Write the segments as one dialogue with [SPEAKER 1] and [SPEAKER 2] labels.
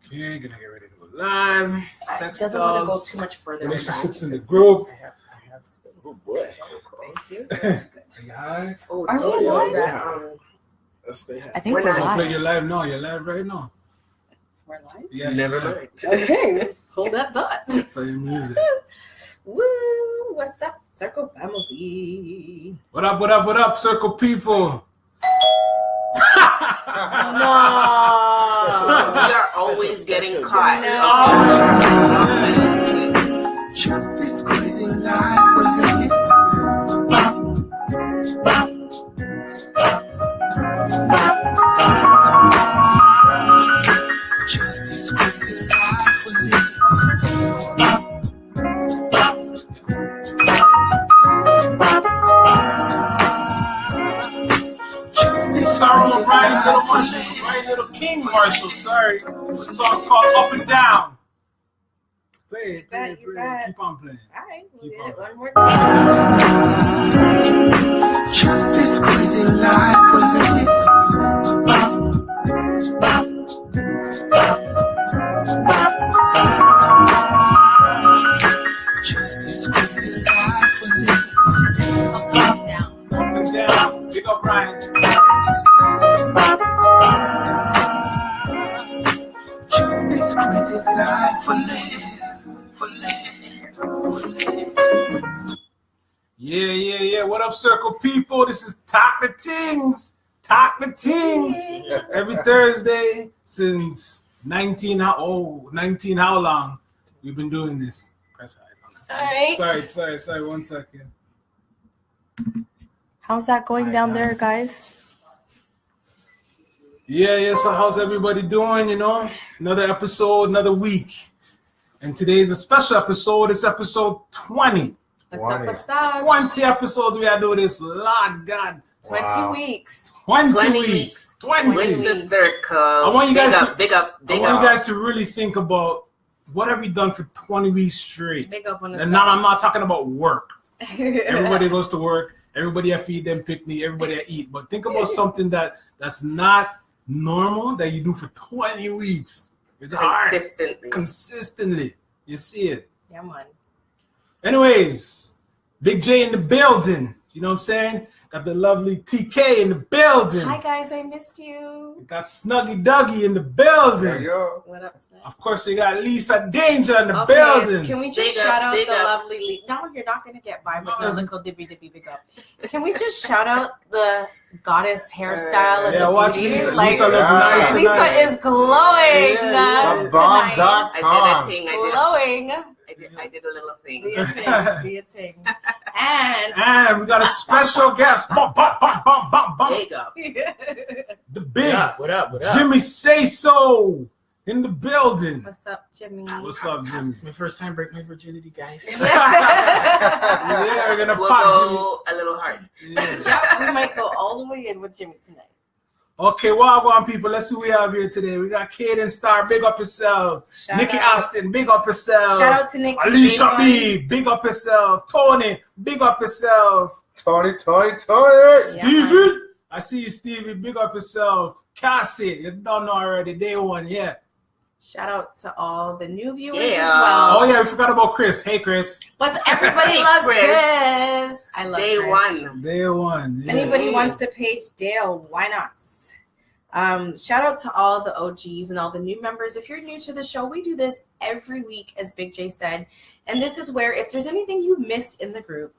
[SPEAKER 1] Okay, gonna get ready to go live. Sex
[SPEAKER 2] doesn't want to go
[SPEAKER 1] dolls,
[SPEAKER 2] too much further.
[SPEAKER 1] relationships in the group.
[SPEAKER 2] I have space.
[SPEAKER 3] Oh boy.
[SPEAKER 2] Thank you.
[SPEAKER 1] Are you high?
[SPEAKER 3] Oh,
[SPEAKER 2] Are we live?
[SPEAKER 3] Let's stay high.
[SPEAKER 2] I think
[SPEAKER 3] We're
[SPEAKER 2] we're
[SPEAKER 3] not.
[SPEAKER 1] Don't play
[SPEAKER 2] live.
[SPEAKER 1] your live now. You're live right now.
[SPEAKER 2] We're live?
[SPEAKER 1] Yeah,
[SPEAKER 3] Never
[SPEAKER 1] you're live.
[SPEAKER 3] mind.
[SPEAKER 2] Okay. Hold that thought.
[SPEAKER 1] Play your music.
[SPEAKER 2] Woo! What's up, Circle Family?
[SPEAKER 1] What up, what up, what up, Circle people?
[SPEAKER 2] No.
[SPEAKER 4] We are always getting caught.
[SPEAKER 5] Just this crazy life we live. Just this crazy life we live. Just this
[SPEAKER 1] Sorrow
[SPEAKER 5] crazy
[SPEAKER 1] Ryan Little
[SPEAKER 5] life we
[SPEAKER 1] Marshall,
[SPEAKER 5] live.
[SPEAKER 1] Ryan Little King Marshall, sorry. The song's called Up and Down. Play it, play it,
[SPEAKER 2] You
[SPEAKER 1] play
[SPEAKER 2] bet.
[SPEAKER 1] it. Keep on playing.
[SPEAKER 2] All right, we'll
[SPEAKER 1] Keep
[SPEAKER 2] get
[SPEAKER 1] on.
[SPEAKER 2] it one more time.
[SPEAKER 5] Just this crazy life we live. Just this crazy life we live.
[SPEAKER 2] Down.
[SPEAKER 1] Up and down. Big up, Ryan.
[SPEAKER 5] Just this crazy life we live.
[SPEAKER 1] Yeah. What up, Circle people? This is Talk the Tingz. Talk the Tingz. Every Thursday since 19 how long we've been doing this. Press high.
[SPEAKER 2] All right.
[SPEAKER 1] Sorry, 1 second.
[SPEAKER 2] How's that going down there, guys?
[SPEAKER 1] Yeah, so how's everybody doing, you know? Another episode, another week. And today's a special episode. It's episode 20.
[SPEAKER 2] What's up?
[SPEAKER 1] 20 episodes we had to do this. Lord God.
[SPEAKER 2] 20 weeks.
[SPEAKER 1] 20 weeks. 20.
[SPEAKER 4] With the circle.
[SPEAKER 1] I want you guys
[SPEAKER 4] big up.
[SPEAKER 1] I want you guys to really think about what have we done for 20 weeks straight.
[SPEAKER 2] Big up on the
[SPEAKER 1] And now I'm not talking about work. Everybody goes to work. Everybody I feed them picnic. Everybody I eat. But think about something that's not normal that you do for 20 weeks. It's hard. Consistently. You see it.
[SPEAKER 2] Yeah, man.
[SPEAKER 1] Anyways, Big J in the building. You know what I'm saying? Got the lovely TK in the building.
[SPEAKER 2] Hi, guys. I missed you.
[SPEAKER 1] Got Snuggy Duggy in the building.
[SPEAKER 2] What up, Snug?
[SPEAKER 1] Of course, you got Lisa Danger in the
[SPEAKER 2] Okay,
[SPEAKER 1] building.
[SPEAKER 2] Can we just
[SPEAKER 4] Big
[SPEAKER 2] shout
[SPEAKER 4] up,
[SPEAKER 2] out the
[SPEAKER 4] big up.
[SPEAKER 2] lovely No, you're not going to get by with no little dibby big up. Can we just shout out the goddess hairstyle and
[SPEAKER 1] Yeah,
[SPEAKER 2] the
[SPEAKER 1] watch
[SPEAKER 2] beauty?
[SPEAKER 1] Lisa.
[SPEAKER 2] Like,
[SPEAKER 1] Lisa look nice
[SPEAKER 2] Lisa
[SPEAKER 1] tonight.
[SPEAKER 2] is glowing tonight.
[SPEAKER 4] I did a thing.
[SPEAKER 2] Glowing.
[SPEAKER 4] I did a little thing.
[SPEAKER 2] Be a ting. And
[SPEAKER 1] And we got a special guest. Bump.
[SPEAKER 4] Big up.
[SPEAKER 1] The big
[SPEAKER 3] What up?
[SPEAKER 1] Jimmy Sayso in the building.
[SPEAKER 2] What's up, Jimmy?
[SPEAKER 1] What's up, Jimmy?
[SPEAKER 3] It's my first time breaking my virginity, guys.
[SPEAKER 1] Yeah, we're gonna
[SPEAKER 4] We'll
[SPEAKER 1] pop
[SPEAKER 4] go a little hard.
[SPEAKER 1] Jimmy. Yeah.
[SPEAKER 2] Yep, we might go all the way in with Jimmy tonight.
[SPEAKER 1] Okay, well, people, let's see who we have here today. We got Kaden Star, big up yourself.
[SPEAKER 2] Shout
[SPEAKER 1] Nikki
[SPEAKER 2] out.
[SPEAKER 1] Austin, big up yourself.
[SPEAKER 2] Shout out to Nikki.
[SPEAKER 1] Alicia
[SPEAKER 2] Big
[SPEAKER 1] B, big up yourself. Tony, big up yourself.
[SPEAKER 3] Tony.
[SPEAKER 2] Yeah,
[SPEAKER 1] Steven, I see you, Stevie. Big up yourself. Cassie, you don't know already. Day one, yeah.
[SPEAKER 2] Shout out to all the new viewers
[SPEAKER 4] Yeah.
[SPEAKER 2] as well.
[SPEAKER 1] Oh, yeah, we forgot about Chris. Hey, Chris.
[SPEAKER 2] What's everybody
[SPEAKER 4] Hey,
[SPEAKER 2] loves
[SPEAKER 4] Chris.
[SPEAKER 2] Chris. I love
[SPEAKER 4] Day
[SPEAKER 2] Chris.
[SPEAKER 4] one.
[SPEAKER 1] Day one. Yeah.
[SPEAKER 2] Anybody wants to page Dale, why not? Shout out to all the OGs and all the new members. If you're new to the show, we do this every week, as Big J said. And this is where if there's anything you missed in the group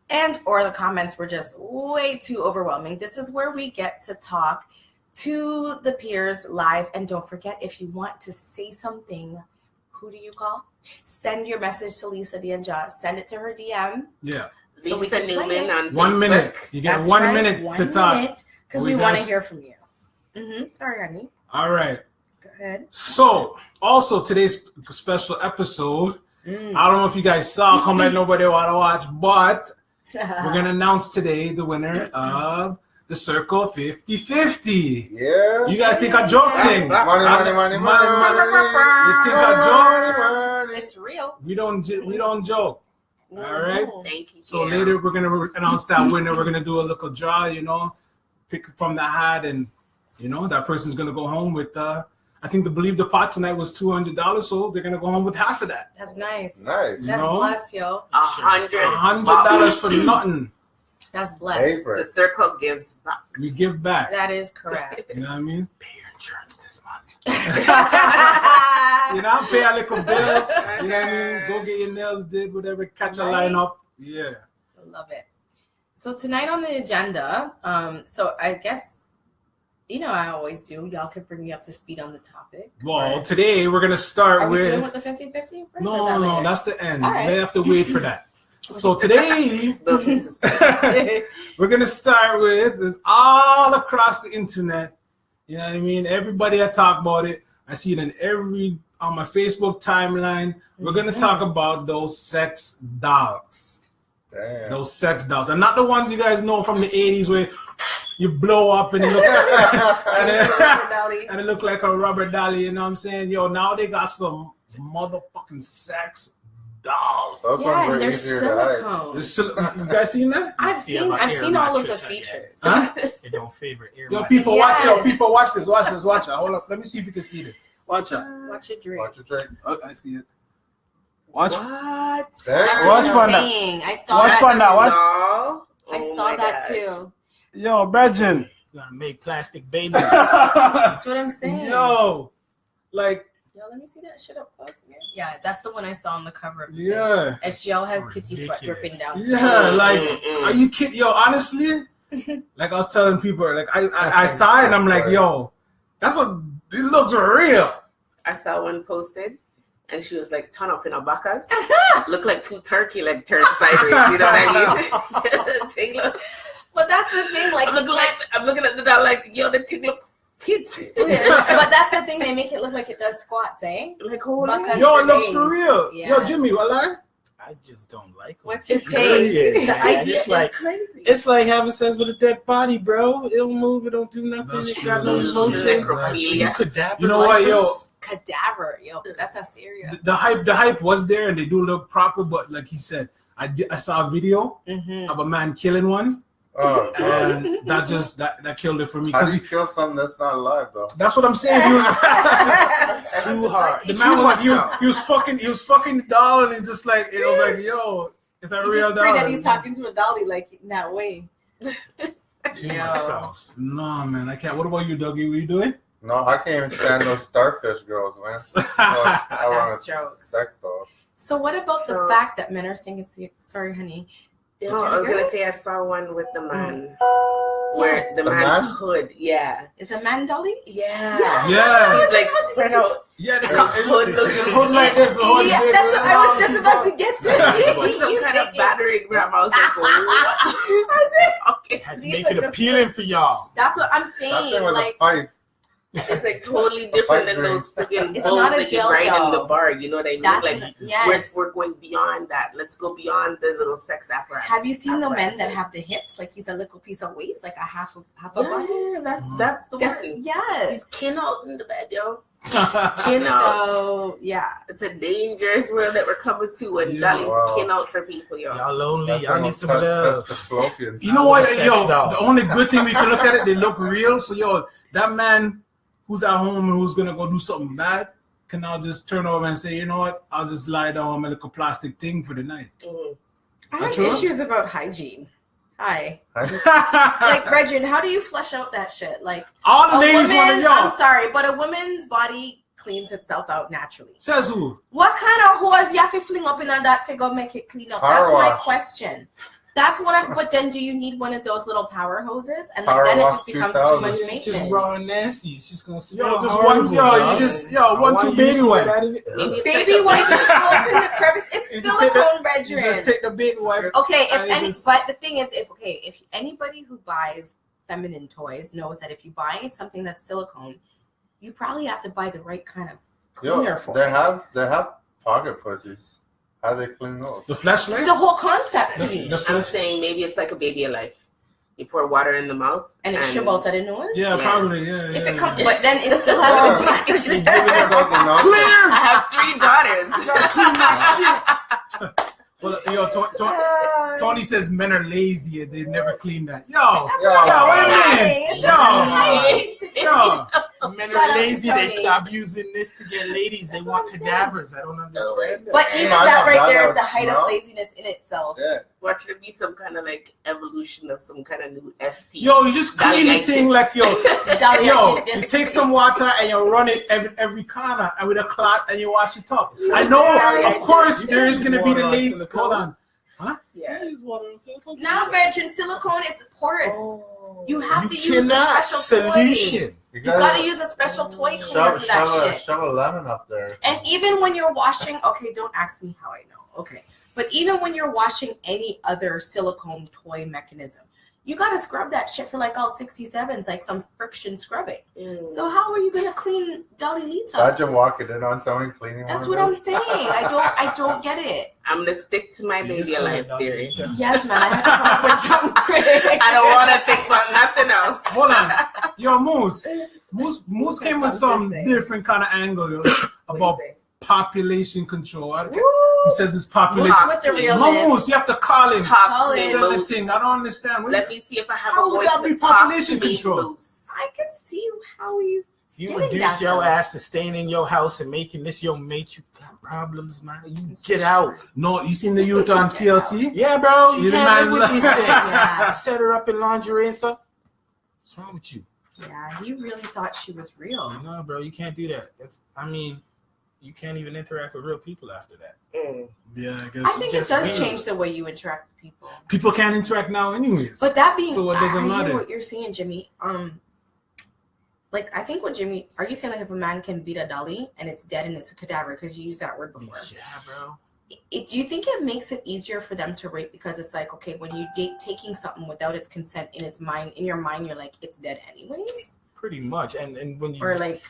[SPEAKER 2] and or the comments were just way too overwhelming, this is where we get to talk to the peers live. And don't forget, if you want to say something, who do you call? Send your message to Lisa Dianja. Send it to her DM.
[SPEAKER 1] Yeah.
[SPEAKER 2] So we
[SPEAKER 4] Lisa
[SPEAKER 2] can play
[SPEAKER 4] Newman
[SPEAKER 2] it.
[SPEAKER 4] on Facebook.
[SPEAKER 1] 1 minute. You get
[SPEAKER 2] That's
[SPEAKER 1] 1
[SPEAKER 2] right,
[SPEAKER 1] minute
[SPEAKER 2] 1
[SPEAKER 1] to talk.
[SPEAKER 2] minute, because
[SPEAKER 1] We
[SPEAKER 2] we want
[SPEAKER 1] got
[SPEAKER 2] to hear from you. Sorry, honey.
[SPEAKER 1] All right.
[SPEAKER 2] Go ahead.
[SPEAKER 1] So, also today's special episode, I don't know if you guys saw, come like nobody want to watch, but we're going to announce today the winner of the Circle 50-50.
[SPEAKER 3] Yeah.
[SPEAKER 1] You guys think I joking?
[SPEAKER 3] Money.
[SPEAKER 1] You think I joke?
[SPEAKER 2] It's real.
[SPEAKER 1] We don't joke. All right.
[SPEAKER 4] Thank you.
[SPEAKER 1] So
[SPEAKER 4] Kim.
[SPEAKER 1] later we're gonna announce that winner. We're gonna do a little draw, pick from the hat, and that person's gonna go home with a I think the Believe the Pot tonight was $200, so they're gonna go home with half of that.
[SPEAKER 2] That's nice.
[SPEAKER 6] Nice.
[SPEAKER 2] That's blessed, yo.
[SPEAKER 4] $100
[SPEAKER 1] for nothing.
[SPEAKER 2] That's blessed.
[SPEAKER 6] Paper.
[SPEAKER 4] The circle gives back.
[SPEAKER 1] We give back.
[SPEAKER 2] That is correct.
[SPEAKER 1] You know what I mean?
[SPEAKER 3] Pay your insurance this month.
[SPEAKER 1] You know, pay a little bill. You know what I mean? Go get your nails did, whatever. Catch a line up. Yeah.
[SPEAKER 2] I love it. So tonight on the agenda, so I guess, you know, I always do. Y'all could bring me up to speed on the topic.
[SPEAKER 1] Well, today we're going to start
[SPEAKER 2] Are we
[SPEAKER 1] with...
[SPEAKER 2] doing with the 50-50?
[SPEAKER 1] No, that's the end.
[SPEAKER 2] All right.
[SPEAKER 1] They have to wait for that. So today, we're going to start with this all across the internet. You know what I mean? Everybody I talk about it. I see it on my Facebook timeline. We're going to talk about those sex dolls.
[SPEAKER 6] Damn.
[SPEAKER 1] Those sex dolls. And not the ones you guys know from the 80s where you blow up and it looks and it look like a rubber dolly. You know what I'm saying? Yo, now they got some motherfucking sex dolls.
[SPEAKER 6] Those ones were
[SPEAKER 2] they're
[SPEAKER 6] easier to hide.
[SPEAKER 2] silicone.
[SPEAKER 1] You guys seen that?
[SPEAKER 2] I've seen all of the features.
[SPEAKER 1] Huh?
[SPEAKER 3] It don't favor air.
[SPEAKER 1] Yo, people, watch out. People, watch this. Watch this. Watch it. Hold up. Let me see if you can see this. Watch out.
[SPEAKER 2] Watch your drink.
[SPEAKER 6] Watch your drink.
[SPEAKER 1] Oh, I see it. Watch.
[SPEAKER 2] What?
[SPEAKER 6] That's
[SPEAKER 2] Watch
[SPEAKER 1] for now.
[SPEAKER 2] I saw
[SPEAKER 1] Watch
[SPEAKER 2] that.
[SPEAKER 1] for now. Watch.
[SPEAKER 2] I saw that too.
[SPEAKER 1] Yo, Brethren.
[SPEAKER 3] You're gonna make plastic babies.
[SPEAKER 2] That's what I'm saying.
[SPEAKER 1] Yo, like.
[SPEAKER 2] Yo, let me see that shit up close again. Yeah, that's the one I saw on the cover of the
[SPEAKER 1] Yeah.
[SPEAKER 2] thing. And she all has titty sweat dripping down.
[SPEAKER 1] Yeah, like, are you kidding? Yo, honestly, like I was telling people, like I saw it and I'm like, yo, it looks real.
[SPEAKER 4] I saw one posted, and she was like, turn up in her bacas. Look like two turkey leg turned sideways. You know what I mean?
[SPEAKER 2] But that's the thing, like,
[SPEAKER 4] I'm looking at the doll like, yo, the thing look kids.
[SPEAKER 2] But that's the thing, they make it look like it does squats, eh?
[SPEAKER 4] Like, hold
[SPEAKER 2] Bacas
[SPEAKER 4] on.
[SPEAKER 1] Yo, it
[SPEAKER 2] for
[SPEAKER 1] looks
[SPEAKER 2] days.
[SPEAKER 1] for real.
[SPEAKER 2] Yeah.
[SPEAKER 1] Yo, Jimmy, what lie?
[SPEAKER 3] I just don't like them.
[SPEAKER 2] What's your take?
[SPEAKER 3] The idea
[SPEAKER 4] It's
[SPEAKER 3] like
[SPEAKER 4] crazy.
[SPEAKER 3] it's like having sex with a dead body, bro. It don't move. It don't do nothing.
[SPEAKER 1] That's
[SPEAKER 3] It got
[SPEAKER 1] true.
[SPEAKER 3] no
[SPEAKER 1] That's
[SPEAKER 3] emotions.
[SPEAKER 4] true.
[SPEAKER 3] You cadaver.
[SPEAKER 1] You know what, yo?
[SPEAKER 2] Cadaver, yo, that's a serious.
[SPEAKER 1] The hype was there, and they do look proper. But like he said, I saw a video of a man killing one,
[SPEAKER 6] Oh, God.
[SPEAKER 1] and that killed it for me.
[SPEAKER 6] How do
[SPEAKER 1] Because
[SPEAKER 6] you kill something that's not alive, though?
[SPEAKER 1] that's what I'm saying. He was
[SPEAKER 3] Too hard.
[SPEAKER 1] the man he was fucking the doll, and it's just like it was like, yo, it's a real doll.
[SPEAKER 2] that he's talking to a dolly like in that way.
[SPEAKER 3] Too much sauce.
[SPEAKER 1] No, man, I can't. What about you, Dougie? What are you doing?
[SPEAKER 6] No, I can't even stand those starfish girls, man. I want
[SPEAKER 2] That's
[SPEAKER 6] a
[SPEAKER 2] jokes.
[SPEAKER 6] sex doll.
[SPEAKER 2] So what about the fact that men are saying sorry, honey?
[SPEAKER 4] No, I was gonna say I saw one with the man, where the
[SPEAKER 6] The
[SPEAKER 4] man's
[SPEAKER 6] man?
[SPEAKER 4] hood,
[SPEAKER 2] It's a man dolly?
[SPEAKER 4] yeah,
[SPEAKER 1] Yeah.
[SPEAKER 4] he's like spread out.
[SPEAKER 1] Yeah, the
[SPEAKER 4] hood looks
[SPEAKER 1] hood like this. The hood
[SPEAKER 2] Yeah,
[SPEAKER 1] big,
[SPEAKER 2] that's what I was just about to get to.
[SPEAKER 4] With some kind of battery gram. I was like, what? Okay,
[SPEAKER 3] Had to
[SPEAKER 2] These
[SPEAKER 3] make
[SPEAKER 2] are
[SPEAKER 3] it
[SPEAKER 2] just-
[SPEAKER 3] appealing for y'all.
[SPEAKER 2] That's what I'm
[SPEAKER 6] That
[SPEAKER 2] saying.
[SPEAKER 6] thing was
[SPEAKER 2] Like,
[SPEAKER 6] a pipe.
[SPEAKER 4] it's like totally different than those freaking
[SPEAKER 2] It's
[SPEAKER 4] bowls
[SPEAKER 2] not a
[SPEAKER 4] that you ride in
[SPEAKER 2] dildo.
[SPEAKER 4] the bar. You know what I mean?
[SPEAKER 2] That's
[SPEAKER 4] Like
[SPEAKER 2] yes.
[SPEAKER 4] we're going beyond that. Let's go beyond the little sex apparatus.
[SPEAKER 2] Have you seen the men that
[SPEAKER 4] apparatuses.
[SPEAKER 2] have the hips? Like he's a little piece of waist, like a half a body.
[SPEAKER 4] Yeah, that's the one.
[SPEAKER 2] Yes.
[SPEAKER 4] He's kin out in the bed, yo. Kin out.
[SPEAKER 2] So yeah.
[SPEAKER 4] It's a dangerous world that we're coming to, and
[SPEAKER 1] Yeah.
[SPEAKER 4] Dolly's
[SPEAKER 6] Wow.
[SPEAKER 4] kin out for people, yo.
[SPEAKER 3] Y'all lonely.
[SPEAKER 6] That
[SPEAKER 3] Y'all
[SPEAKER 6] thing
[SPEAKER 3] need
[SPEAKER 6] was
[SPEAKER 3] some
[SPEAKER 6] touch-
[SPEAKER 3] love.
[SPEAKER 6] touch the fallopian.
[SPEAKER 1] You know what,
[SPEAKER 3] Sex
[SPEAKER 1] yo?
[SPEAKER 3] doll.
[SPEAKER 1] The only good thing we can look at it, they look real. So, yo, that man who's at home and who's gonna go do something bad can now just turn over and say, you know what? I'll just lie down on my little plastic thing for the night.
[SPEAKER 4] Mhm.
[SPEAKER 2] I
[SPEAKER 1] That's
[SPEAKER 2] have
[SPEAKER 1] true.
[SPEAKER 2] issues about hygiene. Hi. Like,
[SPEAKER 1] Like,
[SPEAKER 2] Regin, how do you flush out that shit? Like
[SPEAKER 1] all the
[SPEAKER 2] a
[SPEAKER 1] ladies want
[SPEAKER 2] woman,
[SPEAKER 1] to, yo.
[SPEAKER 2] I'm sorry, but a woman's body cleans itself out naturally.
[SPEAKER 1] Says who?
[SPEAKER 2] What kind of hose you have to fling up in on that figure make it clean up?
[SPEAKER 6] Power
[SPEAKER 2] That's my
[SPEAKER 6] wash.
[SPEAKER 2] question. That's what I'm. But then, do you need one of those little power hoses? And
[SPEAKER 6] Power
[SPEAKER 2] then it
[SPEAKER 6] wash
[SPEAKER 2] just becomes too
[SPEAKER 6] 2000.
[SPEAKER 2] much
[SPEAKER 3] It's
[SPEAKER 2] maintenance.
[SPEAKER 3] just raw and nasty. It's just gonna smell
[SPEAKER 1] Yo, just
[SPEAKER 3] horrible,
[SPEAKER 1] one, yo,
[SPEAKER 3] dog.
[SPEAKER 1] you just, yo,
[SPEAKER 3] I
[SPEAKER 1] one,
[SPEAKER 3] want
[SPEAKER 1] two
[SPEAKER 3] you
[SPEAKER 1] baby
[SPEAKER 3] to
[SPEAKER 1] wipe.
[SPEAKER 3] get out of it.
[SPEAKER 4] Maybe it's
[SPEAKER 2] Baby
[SPEAKER 4] like
[SPEAKER 2] wipe,
[SPEAKER 4] a-
[SPEAKER 2] you open the crevice.
[SPEAKER 1] You
[SPEAKER 2] It's
[SPEAKER 1] just take
[SPEAKER 2] silicone,
[SPEAKER 1] You just
[SPEAKER 2] Regin.
[SPEAKER 1] take the baby wipe.
[SPEAKER 2] Okay, if
[SPEAKER 1] I
[SPEAKER 2] any,
[SPEAKER 1] just-
[SPEAKER 2] but the thing is, if anybody who buys feminine toys knows that if you buy something that's silicone, you probably have to buy the right kind of cleaner
[SPEAKER 6] Yo,
[SPEAKER 2] for
[SPEAKER 6] they
[SPEAKER 2] it.
[SPEAKER 6] have pocket pussies. How they clean those?
[SPEAKER 1] The flashlight?
[SPEAKER 2] The whole concept to me.
[SPEAKER 1] The
[SPEAKER 4] I'm
[SPEAKER 1] flash-
[SPEAKER 4] saying maybe it's like a baby alive. You pour water in the mouth,
[SPEAKER 2] And it should out of the nose.
[SPEAKER 1] Yeah,
[SPEAKER 4] Yeah.
[SPEAKER 1] probably, yeah.
[SPEAKER 2] If
[SPEAKER 1] yeah,
[SPEAKER 2] it comes,
[SPEAKER 1] yeah.
[SPEAKER 2] but then it still
[SPEAKER 6] Oh,
[SPEAKER 2] has.
[SPEAKER 6] she's giving us out the numbers.
[SPEAKER 4] I have 3 daughters.
[SPEAKER 1] Well, yo, Tony says men are lazy and they never clean that. Yo,
[SPEAKER 6] Yo,
[SPEAKER 1] wait a minute.
[SPEAKER 2] It's
[SPEAKER 1] Yo,
[SPEAKER 2] okay.
[SPEAKER 1] yo.
[SPEAKER 3] Men
[SPEAKER 2] Shout
[SPEAKER 3] are
[SPEAKER 2] out to
[SPEAKER 3] lazy. They
[SPEAKER 2] Tony.
[SPEAKER 3] stop using this to get ladies. They
[SPEAKER 2] That's
[SPEAKER 3] want
[SPEAKER 2] what I'm
[SPEAKER 3] cadavers. I don't understand that.
[SPEAKER 2] But even
[SPEAKER 6] Man,
[SPEAKER 2] that right
[SPEAKER 6] that
[SPEAKER 2] there is
[SPEAKER 6] don't
[SPEAKER 2] the height of
[SPEAKER 6] smell.
[SPEAKER 2] laziness in itself.
[SPEAKER 6] Shit.
[SPEAKER 4] Watch there be some kind of like evolution of some kind of new ST.
[SPEAKER 1] Yo, you just clean the thing like yo.
[SPEAKER 2] Dolly,
[SPEAKER 1] Yo, you take some water and you run it every corner and with a cloth and you wash it up. I know, of course, there is gonna be the lazy. Hold on.
[SPEAKER 4] Yeah.
[SPEAKER 2] Now, Benjamin, silicone is porous. You have to use a
[SPEAKER 3] cannot.
[SPEAKER 2] special toy.
[SPEAKER 3] Solution.
[SPEAKER 2] You gotta use a special toy cleaner for that shit.
[SPEAKER 6] Shove a lemon up there.
[SPEAKER 2] And even when you're washing, okay, don't ask me how I know. Okay. But even when you're washing any other silicone toy mechanism, you gotta scrub that shit for like all 67s, like some friction scrubbing. So how are you gonna clean Dolly Lita?
[SPEAKER 6] Imagine walking in on someone cleaning
[SPEAKER 2] That's
[SPEAKER 6] one
[SPEAKER 2] what
[SPEAKER 6] of
[SPEAKER 2] I'm
[SPEAKER 6] those.
[SPEAKER 2] saying. I don't get it.
[SPEAKER 4] I'm gonna stick to my
[SPEAKER 3] You
[SPEAKER 4] baby
[SPEAKER 3] just
[SPEAKER 4] alive
[SPEAKER 3] call it
[SPEAKER 4] theory.
[SPEAKER 2] Yes, man. I have to come up with some critics.
[SPEAKER 4] I don't want to think about nothing else.
[SPEAKER 1] Hold on. Yo, Moose came with some different kind of angle yo, about population control. He says it's population.
[SPEAKER 2] What's the realness?
[SPEAKER 1] Moose, you have to call him.
[SPEAKER 4] Talk to me,
[SPEAKER 1] Say the
[SPEAKER 4] Moose.
[SPEAKER 1] thing. I don't understand.
[SPEAKER 4] Let me see if I have
[SPEAKER 1] How
[SPEAKER 4] a
[SPEAKER 1] would
[SPEAKER 4] voice
[SPEAKER 1] that be
[SPEAKER 4] to talk
[SPEAKER 1] population
[SPEAKER 4] to me,
[SPEAKER 1] control?
[SPEAKER 4] Moose.
[SPEAKER 2] I can see how he's
[SPEAKER 3] If you
[SPEAKER 2] getting
[SPEAKER 3] reduce
[SPEAKER 2] that,
[SPEAKER 3] your
[SPEAKER 2] though.
[SPEAKER 3] ass to staying in your house and making this your mate, you got problems, man. You get out.
[SPEAKER 1] No, you seen the youth on TLC?
[SPEAKER 3] Yeah, bro. You
[SPEAKER 1] You
[SPEAKER 3] can't
[SPEAKER 1] the
[SPEAKER 3] live with these
[SPEAKER 1] man-
[SPEAKER 3] things.
[SPEAKER 2] Yeah.
[SPEAKER 3] Set her up in lingerie and stuff. What's wrong with you?
[SPEAKER 2] Yeah, he really thought she was real.
[SPEAKER 3] No, bro. You can't do that. You can't even interact with real people after that.
[SPEAKER 1] Yeah, I guess.
[SPEAKER 2] I think it
[SPEAKER 3] just
[SPEAKER 2] does
[SPEAKER 3] weird.
[SPEAKER 2] change the way you interact with people.
[SPEAKER 1] People can't interact now, anyways.
[SPEAKER 2] But that being,
[SPEAKER 1] So it doesn't
[SPEAKER 2] I
[SPEAKER 1] matter.
[SPEAKER 2] hear what you're saying, Jimmy. Like I think what Jimmy, are you saying like if a man can beat a dolly and it's dead and it's a cadaver because you used that word before?
[SPEAKER 3] Yeah, bro.
[SPEAKER 2] Do you think it makes it easier for them to rape because it's like okay when you date taking something without its consent in your mind you're like it's dead anyways,
[SPEAKER 3] Pretty much. And when you
[SPEAKER 2] or like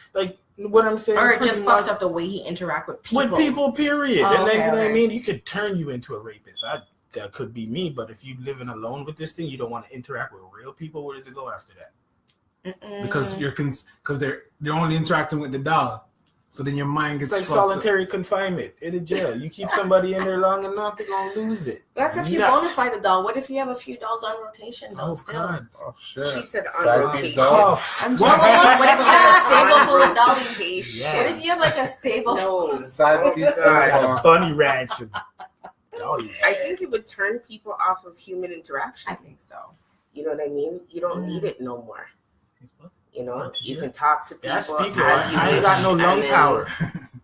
[SPEAKER 3] what I'm saying,
[SPEAKER 2] or it
[SPEAKER 3] pretty
[SPEAKER 2] just
[SPEAKER 3] much
[SPEAKER 2] fucks up the way he interact with people.
[SPEAKER 3] with people, period.
[SPEAKER 2] Oh,
[SPEAKER 3] and then
[SPEAKER 2] okay,
[SPEAKER 3] you know what I
[SPEAKER 2] okay.
[SPEAKER 3] mean. You could turn you into a rapist. That could be me. But if you living alone with this thing, you don't want to interact with real people. Where does it go after that?
[SPEAKER 1] because they're only interacting with the doll, so then your mind
[SPEAKER 3] It's
[SPEAKER 1] gets
[SPEAKER 3] like
[SPEAKER 1] fucked up.
[SPEAKER 3] solitary confinement in a jail. You keep somebody in there long enough, they're gonna lose it.
[SPEAKER 2] That's if you
[SPEAKER 3] Nuts.
[SPEAKER 2] bonify the doll. What if you have a few dolls on rotation though?
[SPEAKER 3] Oh
[SPEAKER 2] Still.
[SPEAKER 3] God.
[SPEAKER 6] Oh shit.
[SPEAKER 4] She said on
[SPEAKER 6] Side
[SPEAKER 4] rotation.
[SPEAKER 6] piece dolls.
[SPEAKER 2] I'm just saying, what if you have a stable full of dolls?
[SPEAKER 4] Rotation.
[SPEAKER 3] Yeah.
[SPEAKER 2] What if you have like a stable?
[SPEAKER 4] No.
[SPEAKER 6] Side piece
[SPEAKER 3] God, bunny ranch. And dollies.
[SPEAKER 4] I think it would turn people off of human interaction.
[SPEAKER 2] I think so.
[SPEAKER 4] You know what I mean? You don't need it no more. You know,
[SPEAKER 3] Oh,
[SPEAKER 4] you
[SPEAKER 3] yeah.
[SPEAKER 4] can talk to people.
[SPEAKER 3] Yeah, I speak.
[SPEAKER 4] as you
[SPEAKER 3] I ain't
[SPEAKER 4] wish,
[SPEAKER 3] got no
[SPEAKER 4] and
[SPEAKER 3] lung
[SPEAKER 4] then
[SPEAKER 3] power.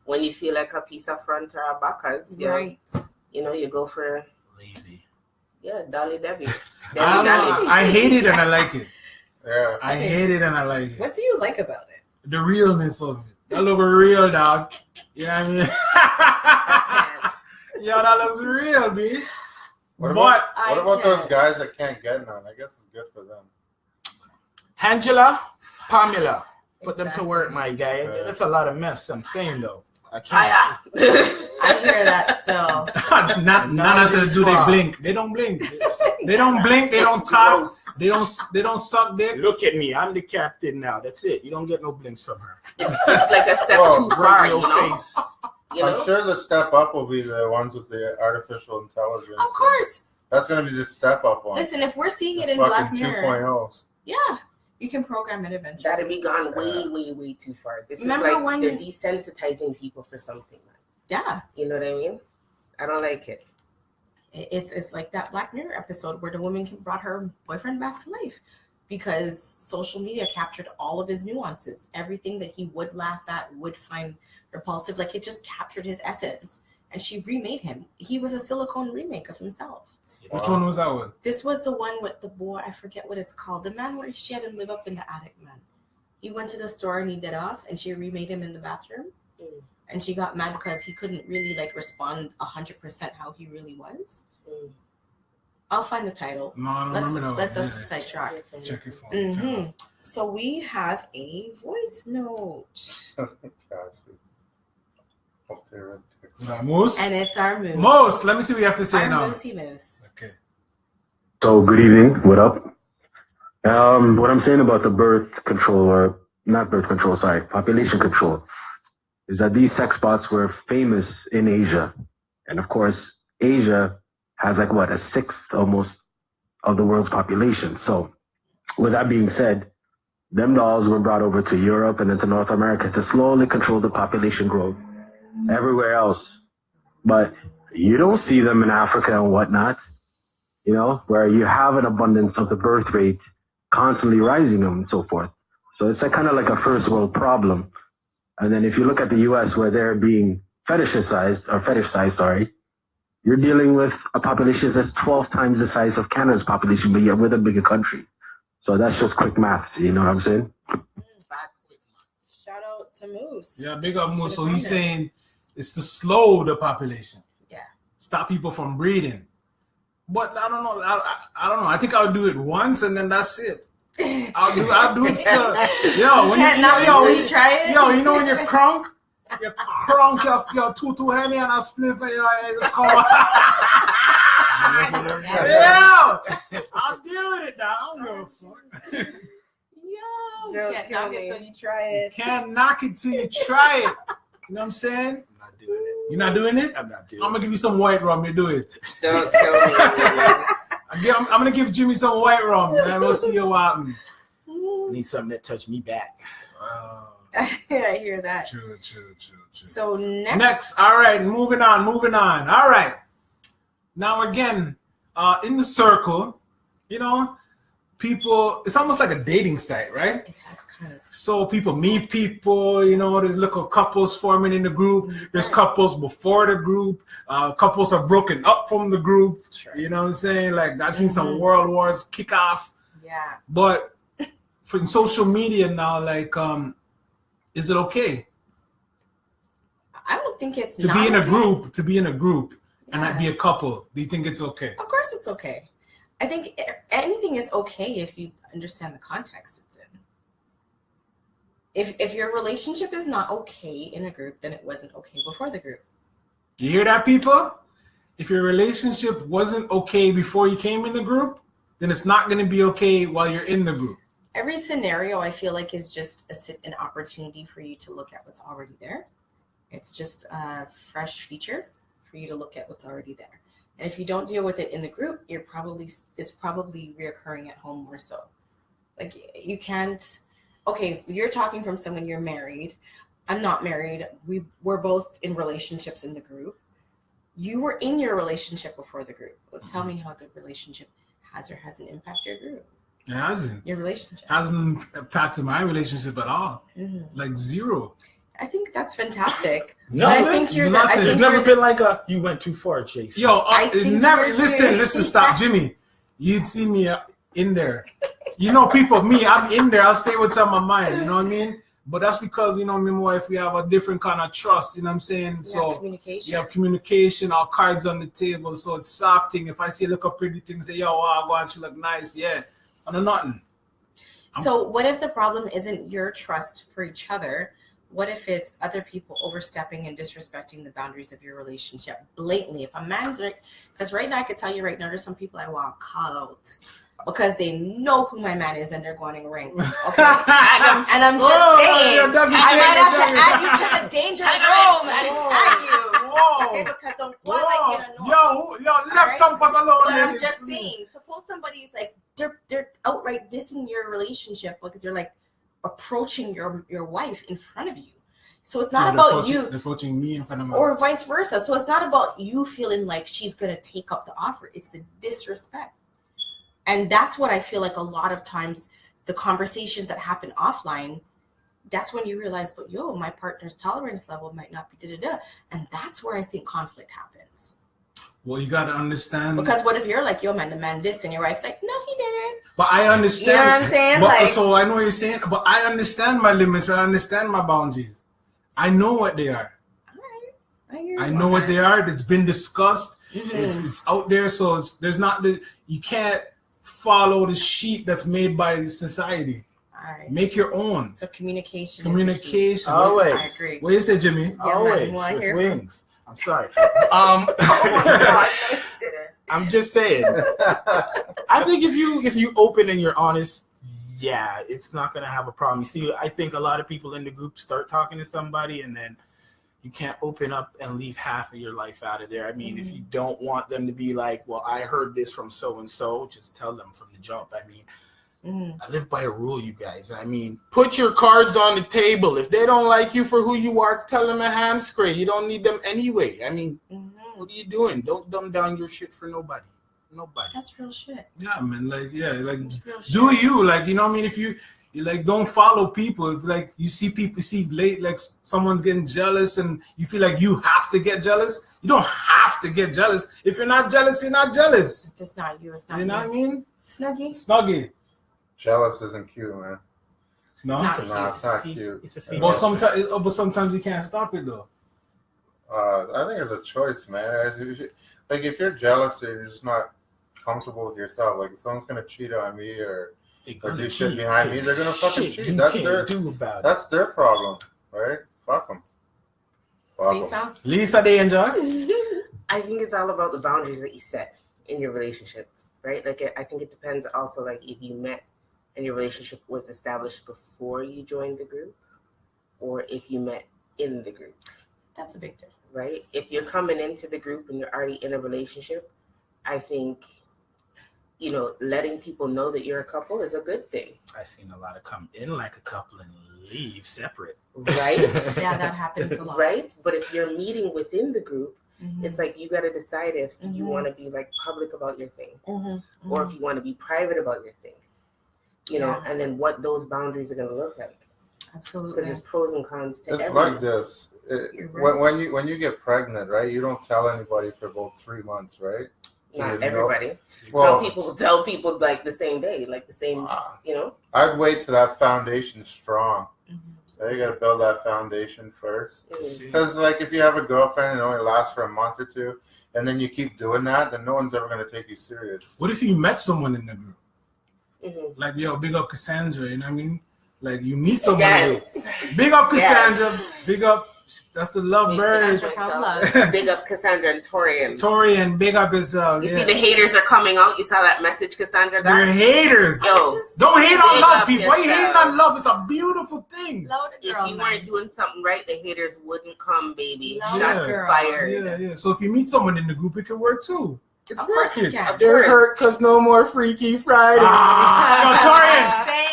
[SPEAKER 4] When you feel like a piece of front or a bacchus,
[SPEAKER 2] Right.
[SPEAKER 4] you know, you go for
[SPEAKER 3] Lazy.
[SPEAKER 4] Dolly Debbie.
[SPEAKER 1] I don't know. I hate it and I like it.
[SPEAKER 6] Yeah.
[SPEAKER 1] I hate it and I like it.
[SPEAKER 2] What do you like about it?
[SPEAKER 1] The realness of it. That look real, dog. You know what I mean? Yo, that looks real, B.
[SPEAKER 6] What
[SPEAKER 1] But
[SPEAKER 6] about those guys that can't get none? I guess it's good for them.
[SPEAKER 3] Angela, Pamela. Put them to
[SPEAKER 2] Exactly.
[SPEAKER 3] work, my guy.
[SPEAKER 6] Yeah.
[SPEAKER 3] That's a lot of mess. I'm saying though. I can't.
[SPEAKER 2] I hear that still.
[SPEAKER 1] Nana says, do they blink? They don't blink. They don't blink. They don't
[SPEAKER 4] It's
[SPEAKER 1] talk.
[SPEAKER 4] gross.
[SPEAKER 1] They don't suck dick.
[SPEAKER 3] Look at me. I'm the captain now. That's it. You don't get no blinks from her.
[SPEAKER 4] It's like a step
[SPEAKER 6] Whoa,
[SPEAKER 4] too far,
[SPEAKER 3] Right in
[SPEAKER 4] you
[SPEAKER 3] your
[SPEAKER 4] know?
[SPEAKER 3] face.
[SPEAKER 4] You
[SPEAKER 6] I'm
[SPEAKER 4] know?
[SPEAKER 6] sure the step up will be the ones with the artificial intelligence.
[SPEAKER 2] Of course.
[SPEAKER 6] That's going to be the step up one.
[SPEAKER 2] Listen, if we're seeing it in
[SPEAKER 6] Fucking
[SPEAKER 2] Black Mirror,
[SPEAKER 6] 2.0s.
[SPEAKER 2] yeah, you can program it eventually.
[SPEAKER 4] That'd be gone way too far. This
[SPEAKER 2] Remember
[SPEAKER 4] is like
[SPEAKER 2] when-
[SPEAKER 4] they're desensitizing people for something.
[SPEAKER 2] Yeah,
[SPEAKER 4] You know what I mean? I don't like it.
[SPEAKER 2] it's like that Black Mirror episode where the woman brought her boyfriend back to life because social media captured all of his nuances, everything that he would laugh at, would find repulsive. Like it just captured his essence, and she remade him. He was a silicone remake of himself.
[SPEAKER 1] Which one was that one?
[SPEAKER 2] This was the one with the boy. I forget what it's called. The man where she had him live up in the attic. Man, he went to the store and he did off, and she remade him in the bathroom.
[SPEAKER 4] Mm.
[SPEAKER 2] And she got mad because he couldn't really like respond 100% how he really was.
[SPEAKER 4] Mm.
[SPEAKER 2] I'll find the title.
[SPEAKER 1] No, I don't remember that one.
[SPEAKER 2] Let's sidetrack.
[SPEAKER 1] Check your phone.
[SPEAKER 2] Mm-hmm. So we have a voice note,
[SPEAKER 1] Moose?
[SPEAKER 2] and it's our moose.
[SPEAKER 1] Moose, let me see what you have to say
[SPEAKER 2] Our
[SPEAKER 1] now.
[SPEAKER 2] moosey moose.
[SPEAKER 1] Okay.
[SPEAKER 7] So good evening. What up? What I'm saying about the birth control, or not birth control, sorry, population control, is that these sex bots were famous in Asia. And of course, Asia has like what, a sixth almost of the world's population. So with that being said, Them dolls were brought over to Europe and then to North America to slowly control the population growth everywhere else. But you don't see them in Africa and whatnot, you know, where you have an abundance of the birth rate constantly rising and so forth. So it's kind of like a first world problem. And then if you look at the US where they're being fetishized, sorry, you're dealing with a population that's 12 times the size of Canada's population, but yet we're the bigger country. So that's just quick math, you know what I'm saying?
[SPEAKER 2] Shout out to Moose.
[SPEAKER 1] Yeah, big up Moose. So he's saying it's to slow the population.
[SPEAKER 2] Yeah.
[SPEAKER 1] Stop people from breeding. But I don't know. I don't know. I think I'll do it once and then that's it. I'll do it still. Yo, when you
[SPEAKER 2] try it.
[SPEAKER 1] Yo, you know when you're crunk your too heavy and I split for you, it's called. Yeah, I'm doing it now. I don't know.
[SPEAKER 2] Yo, can't knock it till you try it.
[SPEAKER 1] Can't knock it till you try it. You know what I'm saying?
[SPEAKER 3] I'm not doing it.
[SPEAKER 1] You're not doing it?
[SPEAKER 3] I'm not doing
[SPEAKER 1] I'm gonna give you some white rum. You do it.
[SPEAKER 4] Don't tell me.
[SPEAKER 1] I'm gonna give Jimmy some white rum, man. We'll see what happens.
[SPEAKER 3] I need something that touch me back.
[SPEAKER 2] I hear that.
[SPEAKER 1] True.
[SPEAKER 2] So next.
[SPEAKER 1] All right, moving on. All right. Now again, in the circle, you know, people, it's almost like a dating site, right?
[SPEAKER 2] It has kind of.
[SPEAKER 1] So people meet people, you know, there's little couples forming in the group. There's couples before the group. Couples are broken up from the group.
[SPEAKER 2] Sure.
[SPEAKER 1] You know what I'm saying? Like I've seen some world wars kick off.
[SPEAKER 2] Yeah.
[SPEAKER 1] But for social media now, like, is it okay
[SPEAKER 2] I don't think it's
[SPEAKER 1] to
[SPEAKER 2] not
[SPEAKER 1] be in a
[SPEAKER 2] okay.
[SPEAKER 1] group and not
[SPEAKER 2] Yeah.
[SPEAKER 1] be a couple? Do you think it's okay?
[SPEAKER 2] Of course it's okay. I think anything is okay if you understand the context it's in. If your relationship is not okay in a group, then it wasn't okay before the group.
[SPEAKER 1] You hear that, people? If your relationship wasn't okay before you came in the group, then it's not going to be okay while you're in the group.
[SPEAKER 2] Every scenario, I feel like, is just an opportunity for you to look at what's already there. It's just a fresh feature for you to look at what's already there. And if you don't deal with it in the group, it's probably reoccurring at home more so. Like you can't. Okay, you're talking from someone you're married. I'm not married. We're both in relationships in the group. You were in your relationship before the group. Well, tell me how the relationship has or hasn't impacted your group.
[SPEAKER 1] It hasn't.
[SPEAKER 2] Your relationship
[SPEAKER 1] Hasn't impacted my relationship at all.
[SPEAKER 2] Mm-hmm.
[SPEAKER 1] Like zero.
[SPEAKER 2] I think that's fantastic.
[SPEAKER 3] Nothing?
[SPEAKER 2] I think you're
[SPEAKER 1] Nothing.
[SPEAKER 3] There's never been like you went too far, Chase.
[SPEAKER 1] Yo,
[SPEAKER 2] I think
[SPEAKER 1] never.
[SPEAKER 2] you're
[SPEAKER 1] Listen,
[SPEAKER 2] good.
[SPEAKER 1] stop, Jimmy. You'd see me in there. You know, people, I'm in there. I'll say what's on my mind. You know what I mean? But that's because, you know, me and my wife, we have a different kind of trust. You know what I'm saying? So
[SPEAKER 2] communication.
[SPEAKER 1] you have communication, our cards on the table. So it's soft thing. If I see look up pretty things, say, yo, wow, I want you look nice. Yeah. And nothing.
[SPEAKER 2] So what if the problem isn't your trust for each other? What if it's other people overstepping and disrespecting the boundaries of your relationship blatantly? If a man's like, because right now I could tell you right now, there's some people I want to call out because they know who my man is and they're going to ring. Okay, and I'm just saying, I might have to add you to the danger room and tag you. Okay, because don't go like it.
[SPEAKER 1] Yo, left tongue pass alone.
[SPEAKER 2] But I'm just saying, suppose somebody's like they're outright dissing your relationship because they're like approaching your wife in front of you. So it's not about you.
[SPEAKER 1] They're approaching me in front of my
[SPEAKER 2] or vice versa. So it's not about you feeling like she's going to take up the offer. It's the disrespect. And that's what I feel like a lot of times the conversations that happen offline, that's when you realize, but my partner's tolerance level might not be da-da-da. And that's where I think conflict happens.
[SPEAKER 1] Well, you got to understand.
[SPEAKER 2] Because what if you're like, man, the man dissed, and your wife's like, no, he didn't.
[SPEAKER 1] But I understand.
[SPEAKER 2] You know what I'm saying?
[SPEAKER 1] But, so I know what you're saying, but I understand my limits. I understand my boundaries. I know what they are.
[SPEAKER 2] All right.
[SPEAKER 1] I know what they are. It's been discussed.
[SPEAKER 2] Mm-hmm.
[SPEAKER 1] It's out there. So you can't follow the sheet that's made by society.
[SPEAKER 2] All right.
[SPEAKER 1] Make your own.
[SPEAKER 2] So communication.
[SPEAKER 1] Communication.
[SPEAKER 3] Always.
[SPEAKER 2] I agree.
[SPEAKER 1] What do you say, Jimmy?
[SPEAKER 3] Always.
[SPEAKER 2] man,
[SPEAKER 3] With
[SPEAKER 2] hear
[SPEAKER 3] wings. I'm sorry.
[SPEAKER 2] Oh my God, no, you didn't.
[SPEAKER 3] I'm just saying. I think if you open and you're honest, yeah, it's not gonna have a problem. You see, I think a lot of people in the group start talking to somebody and then you can't open up and leave half of your life out of there. I mean, if you don't want them to be like, well, I heard this from so and so, just tell them from the jump. I mean, I live by a rule, you guys. I mean, put your cards on the table. If they don't like you for who you are, tell them a ham scrape. You don't need them anyway. I mean, what are you doing? Don't dumb down your shit for nobody. Nobody.
[SPEAKER 2] That's real shit.
[SPEAKER 1] Yeah, man. Like,
[SPEAKER 2] Real
[SPEAKER 1] do
[SPEAKER 2] shit.
[SPEAKER 1] you like? You know what I mean? If you like, don't follow people. If like you see people late, like someone's getting jealous, and you feel like you have to get jealous. You don't have to get jealous. If you're not jealous, you're not jealous.
[SPEAKER 2] It's just not you. It's not
[SPEAKER 1] You know what I mean?
[SPEAKER 2] Snuggie.
[SPEAKER 6] Jealous isn't cute, man.
[SPEAKER 1] No,
[SPEAKER 2] It's
[SPEAKER 6] No, it's not cute.
[SPEAKER 3] It's a female.
[SPEAKER 1] but sometimes you can't stop it though.
[SPEAKER 6] I think it's a choice, man. Like if you're jealous or you're just not comfortable with yourself, like if someone's gonna cheat on me or do shit behind me, they're gonna fucking cheat. That's their problem, right? Fuck them.
[SPEAKER 1] Lisa, they enjoy.
[SPEAKER 4] I think it's all about the boundaries that you set in your relationship, right? Like I think it depends also, like if you met and your relationship was established before you joined the group, or if you met in the group.
[SPEAKER 2] That's a big difference,
[SPEAKER 4] right? If you're coming into the group and you're already in a relationship, I think, letting people know that you're a couple is a good thing.
[SPEAKER 3] I've seen a lot of come in like a couple and leave separate.
[SPEAKER 4] Right?
[SPEAKER 2] Yeah, that happens a lot.
[SPEAKER 4] Right? But if you're meeting within the group, it's like you got to decide if you want to be like public about your thing or if you want to be private about your thing, and then what those boundaries are going to look like.
[SPEAKER 2] Absolutely.
[SPEAKER 4] Because there's pros and cons to
[SPEAKER 6] everything. Like this. When you get pregnant, right, you don't tell anybody for about 3 months, right?
[SPEAKER 4] Not everybody.
[SPEAKER 6] Well,
[SPEAKER 4] some people tell people like the same day, like the same,
[SPEAKER 6] I'd wait till that foundation's strong. You got to build that foundation first. Because, like, if you have a girlfriend and it only lasts for a month or two, and then you keep doing that, then no one's ever going to take you serious.
[SPEAKER 1] What if you met someone in the group? Like, big up Cassandra, you know what I mean? Like, you meet someone.
[SPEAKER 4] Yes.
[SPEAKER 1] Big up Cassandra. Big up. That's the love bird.
[SPEAKER 4] Big up Cassandra and Torian.
[SPEAKER 1] Torian, big up his.
[SPEAKER 4] You see the haters are coming out. You saw that message Cassandra got?
[SPEAKER 1] They're haters.
[SPEAKER 4] Yo,
[SPEAKER 1] don't hate on love, people. Why you hating on love? It's a beautiful thing.
[SPEAKER 4] If you weren't doing something right, the haters wouldn't come, baby. Shots
[SPEAKER 1] Yeah.
[SPEAKER 4] fired.
[SPEAKER 1] Yeah. So if you meet someone in the group, it can work too. It's working.
[SPEAKER 3] They're hurt because no more Freaky Friday.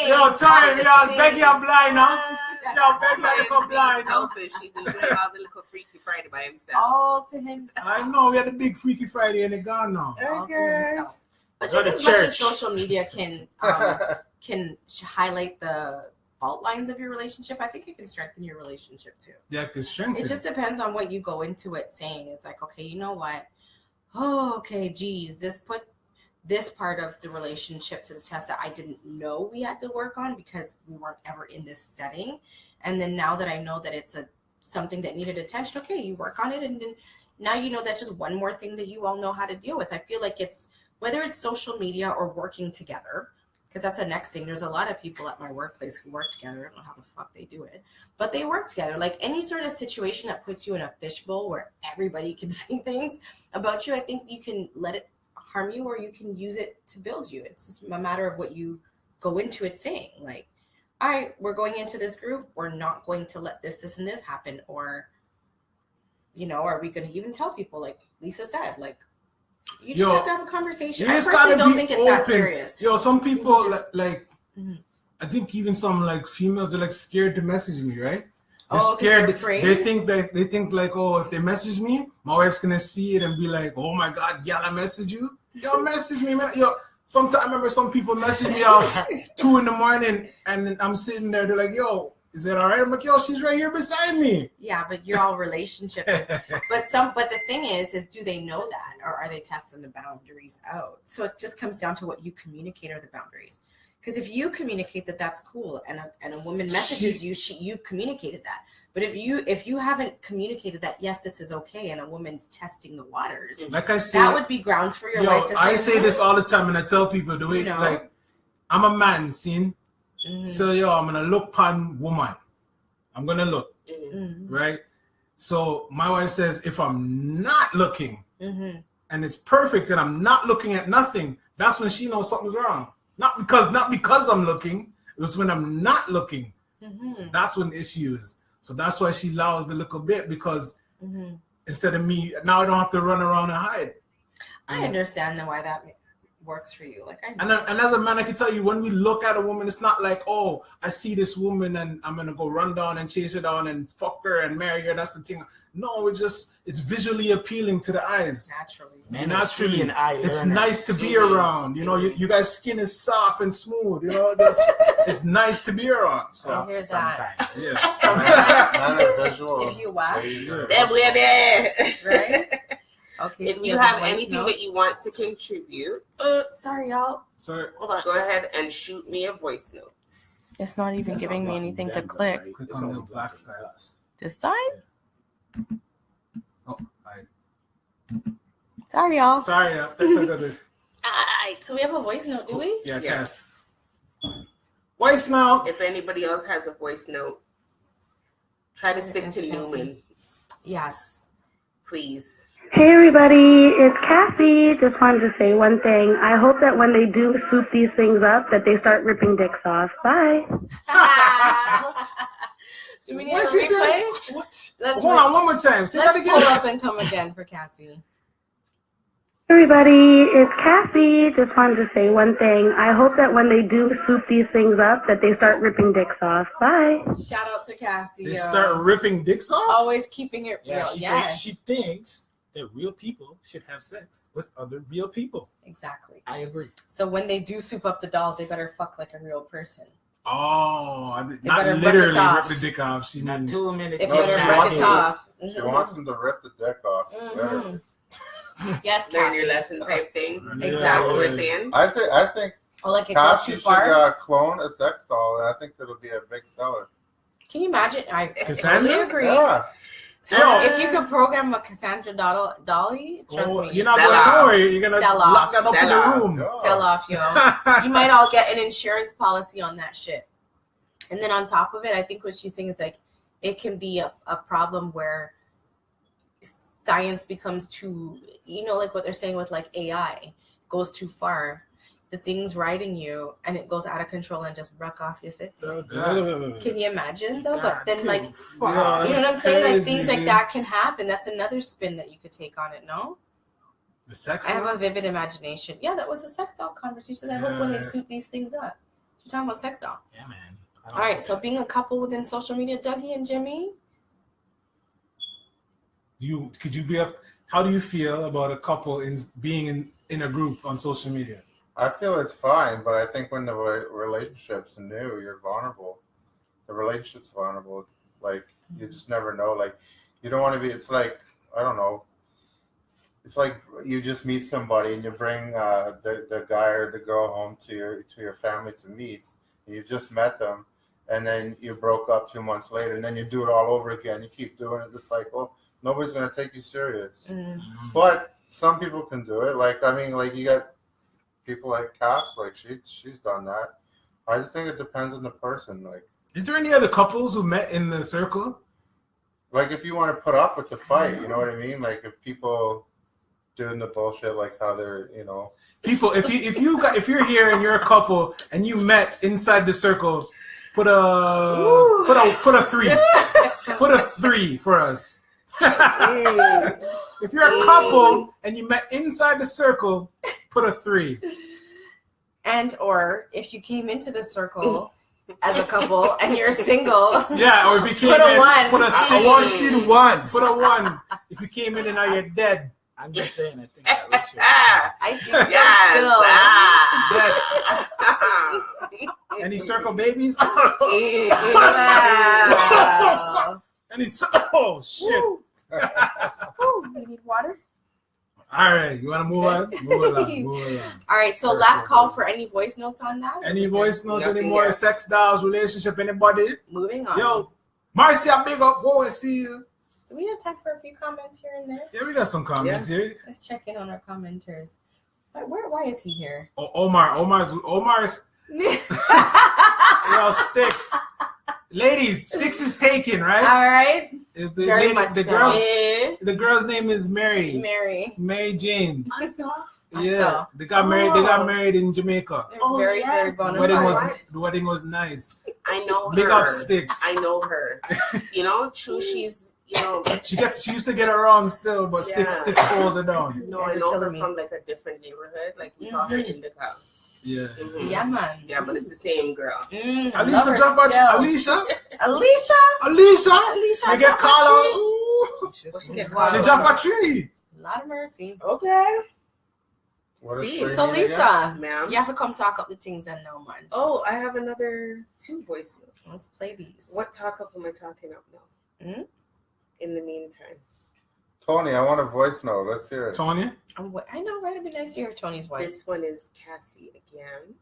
[SPEAKER 1] Yo, Torian, Becky, I'm blind now. Yo, Becky, I'm blind now.
[SPEAKER 4] Selfish. She's enjoying all the little Freaky Friday by himself.
[SPEAKER 2] All to himself.
[SPEAKER 1] I know, we had the big Freaky Friday and it gone now.
[SPEAKER 2] All to himself. But just as much as social media can highlight the fault lines of your relationship, I think it can strengthen your relationship too.
[SPEAKER 1] Yeah, it can strengthen.
[SPEAKER 2] It just depends on what you go into it saying. It's like, okay, you know what? Oh, okay, geez, this put this part of the relationship to the test that I didn't know we had to work on because we weren't ever in this setting. And then now that I know that it's something that needed attention, okay, you work on it, and then now you know that's just one more thing that you all know how to deal with. I feel like it's whether it's social media or working together, because that's the next thing. There's a lot of people at my workplace who work together. I don't know how the fuck they do it, but they work together. Like any sort of situation that puts you in a fishbowl where everybody can see things about you, I think you can let it harm you or you can use it to build you. It's just a matter of what you go into it saying. Like, all right, we're going into this group. We're not going to let this, and this happen. Or, are we going to even tell people, like Lisa said, like, you just have to have a conversation. I personally don't think it's that serious.
[SPEAKER 1] Some people I think even some like females, they're like scared to message me, right? They're scared. They're afraid? They think like, oh, if they message me, my wife's gonna see it and be like, oh my God, y'all, I message you. Y'all message me, man. Sometimes I remember some people message me out 2 a.m. and I'm sitting there. They're like, yo, is that all right? I'm like, yo, she's right here beside me.
[SPEAKER 2] Yeah, but you're all relationship. But the thing is do they know that, or are they testing the boundaries out? So it just comes down to what you communicate are the boundaries. Because if you communicate that that's cool, and a woman messages you, you've communicated that. But if you haven't communicated that, yes, this is okay, and a woman's testing the waters,
[SPEAKER 1] like I say,
[SPEAKER 2] that would be grounds for your wife to say.
[SPEAKER 1] I say this all the time, and I tell people the way like I'm a man, see. So I'm gonna look upon woman. I'm gonna look, right? So my wife says if I'm not looking and it's perfect and I'm not looking at nothing, that's when she knows something's wrong. Not because I'm looking. It was when I'm not looking. That's when the issue is. So that's why she allows the little bit because instead of me, now I don't have to run around and hide.
[SPEAKER 2] I understand why that works for you. Like
[SPEAKER 1] And as a man, I can tell you, when we look at a woman, it's not like, oh, I see this woman and I'm gonna go run down and chase her down and fuck her and marry her. That's the thing. No, it's visually appealing to the eyes.
[SPEAKER 2] Naturally.
[SPEAKER 1] Naturally, it's
[SPEAKER 3] learner.
[SPEAKER 1] nice to be around. You know, you guys' skin is soft and smooth. You know, it's nice to be around.
[SPEAKER 2] I
[SPEAKER 1] So
[SPEAKER 2] hear that.
[SPEAKER 1] yeah.
[SPEAKER 6] Not a visual.
[SPEAKER 2] If you watch,
[SPEAKER 6] laser.
[SPEAKER 4] Then we're there.
[SPEAKER 2] right? Okay.
[SPEAKER 4] If
[SPEAKER 2] so we
[SPEAKER 4] you
[SPEAKER 2] a
[SPEAKER 4] have
[SPEAKER 2] voice
[SPEAKER 4] anything
[SPEAKER 2] note.
[SPEAKER 4] that you want to contribute,
[SPEAKER 2] Sorry, y'all.
[SPEAKER 1] Sorry.
[SPEAKER 2] Hold on.
[SPEAKER 4] go ahead and shoot me a voice note.
[SPEAKER 2] It's not even giving me anything to click.
[SPEAKER 1] Click
[SPEAKER 3] It's
[SPEAKER 1] on
[SPEAKER 3] only
[SPEAKER 1] the black
[SPEAKER 3] blocking
[SPEAKER 1] side.
[SPEAKER 3] us.
[SPEAKER 2] This side?
[SPEAKER 1] Oh, I.
[SPEAKER 2] Sorry, y'all.
[SPEAKER 1] Sorry.
[SPEAKER 2] Alright, so we have a voice note, do we?
[SPEAKER 1] Yeah,
[SPEAKER 4] Yeah.
[SPEAKER 1] Cass. Voice now.
[SPEAKER 4] If anybody else has a voice note, try to stick to Newman,
[SPEAKER 2] Yes.
[SPEAKER 4] please.
[SPEAKER 8] Hey everybody, it's Cassie. Just wanted to say one thing. I hope that when they do soup these things up, that they start ripping dicks off. Bye.
[SPEAKER 2] Do we need
[SPEAKER 1] What
[SPEAKER 2] a
[SPEAKER 1] she said?
[SPEAKER 2] replay?
[SPEAKER 1] What?
[SPEAKER 2] Let's
[SPEAKER 1] Hold on, one more time. Say that
[SPEAKER 2] Let's pull
[SPEAKER 1] again.
[SPEAKER 2] up and come again for Cassie.
[SPEAKER 8] Everybody, it's Cassie. Just wanted to say one thing. I hope that when they do soup these things up, that they start ripping dicks off. Bye.
[SPEAKER 2] Shout out to Cassie.
[SPEAKER 1] They start ripping dicks off.
[SPEAKER 2] Always keeping it
[SPEAKER 3] Yeah,
[SPEAKER 2] real.
[SPEAKER 3] she thinks that real people should have sex with other real people.
[SPEAKER 2] Exactly.
[SPEAKER 3] I agree.
[SPEAKER 2] So when they do soup up the dolls, they better fuck like a real person.
[SPEAKER 1] Oh,
[SPEAKER 2] They
[SPEAKER 1] not
[SPEAKER 2] better rip it
[SPEAKER 1] literally
[SPEAKER 2] off.
[SPEAKER 1] rip the dick off. She
[SPEAKER 3] Not
[SPEAKER 1] means
[SPEAKER 3] 2 minutes.
[SPEAKER 2] If
[SPEAKER 6] No,
[SPEAKER 2] you
[SPEAKER 6] she
[SPEAKER 2] better
[SPEAKER 6] wants
[SPEAKER 2] rip it
[SPEAKER 6] to-
[SPEAKER 2] off.
[SPEAKER 6] She wants him to rip the dick off.
[SPEAKER 2] Mhm. Yes,
[SPEAKER 4] Learn your
[SPEAKER 2] Cassie.
[SPEAKER 4] lesson type thing.
[SPEAKER 1] Yeah,
[SPEAKER 4] Is that what
[SPEAKER 1] yeah,
[SPEAKER 4] we're
[SPEAKER 1] yeah.
[SPEAKER 4] saying?
[SPEAKER 6] I think
[SPEAKER 2] Or like it goes
[SPEAKER 6] Cassie
[SPEAKER 2] too
[SPEAKER 6] should
[SPEAKER 2] far.
[SPEAKER 6] clone a sex doll, and I think that'll be a big seller.
[SPEAKER 2] Can you imagine? I
[SPEAKER 1] Cassandra?
[SPEAKER 2] totally agree.
[SPEAKER 6] Yeah.
[SPEAKER 2] If you could program a Cassandra dolly, trust
[SPEAKER 1] Oh,
[SPEAKER 2] me,
[SPEAKER 1] you're not
[SPEAKER 4] Sell
[SPEAKER 1] going
[SPEAKER 4] off.
[SPEAKER 1] to worry. You're gonna
[SPEAKER 2] Sell
[SPEAKER 1] lock
[SPEAKER 2] off.
[SPEAKER 1] that up
[SPEAKER 4] Sell
[SPEAKER 1] in the
[SPEAKER 4] off.
[SPEAKER 1] room.
[SPEAKER 6] Yeah.
[SPEAKER 2] sell off, yo. You might all get an insurance policy on that shit. And then on top of it, I think what she's saying is like it can be a problem where science becomes too, like what they're saying with like AI goes too far. The thing's riding you and it goes out of control and just wreck off your city. Can you imagine though? But then like,
[SPEAKER 1] Yeah,
[SPEAKER 2] you know what I'm
[SPEAKER 1] that's
[SPEAKER 2] saying? Like
[SPEAKER 1] crazy,
[SPEAKER 2] things like
[SPEAKER 1] dude.
[SPEAKER 2] that can happen. That's another spin that you could take on it, no?
[SPEAKER 1] The sex
[SPEAKER 2] I have
[SPEAKER 1] doll?
[SPEAKER 2] a vivid imagination. Yeah, that was a sex doll conversation. I hope when they
[SPEAKER 1] Yeah.
[SPEAKER 2] suit these things up. You're talking about sex doll.
[SPEAKER 3] Yeah, man.
[SPEAKER 2] All right, so being a couple within social media, Dougie and Jimmy.
[SPEAKER 1] How do you feel about a couple being in a group on social media?
[SPEAKER 6] I feel it's fine, but I think when the relationship's new, you're vulnerable. The relationship's vulnerable. Like, you just never know. Like, you don't want to be, it's like, I don't know. It's like you just meet somebody and you bring the guy or the girl home to your family to meet. You just met them, and then you broke up 2 months later, and then you do it all over again. You keep doing it, the cycle. Nobody's going to take you serious. But some people can do it. Like, I mean, like, you got people like Cass, like she's done that. I just think it depends on the person. Like
[SPEAKER 1] Is there any other couples who met in the circle?
[SPEAKER 6] Like if you want to put up with the fight, you know what I mean? Like if people doing the bullshit, like how they're,
[SPEAKER 1] People, if you're here and you're a couple and you met inside the circle, put a 3. Put a 3 for us. If you're a couple and you met inside the circle, put a 3.
[SPEAKER 2] And or if you came into the circle as a couple and you're single.
[SPEAKER 1] Yeah, or if you came
[SPEAKER 2] Put a
[SPEAKER 1] in,
[SPEAKER 2] 1.
[SPEAKER 1] put a
[SPEAKER 3] I want to see the ones.
[SPEAKER 1] Put a 1. If you came in and now you're dead.
[SPEAKER 3] I'm just saying, I think that Richard.
[SPEAKER 2] I do feel
[SPEAKER 4] Yes.
[SPEAKER 2] still.
[SPEAKER 1] Any circle babies?
[SPEAKER 2] Wow.
[SPEAKER 1] Oh shit!
[SPEAKER 2] Ooh, you need water?
[SPEAKER 1] All right, you want to move on? Move along.
[SPEAKER 2] All right, so last call for any voice notes on that.
[SPEAKER 1] Any voice notes
[SPEAKER 4] Nothing
[SPEAKER 1] anymore?
[SPEAKER 4] yet.
[SPEAKER 1] Sex dolls, relationship, anybody?
[SPEAKER 2] Moving on.
[SPEAKER 1] Yo, Marcia, big up, boy. See you.
[SPEAKER 2] Do we have time for a few comments here and there?
[SPEAKER 1] Yeah, we got some comments here.
[SPEAKER 2] Let's check in on our commenters. Why is he here?
[SPEAKER 1] Oh, Omar's. Yo, Sticks. Ladies, Sticks is taken, right?
[SPEAKER 2] All right.
[SPEAKER 1] Is the
[SPEAKER 2] Very
[SPEAKER 1] lady,
[SPEAKER 2] much
[SPEAKER 1] the
[SPEAKER 2] so.
[SPEAKER 1] girl?
[SPEAKER 2] Yeah.
[SPEAKER 1] The girl's name is Mary.
[SPEAKER 2] Mary.
[SPEAKER 1] Jane.
[SPEAKER 2] Awesome.
[SPEAKER 1] Yeah, they got married. They got married in Jamaica.
[SPEAKER 2] They're
[SPEAKER 4] Oh,
[SPEAKER 2] very, very
[SPEAKER 4] yes.
[SPEAKER 2] bona
[SPEAKER 1] The
[SPEAKER 2] fide.
[SPEAKER 1] wedding was nice.
[SPEAKER 4] I know her.
[SPEAKER 1] Big up Sticks.
[SPEAKER 4] I know her. True, she's, No,
[SPEAKER 1] She used to get around still, but
[SPEAKER 4] Yeah.
[SPEAKER 1] stick pulls her down.
[SPEAKER 4] no,
[SPEAKER 2] Guys
[SPEAKER 4] I
[SPEAKER 2] are
[SPEAKER 4] know her
[SPEAKER 2] killing me.
[SPEAKER 4] from like a different neighborhood. Like we call her Indica.
[SPEAKER 1] Yeah.
[SPEAKER 4] Mhm.
[SPEAKER 2] Yeah, man.
[SPEAKER 4] Yeah, but it's the same girl.
[SPEAKER 2] I love
[SPEAKER 1] Alicia,
[SPEAKER 2] her
[SPEAKER 1] jump out.
[SPEAKER 2] still.
[SPEAKER 1] Alicia.
[SPEAKER 2] Alicia,
[SPEAKER 1] You get
[SPEAKER 2] jump
[SPEAKER 1] called
[SPEAKER 2] a
[SPEAKER 1] out.
[SPEAKER 2] tree.
[SPEAKER 1] Ooh.
[SPEAKER 4] What she get
[SPEAKER 2] Wow.
[SPEAKER 1] She
[SPEAKER 4] called?
[SPEAKER 1] jump a tree.
[SPEAKER 2] Lot of mercy.
[SPEAKER 4] Okay.
[SPEAKER 6] What does
[SPEAKER 2] See,
[SPEAKER 6] tree
[SPEAKER 2] so
[SPEAKER 6] mean again?
[SPEAKER 2] Lisa,
[SPEAKER 4] Ma'am.
[SPEAKER 2] you have to come talk up the things and now, man.
[SPEAKER 4] Oh, I have another 2 voice notes.
[SPEAKER 2] Let's play these.
[SPEAKER 4] What talk up am I talking up now?
[SPEAKER 2] Hmm?
[SPEAKER 4] In the meantime.
[SPEAKER 6] Tony, I want a voice note. Let's hear it.
[SPEAKER 1] Tony.
[SPEAKER 2] I know, right? It'd be nice to hear Tony's voice.
[SPEAKER 4] This one is Cassie again.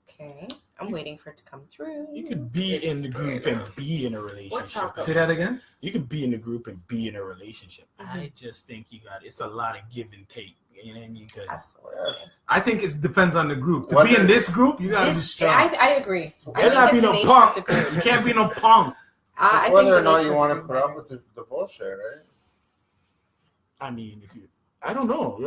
[SPEAKER 2] Okay. I'm waiting for it to come through.
[SPEAKER 3] You can be in the group and be in a
[SPEAKER 4] What
[SPEAKER 3] relationship.
[SPEAKER 4] talk
[SPEAKER 1] Say that again.
[SPEAKER 3] You can be in the group and be in a relationship.
[SPEAKER 2] Mm-hmm.
[SPEAKER 3] I just think it's a lot of give and take. You know what I mean? Because
[SPEAKER 2] Absolutely.
[SPEAKER 1] I think it depends on the group. To
[SPEAKER 6] What
[SPEAKER 1] be in
[SPEAKER 6] is-
[SPEAKER 1] this group, you gotta be
[SPEAKER 2] This,
[SPEAKER 1] strong.
[SPEAKER 2] I agree. I
[SPEAKER 3] There's not
[SPEAKER 2] think
[SPEAKER 3] be
[SPEAKER 2] it's
[SPEAKER 3] no
[SPEAKER 2] the nature
[SPEAKER 3] punk.
[SPEAKER 2] of the group.
[SPEAKER 1] You can't be no punk.
[SPEAKER 2] I
[SPEAKER 6] It's
[SPEAKER 2] think
[SPEAKER 6] whether
[SPEAKER 2] the
[SPEAKER 6] or not
[SPEAKER 2] nature
[SPEAKER 6] you
[SPEAKER 2] of
[SPEAKER 6] want
[SPEAKER 2] the
[SPEAKER 6] to
[SPEAKER 2] group
[SPEAKER 6] put up
[SPEAKER 2] matters.
[SPEAKER 6] with the bullshit, right?
[SPEAKER 3] I mean, I don't know.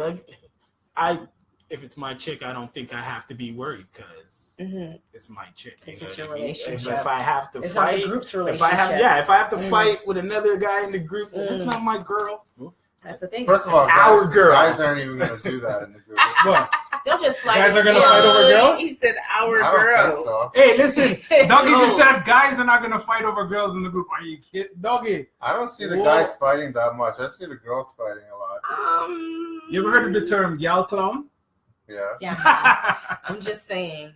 [SPEAKER 3] If it's my chick, I don't think I have to be worried because
[SPEAKER 2] Mhm.
[SPEAKER 3] it's my chick.
[SPEAKER 2] 'Cause
[SPEAKER 3] You
[SPEAKER 2] it's
[SPEAKER 3] know
[SPEAKER 2] your
[SPEAKER 3] what I mean?
[SPEAKER 2] relationship.
[SPEAKER 3] If I have to
[SPEAKER 2] It's not
[SPEAKER 3] fight,
[SPEAKER 2] the group's
[SPEAKER 3] if I
[SPEAKER 2] relationship.
[SPEAKER 3] have to
[SPEAKER 2] Mm.
[SPEAKER 3] fight with another guy in the group, then it's
[SPEAKER 2] Mm.
[SPEAKER 3] not my girl.
[SPEAKER 2] That's the thing.
[SPEAKER 6] First of all,
[SPEAKER 3] It's our girl.
[SPEAKER 6] guys aren't even going to do that in the group.
[SPEAKER 1] What?
[SPEAKER 2] They'll just slide.
[SPEAKER 1] Guys are gonna
[SPEAKER 2] in.
[SPEAKER 1] fight over girls?
[SPEAKER 4] He said our
[SPEAKER 6] I
[SPEAKER 4] girl.
[SPEAKER 6] don't think so.
[SPEAKER 1] Hey, listen. Doggy
[SPEAKER 4] No.
[SPEAKER 1] just said guys are not gonna fight over girls in the group. Are you kidding, Doggy?
[SPEAKER 6] I don't see the
[SPEAKER 1] Whoa.
[SPEAKER 6] guys fighting that much. I see the girls fighting a lot.
[SPEAKER 1] You ever heard of the term gal clown?
[SPEAKER 6] Yeah.
[SPEAKER 2] Yeah. I'm just saying.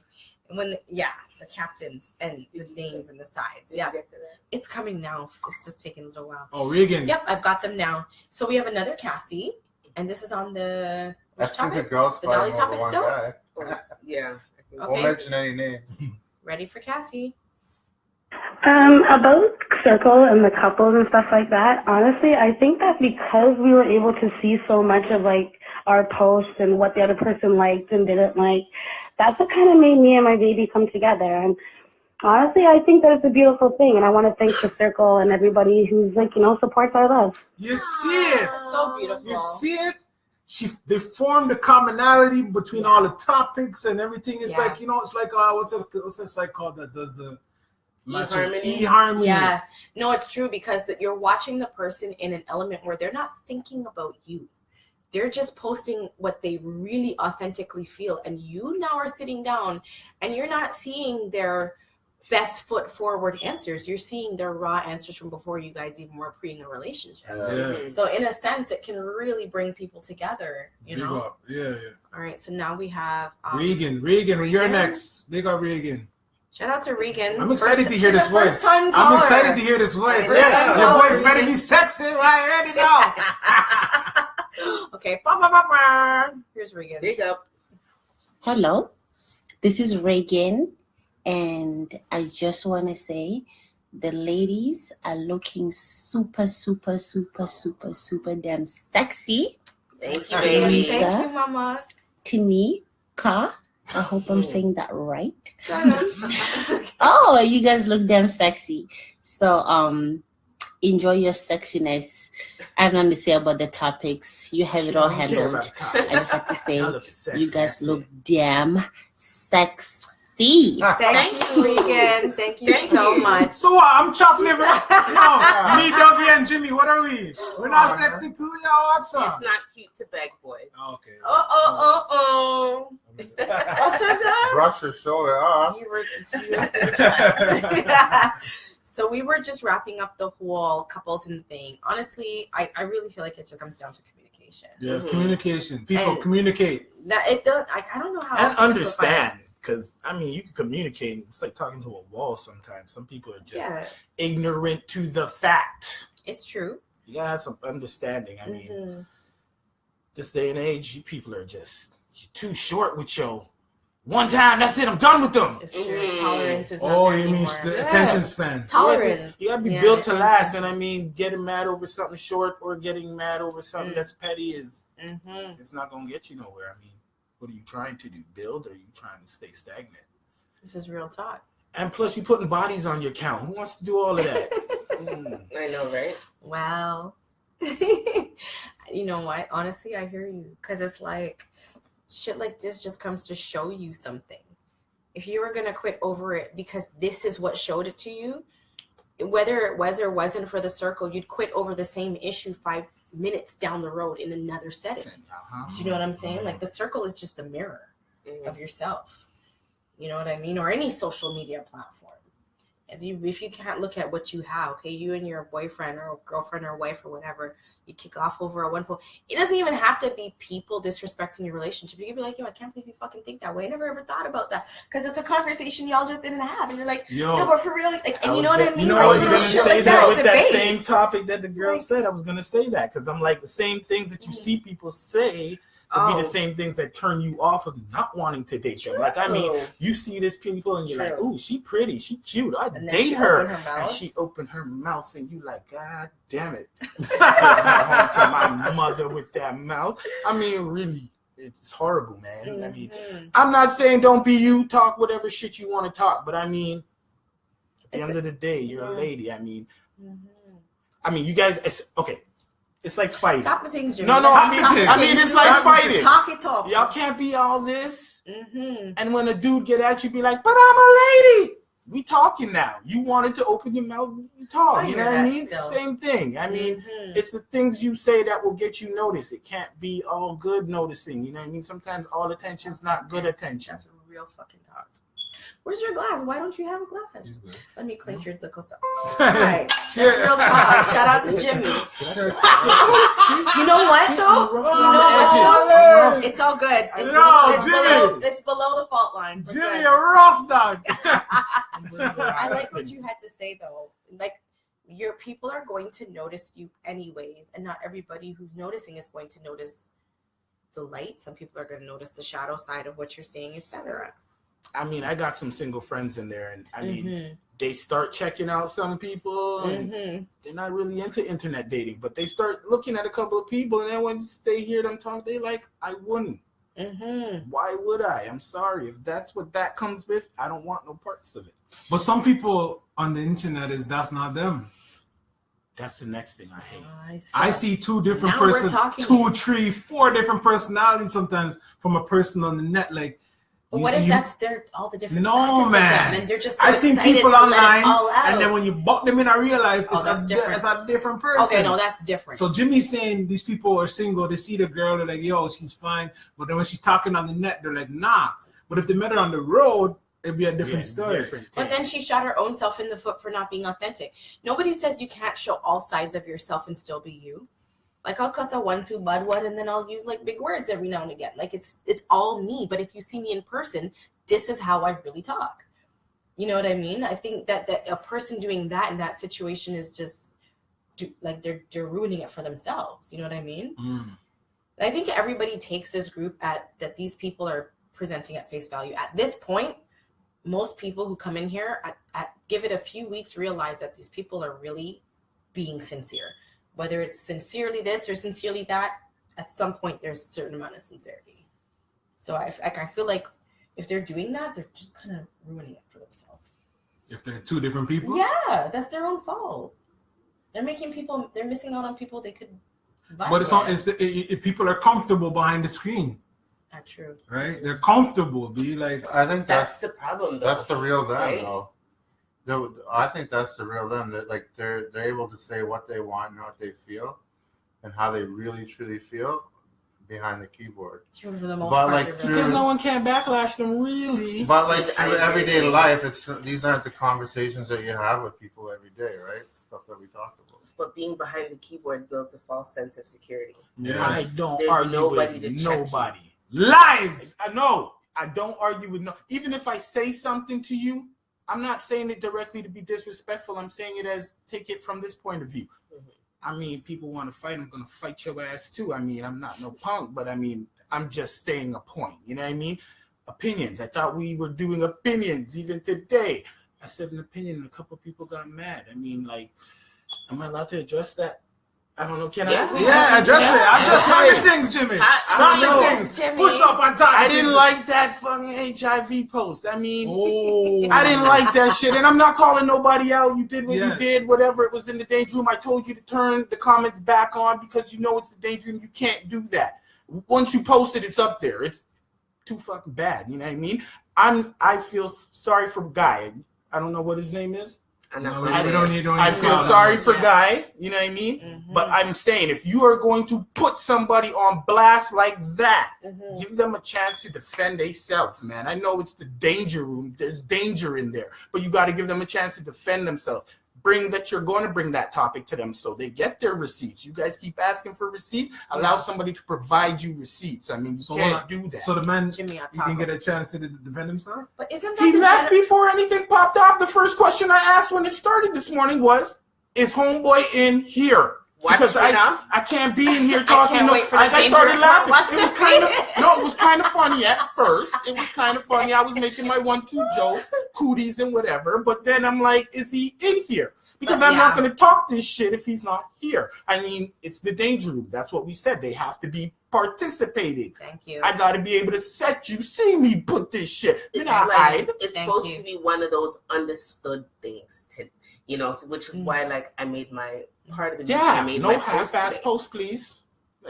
[SPEAKER 2] The captains and the names and the sides.
[SPEAKER 4] Did
[SPEAKER 2] Yeah.
[SPEAKER 4] you get to that?
[SPEAKER 2] It's coming now. It's just taking a little while.
[SPEAKER 1] Oh, Regan.
[SPEAKER 2] Yep, I've got them now. So we have another Cassie, and this is on the
[SPEAKER 6] I
[SPEAKER 2] which
[SPEAKER 6] see the
[SPEAKER 2] topic?
[SPEAKER 6] girls
[SPEAKER 2] The dolly
[SPEAKER 6] fighting over
[SPEAKER 2] topic
[SPEAKER 6] one
[SPEAKER 2] still?
[SPEAKER 6] guy.
[SPEAKER 4] Oh, yeah. I think
[SPEAKER 2] Okay.
[SPEAKER 6] Won't mention any names.
[SPEAKER 2] Ready for Cassie.
[SPEAKER 8] About Circle and the couples and stuff like that, honestly, I think that because we were able to see so much of like our posts and what the other person liked and didn't like, that's what kind of made me and my baby come together. And honestly, I think that it's a beautiful thing, and I want to thank the Circle and everybody who's supports our love.
[SPEAKER 1] You see it.
[SPEAKER 2] That's so beautiful.
[SPEAKER 1] You see it. They formed a commonality between all the topics and everything. It's
[SPEAKER 2] Yeah.
[SPEAKER 1] like it's like what's that site called that does the
[SPEAKER 4] eHarmony?
[SPEAKER 1] eHarmony.
[SPEAKER 2] Yeah, no, it's true because you're watching the person in an element where they're not thinking about you. They're just posting what they really authentically feel. And you now are sitting down and you're not seeing their best foot forward answers. You're seeing their raw answers from before you guys even were in a relationship.
[SPEAKER 1] Yeah.
[SPEAKER 2] So in a sense, it can really bring people together, you
[SPEAKER 1] Big
[SPEAKER 2] know?
[SPEAKER 1] up. Yeah.
[SPEAKER 2] All right, so now we have
[SPEAKER 1] Regan, you're
[SPEAKER 2] Regan?
[SPEAKER 1] next. Big up, Regan.
[SPEAKER 2] shout out to Regan.
[SPEAKER 1] I'm excited to hear
[SPEAKER 2] she's
[SPEAKER 1] this
[SPEAKER 2] a
[SPEAKER 1] voice.
[SPEAKER 2] first-time
[SPEAKER 1] I'm
[SPEAKER 2] caller.
[SPEAKER 1] excited to hear this voice.
[SPEAKER 2] First time
[SPEAKER 1] Your
[SPEAKER 2] caller,
[SPEAKER 1] voice better
[SPEAKER 2] Regan.
[SPEAKER 1] be sexy. I already know.
[SPEAKER 2] Okay, bah, bah, bah, bah. Here's Regan.
[SPEAKER 4] Big up.
[SPEAKER 9] Hello, this is Reagan, and I just want to say the ladies are looking super, super, super, super, super damn sexy.
[SPEAKER 4] Thank you,
[SPEAKER 9] Lisa.
[SPEAKER 4] baby.
[SPEAKER 2] Thank you, Mama.
[SPEAKER 9] Tanika, I hope I'm saying that right.
[SPEAKER 2] It's okay.
[SPEAKER 9] Oh, you guys look damn sexy. So, enjoy your sexiness. I have nothing to say about the topics. You have it all
[SPEAKER 3] I don't care
[SPEAKER 9] handled.
[SPEAKER 3] about the
[SPEAKER 9] I just have to say,
[SPEAKER 3] Y'all looking sexy,
[SPEAKER 9] you guys
[SPEAKER 3] that's
[SPEAKER 9] look
[SPEAKER 3] it.
[SPEAKER 9] damn sexy.
[SPEAKER 2] Thank you, Regan. Thank you so much.
[SPEAKER 1] So I'm chopped liver. No, me, Dougie, and Jimmy. What are we? We're not sexy too, y'all. What's up?
[SPEAKER 4] It's not cute to beg, boys.
[SPEAKER 1] Okay.
[SPEAKER 2] Oh. What's her done?
[SPEAKER 6] Brush your shoulder off.
[SPEAKER 2] You were So we were just wrapping up the whole couples and thing. Honestly, I really feel like it just comes down to communication.
[SPEAKER 1] Yes, communication. People
[SPEAKER 2] And-
[SPEAKER 1] communicate.
[SPEAKER 2] That it does. I don't know how.
[SPEAKER 3] And
[SPEAKER 2] else to simplify it.
[SPEAKER 3] understand, because you can communicate. It's like talking to a wall sometimes. Some people are just
[SPEAKER 2] Yeah,
[SPEAKER 3] ignorant to the fact.
[SPEAKER 2] it's true.
[SPEAKER 3] You gotta have some understanding.
[SPEAKER 2] Mhm.
[SPEAKER 3] This day and age, you people are just too short with your one time. That's it. I'm done with them.
[SPEAKER 2] It's true.
[SPEAKER 4] Mm.
[SPEAKER 2] Tolerance is not
[SPEAKER 1] Oh,
[SPEAKER 2] there
[SPEAKER 1] you mean
[SPEAKER 2] anymore.
[SPEAKER 1] the
[SPEAKER 3] Yeah.
[SPEAKER 1] attention span?
[SPEAKER 2] Tolerance.
[SPEAKER 3] You gotta be
[SPEAKER 2] Yeah,
[SPEAKER 3] built to
[SPEAKER 2] I think
[SPEAKER 3] last.
[SPEAKER 2] so.
[SPEAKER 3] And getting mad over something short or getting mad over something
[SPEAKER 2] Mm.
[SPEAKER 3] that's petty is
[SPEAKER 2] Mhm.
[SPEAKER 3] it's not gonna get you nowhere. What are you trying to do? Build, or are you trying to stay stagnant?
[SPEAKER 2] This is real talk.
[SPEAKER 3] And plus, you're putting bodies on your count. Who wants to do all of that? Mm.
[SPEAKER 4] I know, right?
[SPEAKER 2] Well, you know what? Honestly, I hear you because it's like shit like this just comes to show you something. If you were gonna quit over it because this is what showed it to you, whether it was or wasn't for the circle, you'd quit over the same issue 5 minutes down the road in another setting. Do you know what I'm saying? Like the circle is just the mirror of yourself. You know what I mean? Or any social media platform. If you can't look at what you have, okay, you and your boyfriend or girlfriend or wife or whatever, you kick off over a one post. It doesn't even have to be people disrespecting your relationship. You can be like, yo, I can't believe you fucking think that way. I never ever thought about that. Because it's a conversation y'all just didn't have. And you're like, no, but for real, like, and you know what I mean?
[SPEAKER 3] I was
[SPEAKER 2] like,
[SPEAKER 3] going to say that with
[SPEAKER 2] debates.
[SPEAKER 3] that same topic that the girl said. I was going to say that because I'm like, the same things that you see people say could be the same things that turn you off of not wanting to date them. Like, I mean, you see this people and you're like, ooh, she pretty, she cute, I'd date her. And she opened her mouth and you like, God damn it. Put her home to my mother with that mouth. I mean, really, it's horrible, man. I mean, I'm not saying don't be you, talk whatever shit you want to talk, but I mean, at the end of the day, you're a lady. I mean, you guys, it's okay. It's like fighting.
[SPEAKER 2] Talk to Tingz, Jimmy.
[SPEAKER 3] No, I mean, it's like fighting.
[SPEAKER 2] Talk it.
[SPEAKER 3] Y'all can't be all this. And when a dude get at you, be like, but I'm a lady. We talking now. You wanted to open your mouth, you talk. You know what I mean? Still. Same thing. I mean, it's the things you say that will get you noticed. It can't be all good noticing. You know what I mean? Sometimes all attention's not good attention.
[SPEAKER 2] That's a real fucking talk. Where's your glass? Why don't you have a glass? Let me clink your liquor stuff. All right. That's real talk. Shout out to Jimmy. You know what, though? It's all good. It's below the fault line.
[SPEAKER 1] Jimmy, a rough dog.
[SPEAKER 2] I like what you had to say, though. Like, your people are going to notice you anyways, and not everybody who's noticing is going to notice the light. Some people are going to notice the shadow side of what you're saying, etc.
[SPEAKER 3] I mean, I got some single friends in there, and I mean, they start checking out some people, and they're not really into internet dating, but they start looking at a couple of people, and then once they hear them talk, they like, I wouldn't. Why would I? I'm sorry. If that's what that comes with, I don't want no parts of it.
[SPEAKER 1] But some people on the internet that's not them.
[SPEAKER 3] That's the next thing I hate.
[SPEAKER 1] I see two different persons, 2, 3, 4 different personalities sometimes from a person on the net, like.
[SPEAKER 2] But what if that's all the different
[SPEAKER 1] no, man.
[SPEAKER 2] Of them, and they're just so
[SPEAKER 1] I've seen people online, and then
[SPEAKER 2] when
[SPEAKER 1] when you buck them in a real life, it's a different person.
[SPEAKER 2] Okay, no, that's different.
[SPEAKER 1] So Jimmy's saying these people are single. They see the girl, they're like, yo, she's fine. But then when she's talking on the net, they're like, nah. But if they met her on the road, it'd be a different story.
[SPEAKER 2] But then she shot her own self in the foot for not being authentic. Nobody says you can't show all sides of yourself and still be you. Like, I'll cuss a 1-2 bud one, and then I'll use like big words every now and again. Like, it's all me. But if you see me in person, this is how I really talk. You know what I mean? I think that a person doing that in that situation is just like they're ruining it for themselves. You know what I mean? I think everybody takes this group that these people are presenting at face value. At this point, most people who come in here, give it a few weeks, realize that these people are really being sincere. Whether it's sincerely this or sincerely that, at some point there's a certain amount of sincerity. So I feel like if they're doing that, they're just kind of ruining it for themselves.
[SPEAKER 1] If they're two different people?
[SPEAKER 2] Yeah, that's their own fault. They're missing out on people they could vibe
[SPEAKER 1] But people are comfortable behind the screen.
[SPEAKER 2] Not true.
[SPEAKER 1] Right? They're comfortable.
[SPEAKER 6] I think that's
[SPEAKER 4] the problem, though.
[SPEAKER 6] That's the real them,
[SPEAKER 4] right?
[SPEAKER 6] though. I think that's the real them. That like they're able to say what they want and what they feel, and how they really truly feel behind the keyboard.
[SPEAKER 2] For the most part,
[SPEAKER 3] because no one can backlash them really.
[SPEAKER 6] But like through everyday life, these aren't the conversations that you have with people every day, right? Stuff that we talked about.
[SPEAKER 4] But being behind the keyboard builds a false sense of security.
[SPEAKER 3] Yeah. I don't argue with nobody.
[SPEAKER 1] Lies.
[SPEAKER 3] I know. I don't argue with even if I say something to you. I'm not saying it directly to be disrespectful. I'm saying it as take it from this point of view. I mean, people want to fight. I'm going to fight your ass too. I mean, I'm not no punk, but I mean, I'm just staying a point. You know what I mean? Opinions. I thought we were doing opinions even today. I said an opinion and a couple of people got mad. I mean, like, am I allowed to address that? I don't know. Can I?
[SPEAKER 1] Yeah, address it. I just talking things, Jimmy. Talking things. Push up on top.
[SPEAKER 3] I didn't like that fucking HIV post. I mean, I didn't like that shit. And I'm not calling nobody out. You did what you did, whatever. It was in the danger room. I told you to turn the comments back on because you know it's the danger room. You can't do that. Once you post it, it's up there. It's too fucking bad. You know what I mean? I feel sorry for Guy. I don't know what his name is.
[SPEAKER 4] I'm not
[SPEAKER 1] No,
[SPEAKER 4] gonna
[SPEAKER 1] we
[SPEAKER 4] say
[SPEAKER 1] don't
[SPEAKER 4] it.
[SPEAKER 1] need. Don't
[SPEAKER 3] I
[SPEAKER 1] need
[SPEAKER 3] feel
[SPEAKER 1] foul.
[SPEAKER 3] sorry for
[SPEAKER 2] Yeah.
[SPEAKER 3] Guy, you know what I mean?
[SPEAKER 2] Mhm.
[SPEAKER 3] But I'm saying, if you are going to put somebody on blast like that,
[SPEAKER 2] Mhm.
[SPEAKER 3] give them a chance to defend themselves, man. I know it's the danger room. There's danger in there, but you got to give them a chance to defend themselves. You're going to bring that topic to them so they get their receipts. You guys keep asking for receipts. Allow somebody to provide you receipts. I mean, you can't do that.
[SPEAKER 1] So the man,
[SPEAKER 2] Jimmy on
[SPEAKER 1] he can
[SPEAKER 2] top.
[SPEAKER 1] get a chance to defend himself.
[SPEAKER 2] But isn't that
[SPEAKER 3] He
[SPEAKER 2] the
[SPEAKER 3] left before anything popped off. The first question I asked when it started this morning was, "Is homeboy in here?"
[SPEAKER 4] Watch
[SPEAKER 3] Because
[SPEAKER 4] it now.
[SPEAKER 3] I can't be in here talking.
[SPEAKER 2] can't wait for the
[SPEAKER 3] I started
[SPEAKER 2] dangerous
[SPEAKER 3] laughing.
[SPEAKER 2] watch
[SPEAKER 3] It was
[SPEAKER 2] this.
[SPEAKER 3] it was kind of funny at first. It was kind of funny. I was making my 1-2 jokes, cooties and whatever. But then I'm like, is he in here? Because
[SPEAKER 2] But
[SPEAKER 3] I'm not
[SPEAKER 2] yeah.
[SPEAKER 3] going to talk this shit if he's not here. I mean, it's the danger room. That's what we said. They have to be participating.
[SPEAKER 2] Thank you.
[SPEAKER 3] I got to be able to set you, see me put this shit.
[SPEAKER 4] It's
[SPEAKER 3] Not
[SPEAKER 4] like
[SPEAKER 3] hide.
[SPEAKER 4] it's
[SPEAKER 2] Thank
[SPEAKER 4] supposed
[SPEAKER 2] you.
[SPEAKER 4] to be one of those understood things, so which is why like I made my part of the reason I
[SPEAKER 3] Yeah,
[SPEAKER 4] made
[SPEAKER 3] no
[SPEAKER 4] my post
[SPEAKER 3] half-ass
[SPEAKER 4] today.
[SPEAKER 3] post, please.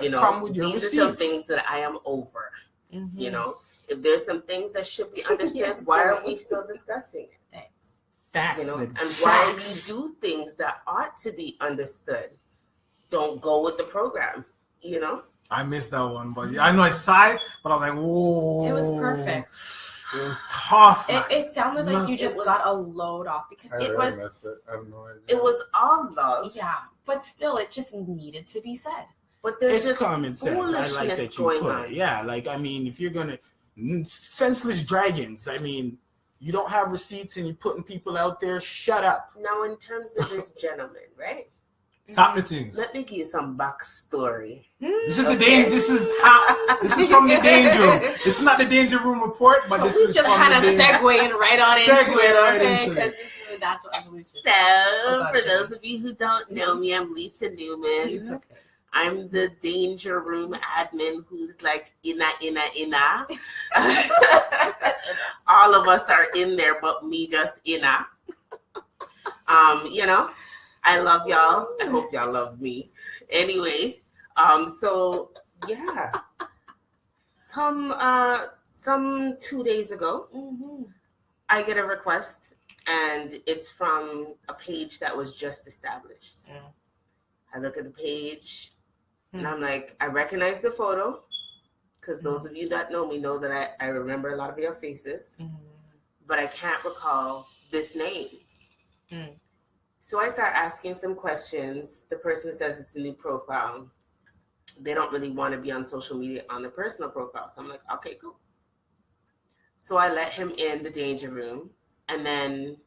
[SPEAKER 4] You know,
[SPEAKER 3] Come with your
[SPEAKER 4] these
[SPEAKER 3] receipts.
[SPEAKER 4] are some things that I am over.
[SPEAKER 2] Mhm.
[SPEAKER 4] You know, if there's some things that should be understood,
[SPEAKER 2] Yes,
[SPEAKER 4] why are
[SPEAKER 2] Jimmy.
[SPEAKER 4] we still discussing it?
[SPEAKER 2] Thanks.
[SPEAKER 3] Facts,
[SPEAKER 4] You know,
[SPEAKER 3] nigga.
[SPEAKER 4] and why
[SPEAKER 3] Facts.
[SPEAKER 4] you do things that ought to be understood. Don't go with the program. You know,
[SPEAKER 1] I missed that one, but I know I saw it, but I was like, whoa.
[SPEAKER 2] It was perfect.
[SPEAKER 1] It was tough. man.
[SPEAKER 2] It sounded like you
[SPEAKER 4] It
[SPEAKER 2] just
[SPEAKER 4] was-
[SPEAKER 2] got a load off because
[SPEAKER 6] I
[SPEAKER 2] it
[SPEAKER 6] really
[SPEAKER 2] was,
[SPEAKER 6] missed it. I have no idea.
[SPEAKER 4] it was all love.
[SPEAKER 2] yeah, but still, it just needed to be said.
[SPEAKER 4] But there's
[SPEAKER 3] It's
[SPEAKER 4] just
[SPEAKER 3] common sense. I like
[SPEAKER 4] foolishness
[SPEAKER 3] that you
[SPEAKER 4] going
[SPEAKER 3] put
[SPEAKER 4] on.
[SPEAKER 3] it. Yeah, like, I mean, if you're going to, senseless dragons, I mean, you don't have receipts and you're putting people out there, shut up.
[SPEAKER 4] Now, in terms of this gentleman, right?
[SPEAKER 1] Top the things.
[SPEAKER 4] Let me give you some backstory.
[SPEAKER 1] This is the
[SPEAKER 4] Okay.
[SPEAKER 1] This is how. This is from the danger room. This is not the danger room report, but this
[SPEAKER 2] we
[SPEAKER 1] is
[SPEAKER 2] just
[SPEAKER 1] from
[SPEAKER 2] kind of
[SPEAKER 1] the danger.
[SPEAKER 2] segueing right on into
[SPEAKER 1] Segue
[SPEAKER 2] it,
[SPEAKER 1] right
[SPEAKER 2] okay?
[SPEAKER 1] into
[SPEAKER 2] Because
[SPEAKER 1] it.
[SPEAKER 2] this is a natural evolution.
[SPEAKER 4] So,
[SPEAKER 2] gotcha.
[SPEAKER 4] for those of you who don't know me, I'm Lisa Newman.
[SPEAKER 2] It's okay.
[SPEAKER 4] I'm the danger room admin who's like, inna. All of us are in there, but me just inna. I love y'all. I hope y'all love me. Anyways, so yeah. Some 2 days ago,
[SPEAKER 2] Mhm.
[SPEAKER 4] I get a request, and it's from a page that was just established.
[SPEAKER 2] Mm.
[SPEAKER 4] I look at the page, and I'm like, I recognize the photo, because those of you that know me know that I remember a lot of your faces, but I can't recall this name.
[SPEAKER 2] Mm.
[SPEAKER 4] So I start asking some questions. The person says it's a new profile. They don't really want to be on social media on their personal profile. So I'm like, okay, cool. So I let him in the danger room. And then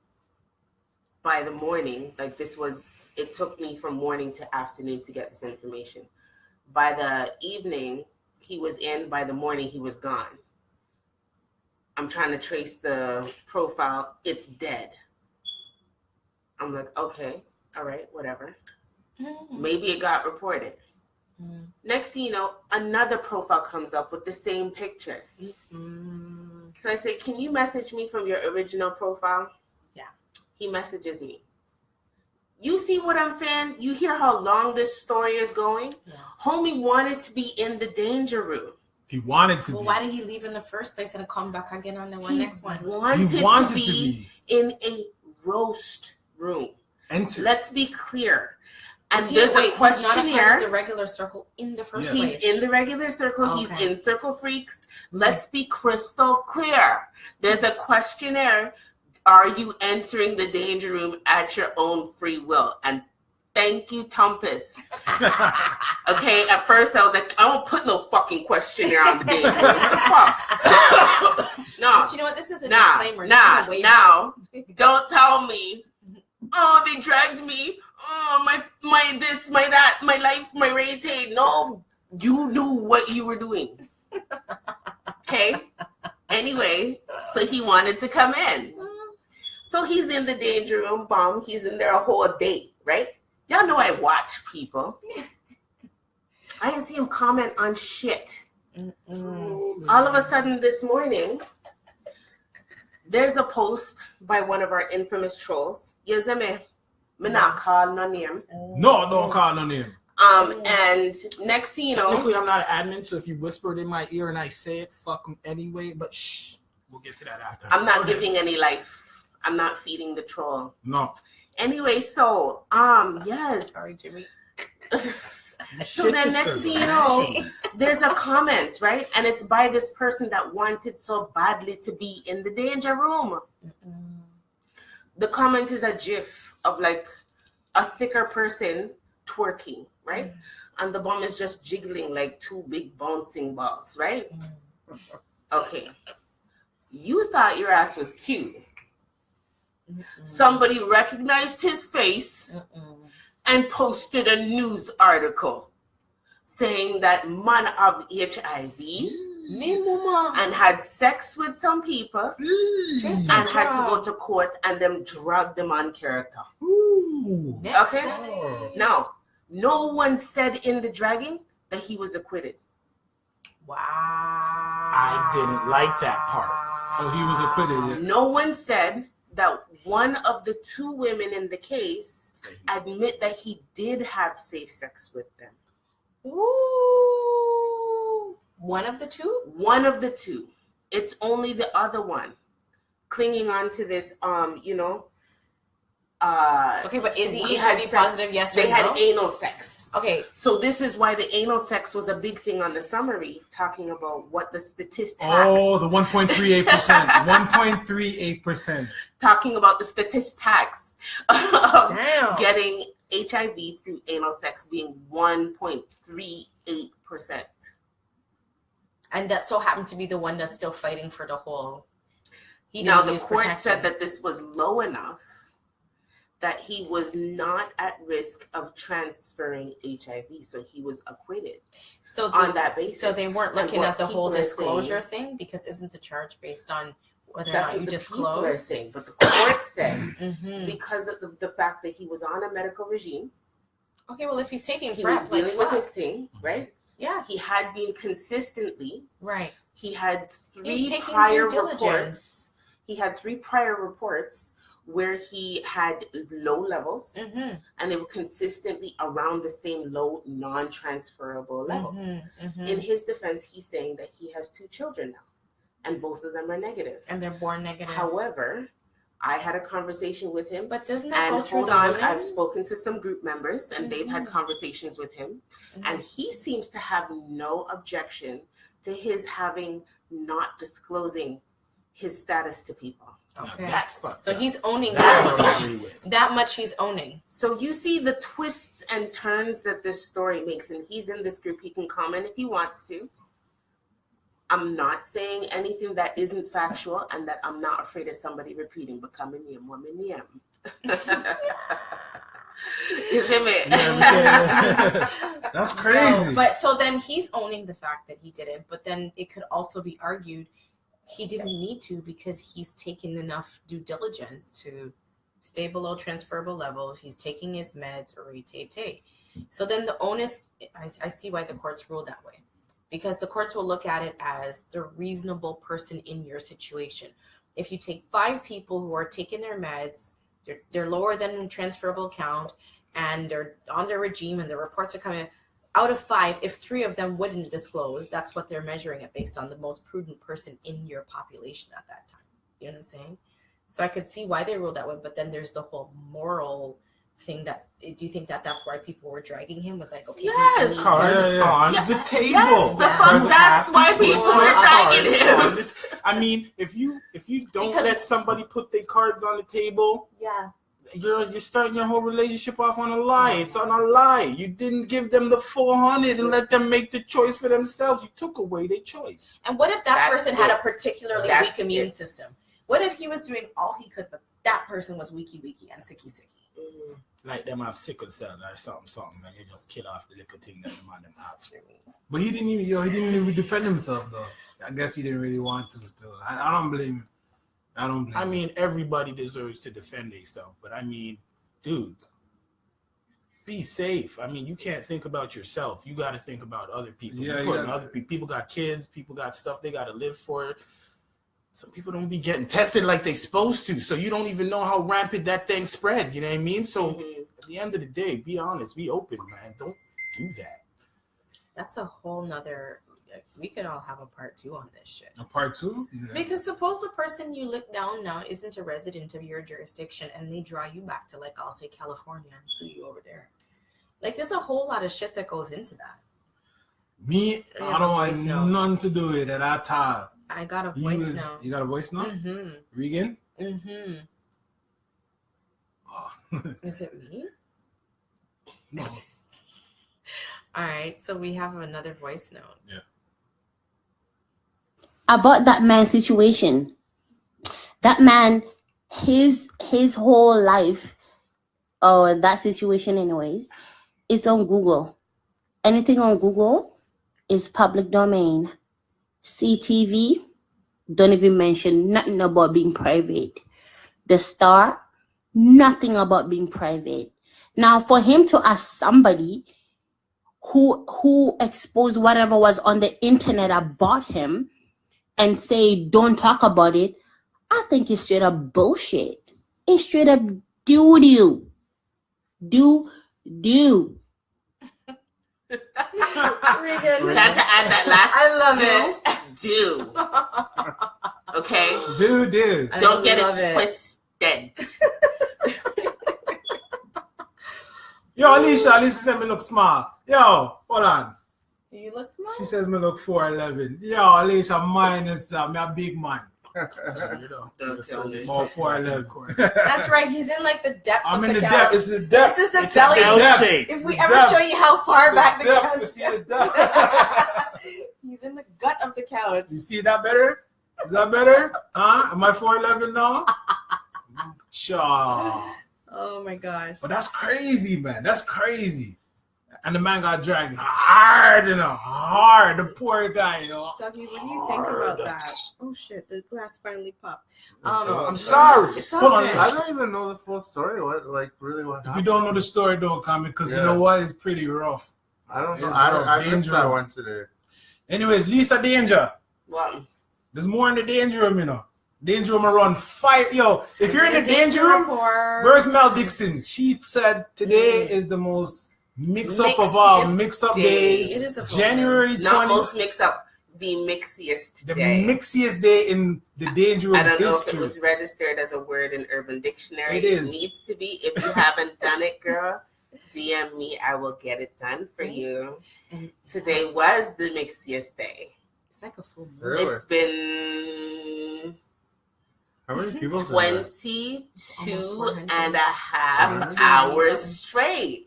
[SPEAKER 4] by the morning, it took me from morning to afternoon to get this information. By the evening, he was in. By the morning, he was gone. I'm trying to trace the profile. It's dead. I'm like, okay, all right, whatever. Maybe it got reported. Next thing you know, another profile comes up with the same picture. So I say, can you message me from your original profile?
[SPEAKER 2] Yeah.
[SPEAKER 4] He messages me. You see what I'm saying? You hear how long this story is going?
[SPEAKER 2] Yeah.
[SPEAKER 4] Homie wanted to be in the danger room.
[SPEAKER 1] He wanted to
[SPEAKER 2] Well,
[SPEAKER 1] be.
[SPEAKER 2] why did he leave in the first place and come back again on the next one?
[SPEAKER 4] Wanted,
[SPEAKER 1] He wanted
[SPEAKER 4] to be in a roast room.
[SPEAKER 1] Enter.
[SPEAKER 4] Let's be clear. And
[SPEAKER 2] Is he-
[SPEAKER 4] there's
[SPEAKER 2] wait,
[SPEAKER 4] a
[SPEAKER 2] he's not a part
[SPEAKER 4] questionnaire.
[SPEAKER 2] of the regular circle in the first
[SPEAKER 1] Yeah.
[SPEAKER 2] place.
[SPEAKER 4] He's in the regular circle.
[SPEAKER 2] Okay.
[SPEAKER 4] He's in Circle Freaks. Let's be crystal clear. There's a questionnaire. Are you entering the danger room at your own free will? And thank you, Tumpus. Okay, at first I was like, I don't put no fucking questionnaire on the danger room. What the fuck? No.
[SPEAKER 2] But you know what? This is a disclaimer. This is a waiver.
[SPEAKER 4] Now, don't tell me. Oh, they dragged me. Oh, my this, my that, my life, my rating. No, you knew what you were doing. Okay. Anyway, so he wanted to come in. So he's in the danger room, bomb. He's in there a whole day, right? Y'all know I watch people. I didn't see him comment on shit. All of a sudden this morning, there's a post by one of our infamous trolls. Yazeme, me not call no name.
[SPEAKER 1] No, don't call no name.
[SPEAKER 4] And next thing you know,
[SPEAKER 3] Technically, I'm not an admin, so if you whisper it in my ear and I say it, fuck them anyway. But shh, we'll get to that after.
[SPEAKER 4] I'm not giving any life. I'm not feeding the troll.
[SPEAKER 1] No.
[SPEAKER 4] Anyway, so yes.
[SPEAKER 2] Sorry, Jimmy.
[SPEAKER 4] So then next thing you know, there's a comment, right? And it's by this person that wanted so badly to be in the danger room. The comment is a gif of like a thicker person twerking, right? And the bum is just jiggling like two big bouncing balls, right? Okay. You thought your ass was cute. Somebody recognized his face and posted a news article saying that man of HIV and had sex with some people and had to go to court and them drag them on character. Okay? Now, no one said in the dragging that he was acquitted.
[SPEAKER 2] Wow.
[SPEAKER 3] I didn't like that part.
[SPEAKER 1] Oh, he was acquitted. Yeah.
[SPEAKER 4] No one said that one of the two women in the case admit that he did have safe sex with them.
[SPEAKER 2] Ooh. One of the two?
[SPEAKER 4] One of the two. It's only the other one clinging on to this,
[SPEAKER 2] okay, but is he HIV positive? Yes or no?
[SPEAKER 4] They had anal sex.
[SPEAKER 2] Okay.
[SPEAKER 4] So this is why the anal sex was a big thing on the summary, talking about what the statistics.
[SPEAKER 1] Oh, the 1.38%. 1.38%.
[SPEAKER 4] Talking about the statistics of getting HIV through anal sex being 1.38%.
[SPEAKER 2] And that so happened to be the one that's still fighting for the whole.
[SPEAKER 4] Now the court said that this was low enough that he was not at risk of transferring HIV, so he was acquitted.
[SPEAKER 2] So
[SPEAKER 4] on that basis,
[SPEAKER 2] so they weren't looking at the whole disclosure thing, because isn't the charge based on whether or not you disclose?
[SPEAKER 4] Saying, but the court said because of the fact that he was on a medical regime.
[SPEAKER 2] Okay, well, if he's taking
[SPEAKER 4] he was dealing with his thing, right?
[SPEAKER 2] Yeah,
[SPEAKER 4] he had been consistently
[SPEAKER 2] right.
[SPEAKER 4] He had three prior reports. He had 3 prior reports where he had low levels, and they were consistently around the same low, non-transferable levels. In his defense, he's saying that he has 2 children now, and both of them are negative.
[SPEAKER 2] And they're born negative.
[SPEAKER 4] However, I had a conversation with him.
[SPEAKER 2] But doesn't that go through
[SPEAKER 4] hold
[SPEAKER 2] the
[SPEAKER 4] on,
[SPEAKER 2] women?
[SPEAKER 4] I've spoken to some group members, and they've had conversations with him, and he seems to have no objection to his having not disclosing his status to people.
[SPEAKER 2] Okay.
[SPEAKER 3] That's fucked
[SPEAKER 2] so
[SPEAKER 3] up.
[SPEAKER 2] He's owning
[SPEAKER 3] that
[SPEAKER 2] much. He's owning.
[SPEAKER 4] So you see the twists and turns that this story makes, and he's in this group. He can comment if he wants to. I'm not saying anything that isn't factual, and that I'm not afraid of somebody repeating, but come in here, woman, yeah. You see me?
[SPEAKER 1] That's crazy.
[SPEAKER 2] No, but so then he's owning the fact that he did it, but then it could also be argued he didn't need to, because he's taken enough due diligence to stay below transferable levels. He's taking his meds or So then the onus, I see why the courts rule that way, because the courts will look at it as the reasonable person in your situation. If you take 5 people who are taking their meds, they're lower than transferable count, and they're on their regime, and the reports are coming out of 5, if 3 of them wouldn't disclose, that's what they're measuring it based on, the most prudent person in your population at that time. You know what I'm saying? So I could see why they ruled that way, but then there's the whole moral thing that, do you think that that's why people were dragging him? Was like, okay,
[SPEAKER 4] yes,
[SPEAKER 3] cards on the table.
[SPEAKER 4] Yes, that's why people were dragging him.
[SPEAKER 3] I mean, if you don't let somebody put their cards on the table, you're starting your whole relationship off on a lie. It's on a lie. You didn't give them the 400 and let them make the choice for themselves. You took away their choice.
[SPEAKER 2] And what if that person had a particularly weak immune system? What if he was doing all he could, but that person was weaky and sicky?
[SPEAKER 3] Like them have sickle cell or something, and you just kill off the little thing that the man them have.
[SPEAKER 1] But he didn't even defend himself though. I guess he didn't really want to still. I don't blame him.
[SPEAKER 3] I mean, everybody deserves to defend themselves, but I mean, dude, be safe. I mean, you can't think about yourself. You got to think about other people. Other people. People got kids. People got stuff they got to live for. Some people don't be getting tested like they supposed to, so you don't even know how rampant that thing spread. You know what I mean? So at the end of the day, be honest, be open, man. Don't do that.
[SPEAKER 2] That's a whole nother we could all have a part 2 on this shit.
[SPEAKER 1] A part 2? Yeah.
[SPEAKER 2] Because suppose the person you look down now isn't a resident of your jurisdiction and they draw you back to, like, I'll say California and sue you over there. Like, there's a whole lot of shit that goes into that.
[SPEAKER 1] Me, I don't want nothing to do with it at all.
[SPEAKER 2] I got a voice note.
[SPEAKER 1] You got a voice note?
[SPEAKER 2] Mm-hmm.
[SPEAKER 1] Regan?
[SPEAKER 2] Mm-hmm.
[SPEAKER 1] Oh.
[SPEAKER 2] Is it me?
[SPEAKER 1] No.
[SPEAKER 2] All right, so we have another voice note.
[SPEAKER 1] Yeah.
[SPEAKER 9] About that man's situation. That man, his whole life, or that situation anyways, is on Google. Anything on Google is public domain. CTV, don't even mention nothing about being private. The Star, nothing about being private. Now, for him to ask somebody who exposed whatever was on the internet about him and say, don't talk about it, I think it's straight up bullshit. It's straight up doo-doo. Do.
[SPEAKER 2] Regan.
[SPEAKER 4] We had to add that last.
[SPEAKER 2] I love it.
[SPEAKER 4] Do. Okay?
[SPEAKER 1] Do.
[SPEAKER 4] Don't get it twisted.
[SPEAKER 1] Yo, Alicia said me look small. Yo, hold on.
[SPEAKER 2] Do you look small?
[SPEAKER 1] She says me look 4'11". Yo, Alicia, mine is me a big man.
[SPEAKER 4] Don't tell me.
[SPEAKER 1] More 4'11".
[SPEAKER 2] That's right. He's in like the depth
[SPEAKER 1] I'm
[SPEAKER 2] of
[SPEAKER 1] in
[SPEAKER 2] the
[SPEAKER 1] the
[SPEAKER 2] couch.
[SPEAKER 1] depth. It's the depth.
[SPEAKER 2] This is the
[SPEAKER 3] It's
[SPEAKER 2] belly.
[SPEAKER 3] an L shape.
[SPEAKER 2] If we
[SPEAKER 1] The
[SPEAKER 2] ever
[SPEAKER 1] depth.
[SPEAKER 2] show you how far back the
[SPEAKER 1] depth.
[SPEAKER 2] couch
[SPEAKER 1] You see the depth.
[SPEAKER 2] He's in the gut of the couch.
[SPEAKER 1] You see that better? Is that better? Huh? Am I 4'11" now? Sure.
[SPEAKER 2] Oh my gosh.
[SPEAKER 1] But that's crazy, man. That's crazy. And the man got dragged hard, hard. The poor guy,
[SPEAKER 2] Dougie, what do you think about that? Oh shit, the glass finally popped.
[SPEAKER 1] I'm sorry.
[SPEAKER 2] It's
[SPEAKER 1] Hold on.
[SPEAKER 2] okay.
[SPEAKER 6] I don't even know the full story. What
[SPEAKER 1] If you
[SPEAKER 6] happened?
[SPEAKER 1] don't know the story, don't comment, because you
[SPEAKER 6] Yeah.
[SPEAKER 1] know what? It's pretty rough.
[SPEAKER 6] I don't know.
[SPEAKER 1] It's
[SPEAKER 6] I missed
[SPEAKER 1] dangerous.
[SPEAKER 6] that one today.
[SPEAKER 1] Anyways, Lisa Danger.
[SPEAKER 4] What?
[SPEAKER 1] There's more in the danger room, Danger room around 5. Yo, if you're in the danger room, where's Mel Dixon? She said today is the most mix-up of all mix-up days.
[SPEAKER 2] It is a
[SPEAKER 1] January 20th.
[SPEAKER 4] Not most mix-up. The mixiest
[SPEAKER 1] The
[SPEAKER 4] day.
[SPEAKER 1] mixiest day in the danger room
[SPEAKER 4] I don't know if it
[SPEAKER 1] history.
[SPEAKER 4] was registered as a word in Urban Dictionary.
[SPEAKER 1] It is.
[SPEAKER 4] Needs to be. If you haven't done it, girl, DM me. I will get it done for you.
[SPEAKER 2] And
[SPEAKER 4] Today was the mixiest day.
[SPEAKER 2] it's like a full moon.
[SPEAKER 6] Really?
[SPEAKER 4] It's been
[SPEAKER 6] How many people?
[SPEAKER 4] 22 and a half
[SPEAKER 2] 23
[SPEAKER 4] hours
[SPEAKER 2] 27.
[SPEAKER 4] straight.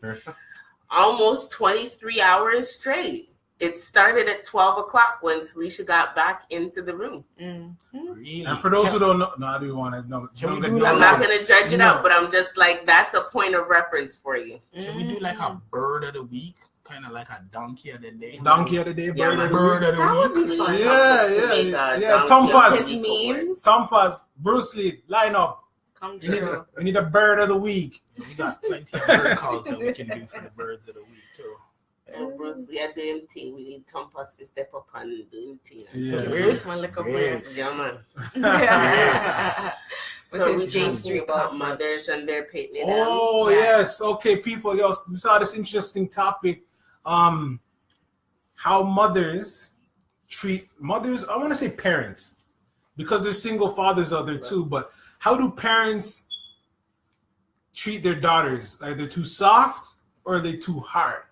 [SPEAKER 4] Almost 23 hours straight. It started at 12 o'clock when Salisha got back into the room.
[SPEAKER 3] Really?
[SPEAKER 1] And for those who don't know, no, I do want to know.
[SPEAKER 3] Can we
[SPEAKER 1] don't
[SPEAKER 3] do
[SPEAKER 1] get-
[SPEAKER 3] that?
[SPEAKER 4] I'm not going to judge it
[SPEAKER 1] No.
[SPEAKER 4] out, but I'm just like, that's a point of reference for you.
[SPEAKER 3] Should we do like a bird of the week? Kind of like a donkey of the day?
[SPEAKER 1] Donkey of the day,
[SPEAKER 4] Yeah,
[SPEAKER 1] bird
[SPEAKER 4] man.
[SPEAKER 1] of the
[SPEAKER 3] Bird of the
[SPEAKER 2] That would
[SPEAKER 3] week?
[SPEAKER 2] be fun.
[SPEAKER 1] Yeah, Tompas.
[SPEAKER 2] His memes
[SPEAKER 1] Tompas, Bruce Lee, line up.
[SPEAKER 2] come
[SPEAKER 1] We need,
[SPEAKER 2] true.
[SPEAKER 1] we need a bird of the week.
[SPEAKER 3] We got plenty of bird calls that we can do for the birds of the week too.
[SPEAKER 4] Oh, Bruce Lee, I doing thing. We need Tompas to step up and doing thing.
[SPEAKER 1] Yeah.
[SPEAKER 3] Yes.
[SPEAKER 2] One little
[SPEAKER 3] Yes.
[SPEAKER 4] Yeah, man.
[SPEAKER 3] Yes.
[SPEAKER 2] With
[SPEAKER 4] So
[SPEAKER 2] his
[SPEAKER 4] we
[SPEAKER 2] Jane
[SPEAKER 4] talked
[SPEAKER 2] Street
[SPEAKER 4] about
[SPEAKER 2] cover.
[SPEAKER 4] mothers and their pitney.
[SPEAKER 1] Oh, yes. Okay, people, yo, we saw this interesting topic. How mothers treat mothers, I want to say parents, because there's single fathers out there too, but how do parents treat their daughters? Are they too soft or are they too hard?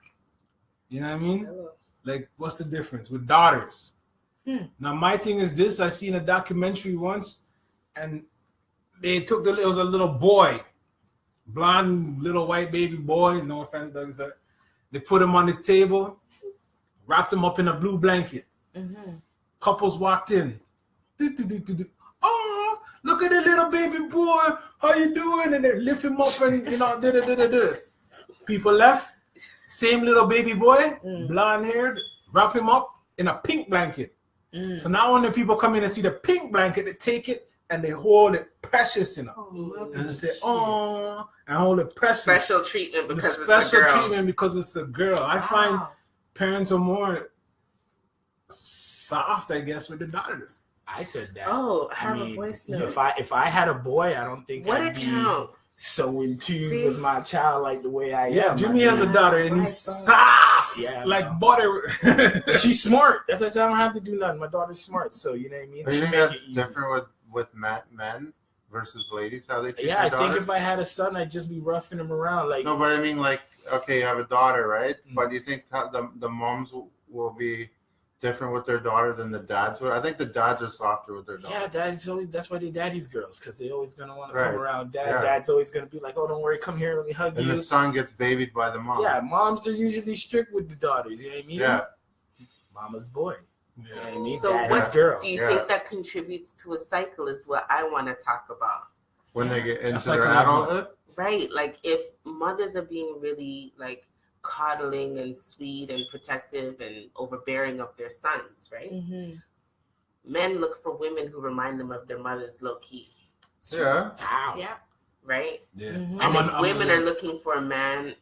[SPEAKER 1] You know what I mean? Like, what's the difference with daughters? Now, my thing is this. I seen a documentary once, and they took it was a little boy, blonde little white baby boy, no offense, Doug, sir. They put him on the table, wrapped him up in a blue blanket. Couples walked in. Oh, look at the little baby boy. How you doing? And they lift him up and, People left. Same little baby boy, blonde haired, wrap him up in a pink blanket. So now when the people come in and see the pink blanket, they take it and they hold it precious, and they say, oh, and hold it precious.
[SPEAKER 4] Special treatment because
[SPEAKER 1] The
[SPEAKER 4] it's a
[SPEAKER 1] special
[SPEAKER 4] girl.
[SPEAKER 1] treatment because it's the girl. I find parents are more soft, I guess, with the daughters.
[SPEAKER 3] I said that.
[SPEAKER 2] Oh, I
[SPEAKER 3] I
[SPEAKER 2] have
[SPEAKER 3] mean,
[SPEAKER 2] a voice note.
[SPEAKER 3] if I had a boy, I don't think
[SPEAKER 4] What
[SPEAKER 3] I'd be
[SPEAKER 4] account?
[SPEAKER 3] so in tune
[SPEAKER 2] See?
[SPEAKER 3] with my child like the way I
[SPEAKER 1] Yeah,
[SPEAKER 3] am.
[SPEAKER 1] Jimmy
[SPEAKER 3] I
[SPEAKER 1] has a
[SPEAKER 3] mean,
[SPEAKER 1] daughter and he's soft.
[SPEAKER 3] Yeah,
[SPEAKER 1] like
[SPEAKER 3] no.
[SPEAKER 1] butter.
[SPEAKER 3] She's smart. That's why I said I don't have to do nothing. My daughter's smart, so you know what I mean.
[SPEAKER 6] Do you
[SPEAKER 3] She
[SPEAKER 6] think
[SPEAKER 3] make it
[SPEAKER 6] that's
[SPEAKER 3] easy.
[SPEAKER 6] different with men versus ladies? How they treat
[SPEAKER 3] Yeah,
[SPEAKER 6] their
[SPEAKER 3] I think
[SPEAKER 6] daughters?
[SPEAKER 3] if I had a son, I'd just be roughing him around. Like,
[SPEAKER 6] No, but I mean, like, okay, you have a daughter, right?
[SPEAKER 3] Mm-hmm.
[SPEAKER 6] But do you think the moms will be different with their daughter than the dads would? I think the dads are softer with their
[SPEAKER 3] yeah,
[SPEAKER 6] daughters.
[SPEAKER 3] that's why they daddy's girls, because they always gonna want to
[SPEAKER 6] Right.
[SPEAKER 3] come around.
[SPEAKER 6] Yeah.
[SPEAKER 3] Dad's always gonna be like, oh, don't worry, come here, let me hug
[SPEAKER 6] And
[SPEAKER 3] you.
[SPEAKER 6] the son gets babied by the mom.
[SPEAKER 3] Yeah, moms are usually strict with the daughters. You know what I mean?
[SPEAKER 6] Yeah.
[SPEAKER 3] Mama's boy. You know what I mean?
[SPEAKER 4] So
[SPEAKER 3] Daddy's
[SPEAKER 4] what
[SPEAKER 3] girl.
[SPEAKER 4] do you
[SPEAKER 6] Yeah.
[SPEAKER 4] think that contributes to a cycle is what I want to talk about.
[SPEAKER 6] When they get into
[SPEAKER 1] That's like
[SPEAKER 6] their
[SPEAKER 1] a-
[SPEAKER 6] adulthood.
[SPEAKER 4] Right. Like if mothers are being really like coddling and sweet and protective and overbearing of their sons, right? Men look for women who remind them of their mothers low key.
[SPEAKER 6] Yeah.
[SPEAKER 3] Wow.
[SPEAKER 2] Yeah.
[SPEAKER 4] Right?
[SPEAKER 1] Yeah.
[SPEAKER 2] Mhm.
[SPEAKER 4] And if
[SPEAKER 1] I'm
[SPEAKER 4] women are looking for a man,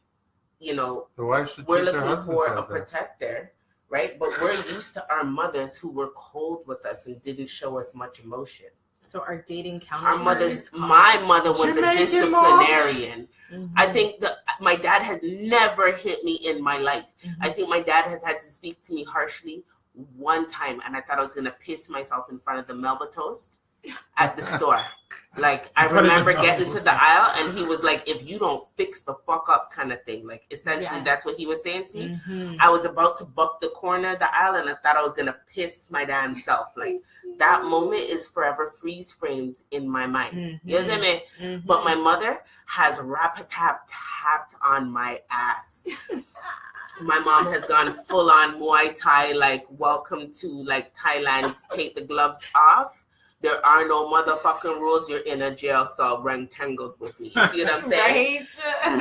[SPEAKER 4] you know,
[SPEAKER 6] The wife should
[SPEAKER 4] we're
[SPEAKER 6] treat their
[SPEAKER 4] looking
[SPEAKER 6] husbands
[SPEAKER 4] for a
[SPEAKER 6] like that.
[SPEAKER 4] protector, right? But we're used to our mothers who were cold with us and didn't show us much emotion.
[SPEAKER 2] So our dating
[SPEAKER 4] Our
[SPEAKER 2] counterpart
[SPEAKER 4] mothers,
[SPEAKER 2] is
[SPEAKER 4] my mother was a
[SPEAKER 3] Jamaican moms.
[SPEAKER 4] disciplinarian. I think that my dad has never hit me in my life. I think my dad has had to speak to me harshly one time, and I thought I was gonna piss myself in front of the Melba toast at the store. Like I
[SPEAKER 1] In front of the
[SPEAKER 4] remember
[SPEAKER 1] Melba
[SPEAKER 4] getting to
[SPEAKER 1] Toast.
[SPEAKER 4] the aisle, and he was like, "If you don't fix the fuck up," kind of thing. Like essentially,
[SPEAKER 2] Yes.
[SPEAKER 4] that's what he was saying to me.
[SPEAKER 2] Mhm.
[SPEAKER 4] I was about to buck the corner of the aisle, and I thought I was gonna piss my damn self. Like that moment is forever freeze framed in my mind. You know what I mean?
[SPEAKER 2] Mhm.
[SPEAKER 4] But my mother has tapped on my ass. My mom has gone full on Muay Thai, like welcome to like Thailand, take the gloves off. There are no motherfucking rules. You're in a jail cell rectangled with me. You see what I'm saying?
[SPEAKER 2] Right.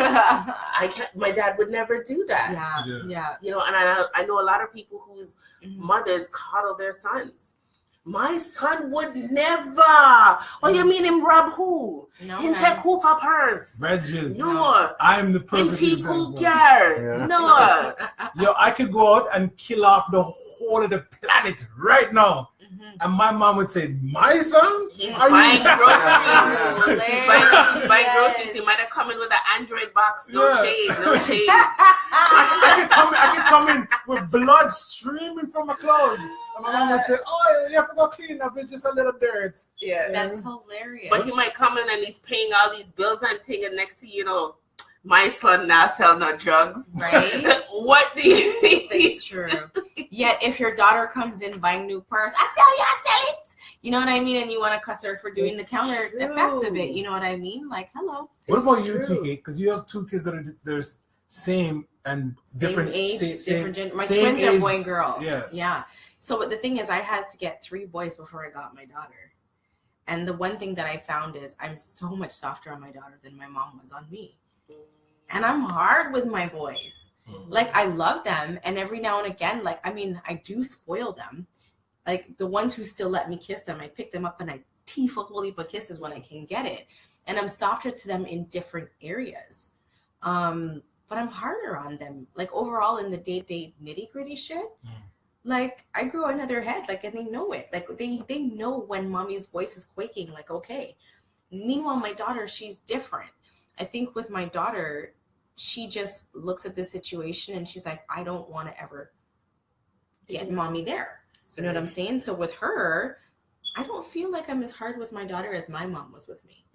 [SPEAKER 4] I can't. My dad would never do that.
[SPEAKER 2] Yeah. Yeah.
[SPEAKER 4] You know, and I know a lot of people whose mothers coddle their sons. My son would never. What you mean him rob who?
[SPEAKER 2] No,
[SPEAKER 4] Him
[SPEAKER 2] man.
[SPEAKER 4] take who for purse?
[SPEAKER 1] Bridget,
[SPEAKER 4] No.
[SPEAKER 1] I'm the
[SPEAKER 4] Him
[SPEAKER 1] perfect
[SPEAKER 4] thief who
[SPEAKER 1] example.
[SPEAKER 4] care?
[SPEAKER 6] Yeah.
[SPEAKER 4] No.
[SPEAKER 1] Yo, I could go out and kill off the whole of the planet right now. And my mom would say, my son?
[SPEAKER 4] He's
[SPEAKER 1] Are you-
[SPEAKER 4] buying groceries. He's buying
[SPEAKER 2] Yes.
[SPEAKER 4] groceries. He might have come in with an Android box. No
[SPEAKER 1] Yeah.
[SPEAKER 4] shade. No shade.
[SPEAKER 1] I could come in with blood streaming from my clothes. And my mom would say, oh, you have to go clean up. It's just a little dirt.
[SPEAKER 4] Yeah.
[SPEAKER 2] That's hilarious.
[SPEAKER 4] But he might come in and he's paying all these bills and thing, and next thing you know, my son now sell no drugs.
[SPEAKER 2] Right?
[SPEAKER 4] What do you think?
[SPEAKER 2] It's true. Yet if your daughter comes in buying new purse, I sell you, I sell it. You know what I mean? And you want to cuss her for doing
[SPEAKER 4] It's
[SPEAKER 2] the counter
[SPEAKER 4] true.
[SPEAKER 2] effect of it. You know what I mean? Like, hello.
[SPEAKER 1] What about
[SPEAKER 4] It's
[SPEAKER 1] you,
[SPEAKER 4] true.
[SPEAKER 1] TK? Because you have two kids that are there's same and different
[SPEAKER 2] Same age,
[SPEAKER 1] same-
[SPEAKER 2] different gender. My
[SPEAKER 1] same
[SPEAKER 2] twins are
[SPEAKER 1] age.
[SPEAKER 2] boy and girl.
[SPEAKER 1] Yeah.
[SPEAKER 2] Yeah. So but the thing is, I had to get 3 boys before I got my daughter. And the one thing that I found is I'm so much softer on my daughter than my mom was on me. And I'm hard with my boys. Like, I love them. And every now and again, like, I mean, I do spoil them. Like, the ones who still let me kiss them, I pick them up and I teeth a whole heap of kisses when I can get it. And I'm softer to them in different areas. But I'm harder on them. Like, overall, in the day-to-day nitty-gritty shit, like, I grow into their head. Like, and they know it. Like, they know when mommy's voice is quaking. Like, okay. Meanwhile, my daughter, she's different. I think with my daughter, she just looks at this situation and she's like, I don't want to ever get mommy there. You know what I'm saying? So with her, I don't feel like I'm as hard with my daughter as my mom was with me.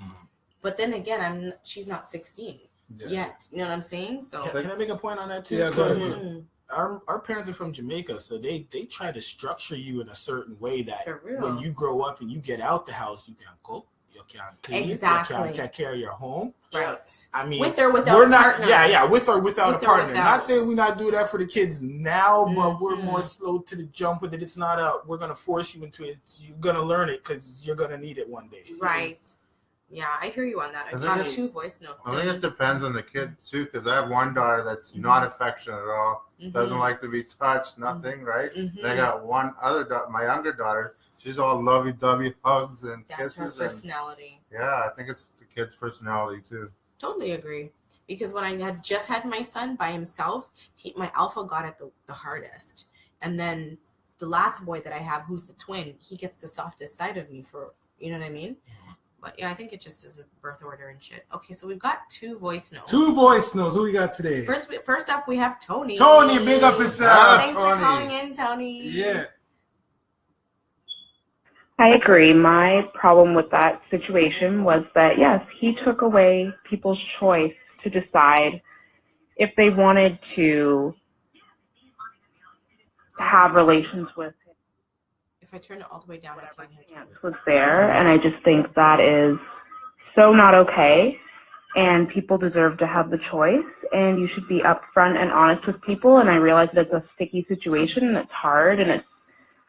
[SPEAKER 2] But then again, she's not 16 yet. You know what I'm saying? So
[SPEAKER 3] Can I make a point on that too?
[SPEAKER 1] Yeah, go ahead.
[SPEAKER 2] Mhm.
[SPEAKER 3] Our parents are from Jamaica, so they try to structure you in a certain way that
[SPEAKER 2] For real.
[SPEAKER 3] when you grow up and you get out the house, you can cook, you can clean,
[SPEAKER 2] Exactly.
[SPEAKER 3] you can take care of your home.
[SPEAKER 2] Right.
[SPEAKER 3] I mean,
[SPEAKER 2] With or without
[SPEAKER 3] we're
[SPEAKER 2] a
[SPEAKER 3] not,
[SPEAKER 2] partner.
[SPEAKER 3] yeah, with or without
[SPEAKER 2] With
[SPEAKER 3] a
[SPEAKER 2] or
[SPEAKER 3] partner.
[SPEAKER 2] without.
[SPEAKER 3] Not saying we not do that for the kids now, but we're
[SPEAKER 2] Mhm.
[SPEAKER 3] more slow to the jump with it. It's not a we're gonna force you into it. You're gonna learn it because you're gonna need it one day.
[SPEAKER 2] Right. Yeah, I hear you on that. I
[SPEAKER 6] think
[SPEAKER 2] got
[SPEAKER 6] it-
[SPEAKER 2] 2 voice notes.
[SPEAKER 6] I think it depends on the kid too, because I have one daughter that's not affectionate at all, doesn't like to be touched, nothing, right? And I got one other daughter, my younger daughter. She's all lovey-dovey hugs and
[SPEAKER 2] That's her
[SPEAKER 6] kisses, and
[SPEAKER 2] personality.
[SPEAKER 6] yeah, I think it's the kid's personality too.
[SPEAKER 2] Totally agree. Because when I had just had my son by himself, my alpha got it the hardest. And then the last boy that I have, who's the twin, he gets the softest side of me for, you know what I mean? But yeah, I think it just is a birth order and shit. Okay, so we've got 2 voice notes.
[SPEAKER 1] 2 voice notes. Who we got today?
[SPEAKER 2] First up, we have Tony.
[SPEAKER 1] Tony, big up yourself.
[SPEAKER 2] Thanks
[SPEAKER 6] Tony.
[SPEAKER 2] for calling in, Tony.
[SPEAKER 1] Yeah.
[SPEAKER 10] I agree. My problem with that situation was that, yes, he took away people's choice to decide if they wanted to have relations with him.
[SPEAKER 2] If I turn it all the way down, I can't hear you.
[SPEAKER 10] Was there, and I just think that is so not okay, and people deserve to have the choice, and you should be upfront and honest with people. And I realize that it's a sticky situation and it's hard and it's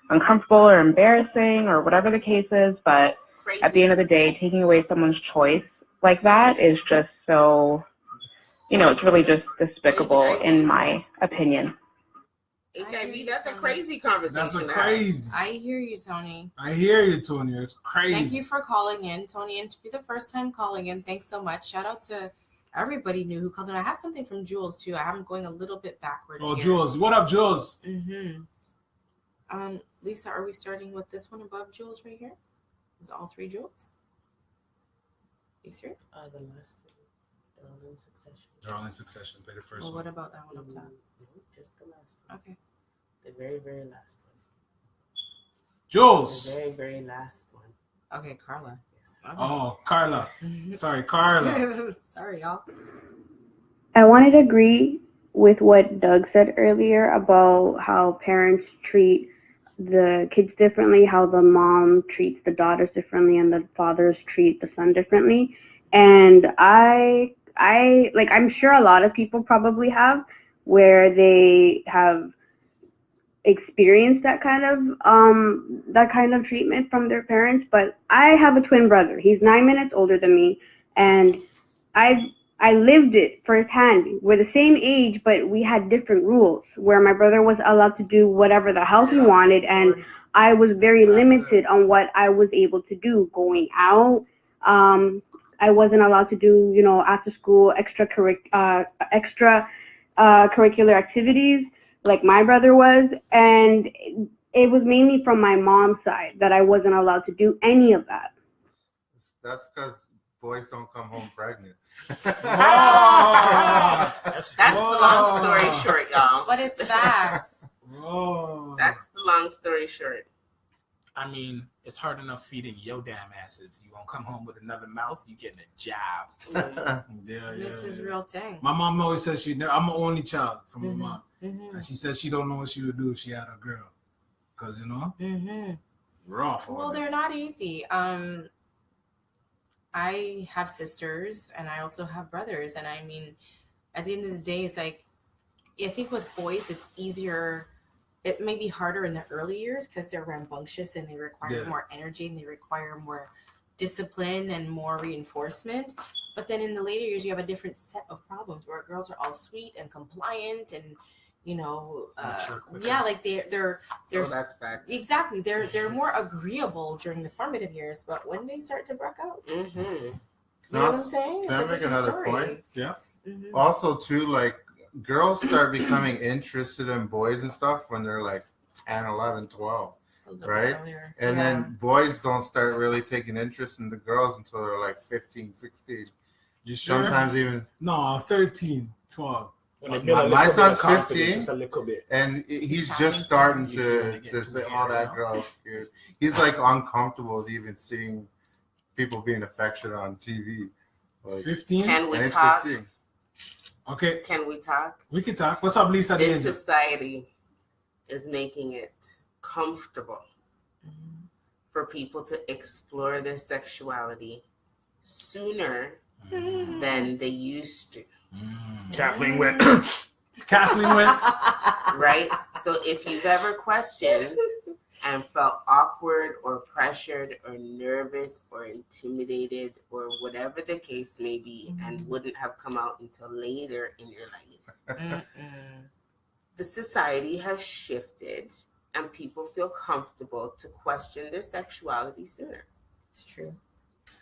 [SPEAKER 10] uncomfortable or embarrassing or whatever the case is, but at the end of the day, taking away someone's choice like that is just so, it's really just despicable in my opinion.
[SPEAKER 4] HIV, that's a crazy conversation.
[SPEAKER 1] That's crazy.
[SPEAKER 2] I hear you, Tony.
[SPEAKER 1] I hear you, Tony. It's crazy.
[SPEAKER 2] Thank you for calling in, Tony. And to be the first time calling in, thanks so much. Shout out to everybody new who called in. I have something from Jules, too. I'm going a little bit backwards here.
[SPEAKER 1] Jules. What up, Jules?
[SPEAKER 2] Mm-hmm. Lisa, are we starting with this one above Jules right here? Is it all 3 Jules? You serious?
[SPEAKER 4] The last two. They're all in succession.
[SPEAKER 1] They're all in succession. Play the first one.
[SPEAKER 2] What about that one up top?
[SPEAKER 4] Just the last one.
[SPEAKER 2] Okay.
[SPEAKER 4] The very, very last one.
[SPEAKER 1] Jules.
[SPEAKER 4] The very, very last one.
[SPEAKER 2] Okay, Carla.
[SPEAKER 4] Yes.
[SPEAKER 2] Okay.
[SPEAKER 1] Oh, Carla. Sorry, Carla.
[SPEAKER 2] Sorry, y'all.
[SPEAKER 8] I wanted to agree with what Doug said earlier about how parents treat the kids differently, how the mom treats the daughters differently, and the fathers treat the son differently. And I'm sure a lot of people probably have, where they have experienced that kind of treatment from their parents. But I have a twin brother. He's 9 minutes older than me, and I lived it firsthand. We're the same age, but we had different rules, where my brother was allowed to do whatever the hell he wanted, and I was very limited on what I was able to do. Going out, I wasn't allowed to do, after school extracurricular activities like my brother was, and it was mainly from my mom's side that I wasn't allowed to do any of that.
[SPEAKER 6] That's because boys don't come home pregnant.
[SPEAKER 4] That's the long story short, y'all.
[SPEAKER 2] But it's facts.
[SPEAKER 4] That's the long story short.
[SPEAKER 3] I mean, it's hard enough feeding your damn asses. You won't come home with another mouth, you getting a job.
[SPEAKER 2] This is real thing.
[SPEAKER 1] My mom always says I'm an only child from my mom.
[SPEAKER 2] Mm-hmm.
[SPEAKER 1] And she says she don't know what she would do if she had a girl. Because, rough.
[SPEAKER 2] Well, they're not easy. I have sisters and I also have brothers. And I mean, at the end of the day, it's like, I think with boys, it's easier. It may be harder in the early years because they're rambunctious and they require more energy and they require more discipline and more reinforcement. But then in the later years, you have a different set of problems where girls are all sweet and compliant and, like they're
[SPEAKER 4] that's fact.
[SPEAKER 2] Exactly. They're more agreeable during the formative years, but when they start to break out, you know what I'm saying?
[SPEAKER 6] Can I make another point?
[SPEAKER 1] Yeah.
[SPEAKER 6] Mm-hmm. Also, too, like, girls start becoming interested in boys and stuff when they're like 10, 11, 12, right? And then boys don't start really taking interest in the girls until they're like 15, 16.
[SPEAKER 1] You sure?
[SPEAKER 6] Sometimes even...
[SPEAKER 1] No, 13, 12.
[SPEAKER 6] My son's 15, and he's just starting to say, "Oh, that girl's cute." He's like uncomfortable with even seeing people being affectionate on TV. Like,
[SPEAKER 1] 15?
[SPEAKER 4] Can we talk?
[SPEAKER 6] 15.
[SPEAKER 1] Okay.
[SPEAKER 4] Can we talk?
[SPEAKER 1] We can talk. What's up, Lisa?
[SPEAKER 4] This society is making it comfortable for people to explore their sexuality sooner than they used to.
[SPEAKER 3] Kathleen went.
[SPEAKER 4] Right? So if you've ever questioned and felt awkward or pressured or nervous or intimidated or whatever the case may be and wouldn't have come out until later in your life, the society has shifted and people feel comfortable to question their sexuality sooner.
[SPEAKER 2] It's true.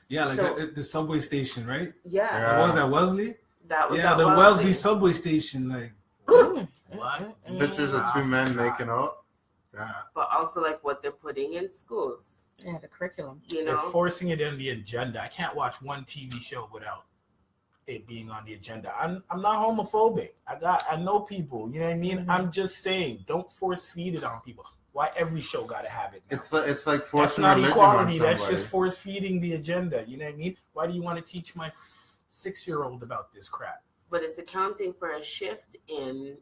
[SPEAKER 1] Yeah, like the subway station, right?
[SPEAKER 4] Yeah.
[SPEAKER 1] What was that, Wellesley?
[SPEAKER 4] That was
[SPEAKER 1] the Wellesley subway station, like.
[SPEAKER 6] What? Pictures of two men making out. Yeah.
[SPEAKER 4] But also like what they're putting in schools.
[SPEAKER 2] Yeah, the curriculum.
[SPEAKER 4] You
[SPEAKER 3] They're
[SPEAKER 4] know,
[SPEAKER 3] forcing it in the agenda. I can't watch one TV show without it being on the agenda. I'm not homophobic. I know people. You know what I mean?
[SPEAKER 2] Mm-hmm.
[SPEAKER 3] I'm just saying, don't force feed it on people. Why every show got to have it now?
[SPEAKER 6] It's like
[SPEAKER 3] That's
[SPEAKER 6] forcing
[SPEAKER 3] not
[SPEAKER 6] religion
[SPEAKER 3] equality.
[SPEAKER 6] on
[SPEAKER 3] That's
[SPEAKER 6] somebody.
[SPEAKER 3] just force feeding the agenda. You know what I mean? Why do you want to teach my 6-year-old about this crap?
[SPEAKER 4] but it's accounting for a shift in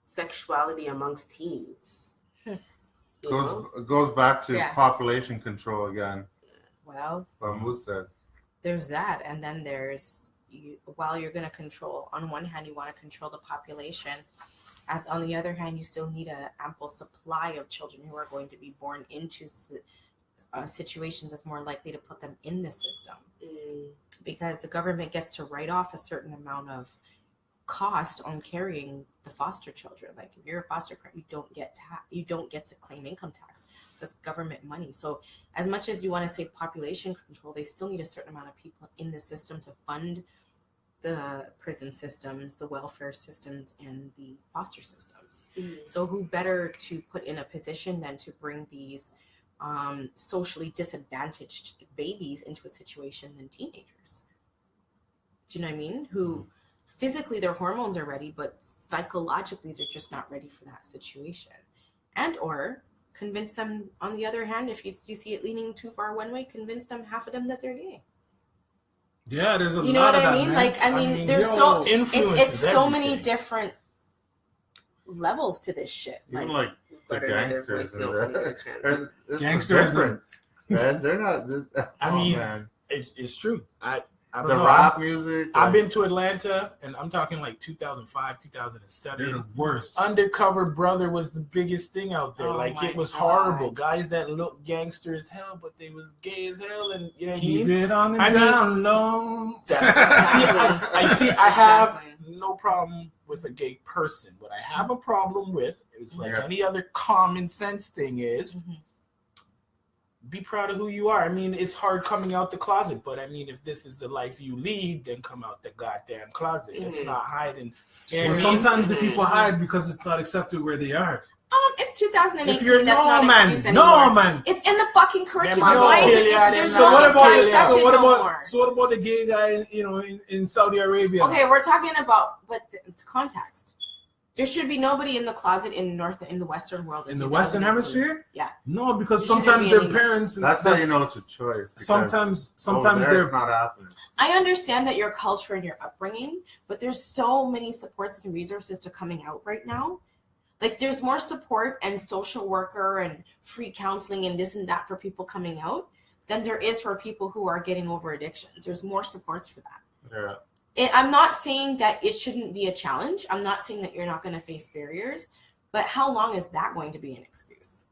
[SPEAKER 4] sexuality amongst teens. You know?
[SPEAKER 6] Goes back to
[SPEAKER 2] Yeah.
[SPEAKER 6] population control again.
[SPEAKER 2] Well,
[SPEAKER 6] What Moose said.
[SPEAKER 2] there's that, and then there's while you're going to control, on one hand you want to control the population, on the other hand you still need an ample supply of children who are going to be born into situations that's more likely to put them in the system, because the government gets to write off a certain amount of cost on carrying the foster children. Like if you're a foster parent, you don't get to claim income tax. That's government money. So as much as you want to say population control, they still need a certain amount of people in the system to fund the prison systems, the welfare systems, and the foster systems. So who better to put in a position than to bring these socially disadvantaged babies into a situation than teenagers? Do you know what I mean? Who physically their hormones are ready, but psychologically they're just not ready for that situation. And or convince them, on the other hand, if you see it leaning too far one way, convince them, half of them, that they're gay.
[SPEAKER 1] Yeah, there's a
[SPEAKER 2] You know
[SPEAKER 1] lot
[SPEAKER 2] what
[SPEAKER 1] of
[SPEAKER 2] I
[SPEAKER 1] that,
[SPEAKER 2] mean?
[SPEAKER 1] man.
[SPEAKER 2] Like, I mean, there's it's so many different levels to this shit.
[SPEAKER 6] Even like the gangsters. It's
[SPEAKER 1] Gangsters
[SPEAKER 6] different. Man, they're not.
[SPEAKER 3] I
[SPEAKER 6] oh,
[SPEAKER 3] mean,
[SPEAKER 6] man.
[SPEAKER 3] it's true. I don't
[SPEAKER 6] The
[SPEAKER 3] know.
[SPEAKER 6] rap music.
[SPEAKER 3] I've been to Atlanta, and I'm talking like 2005, 2007.
[SPEAKER 1] They're the worst.
[SPEAKER 3] Undercover Brother was the biggest thing out there.
[SPEAKER 2] Oh
[SPEAKER 3] like
[SPEAKER 2] my
[SPEAKER 3] it was
[SPEAKER 2] God.
[SPEAKER 3] horrible. Guys that looked gangster as hell, but they was gay as hell, and you know what I
[SPEAKER 1] Keep
[SPEAKER 3] mean?
[SPEAKER 1] it on the
[SPEAKER 3] I mean,
[SPEAKER 1] down low.
[SPEAKER 3] I have
[SPEAKER 2] Exactly.
[SPEAKER 3] no problem with a gay person. What I have a problem with is like
[SPEAKER 6] Yeah.
[SPEAKER 3] any other common sense thing is be proud of who you are. I mean, it's hard coming out the closet, but I mean, if this is the life you lead, then come out the goddamn closet. It's not hiding. You know
[SPEAKER 1] Well,
[SPEAKER 3] what I mean?
[SPEAKER 1] sometimes the people hide because it's not accepted where they are.
[SPEAKER 2] It's 2018.
[SPEAKER 1] If you're
[SPEAKER 2] that's not an excuse anymore.
[SPEAKER 1] no man.
[SPEAKER 2] It's in the fucking curriculum.
[SPEAKER 3] Them
[SPEAKER 2] Why is
[SPEAKER 3] kill
[SPEAKER 2] it?
[SPEAKER 3] ya,
[SPEAKER 2] There's
[SPEAKER 3] them
[SPEAKER 2] no
[SPEAKER 1] So what
[SPEAKER 3] not
[SPEAKER 2] accepted
[SPEAKER 3] kill ya.
[SPEAKER 2] no more.
[SPEAKER 1] so what about the gay guy, in Saudi Arabia?
[SPEAKER 2] Okay, we're talking about, but the context. There should be nobody in the closet in the Western world.
[SPEAKER 1] In the Western
[SPEAKER 2] 2018.
[SPEAKER 1] Hemisphere?
[SPEAKER 2] Yeah.
[SPEAKER 1] No, because
[SPEAKER 2] You shouldn't
[SPEAKER 1] sometimes
[SPEAKER 2] be
[SPEAKER 1] their
[SPEAKER 2] anymore.
[SPEAKER 1] parents.
[SPEAKER 6] That's how you know it's a choice. because
[SPEAKER 1] Sometimes
[SPEAKER 6] over there,
[SPEAKER 1] they're.
[SPEAKER 6] it's not happening.
[SPEAKER 2] I understand that your culture and your upbringing, but there's so many supports and resources to coming out right now. Like there's more support and social worker and free counseling and this and that for people coming out than there is for people who are getting over addictions. There's more supports for that.
[SPEAKER 6] Yeah.
[SPEAKER 2] I'm not saying that it shouldn't be a challenge. I'm not saying that you're not going to face barriers, but how long is that going to be an excuse?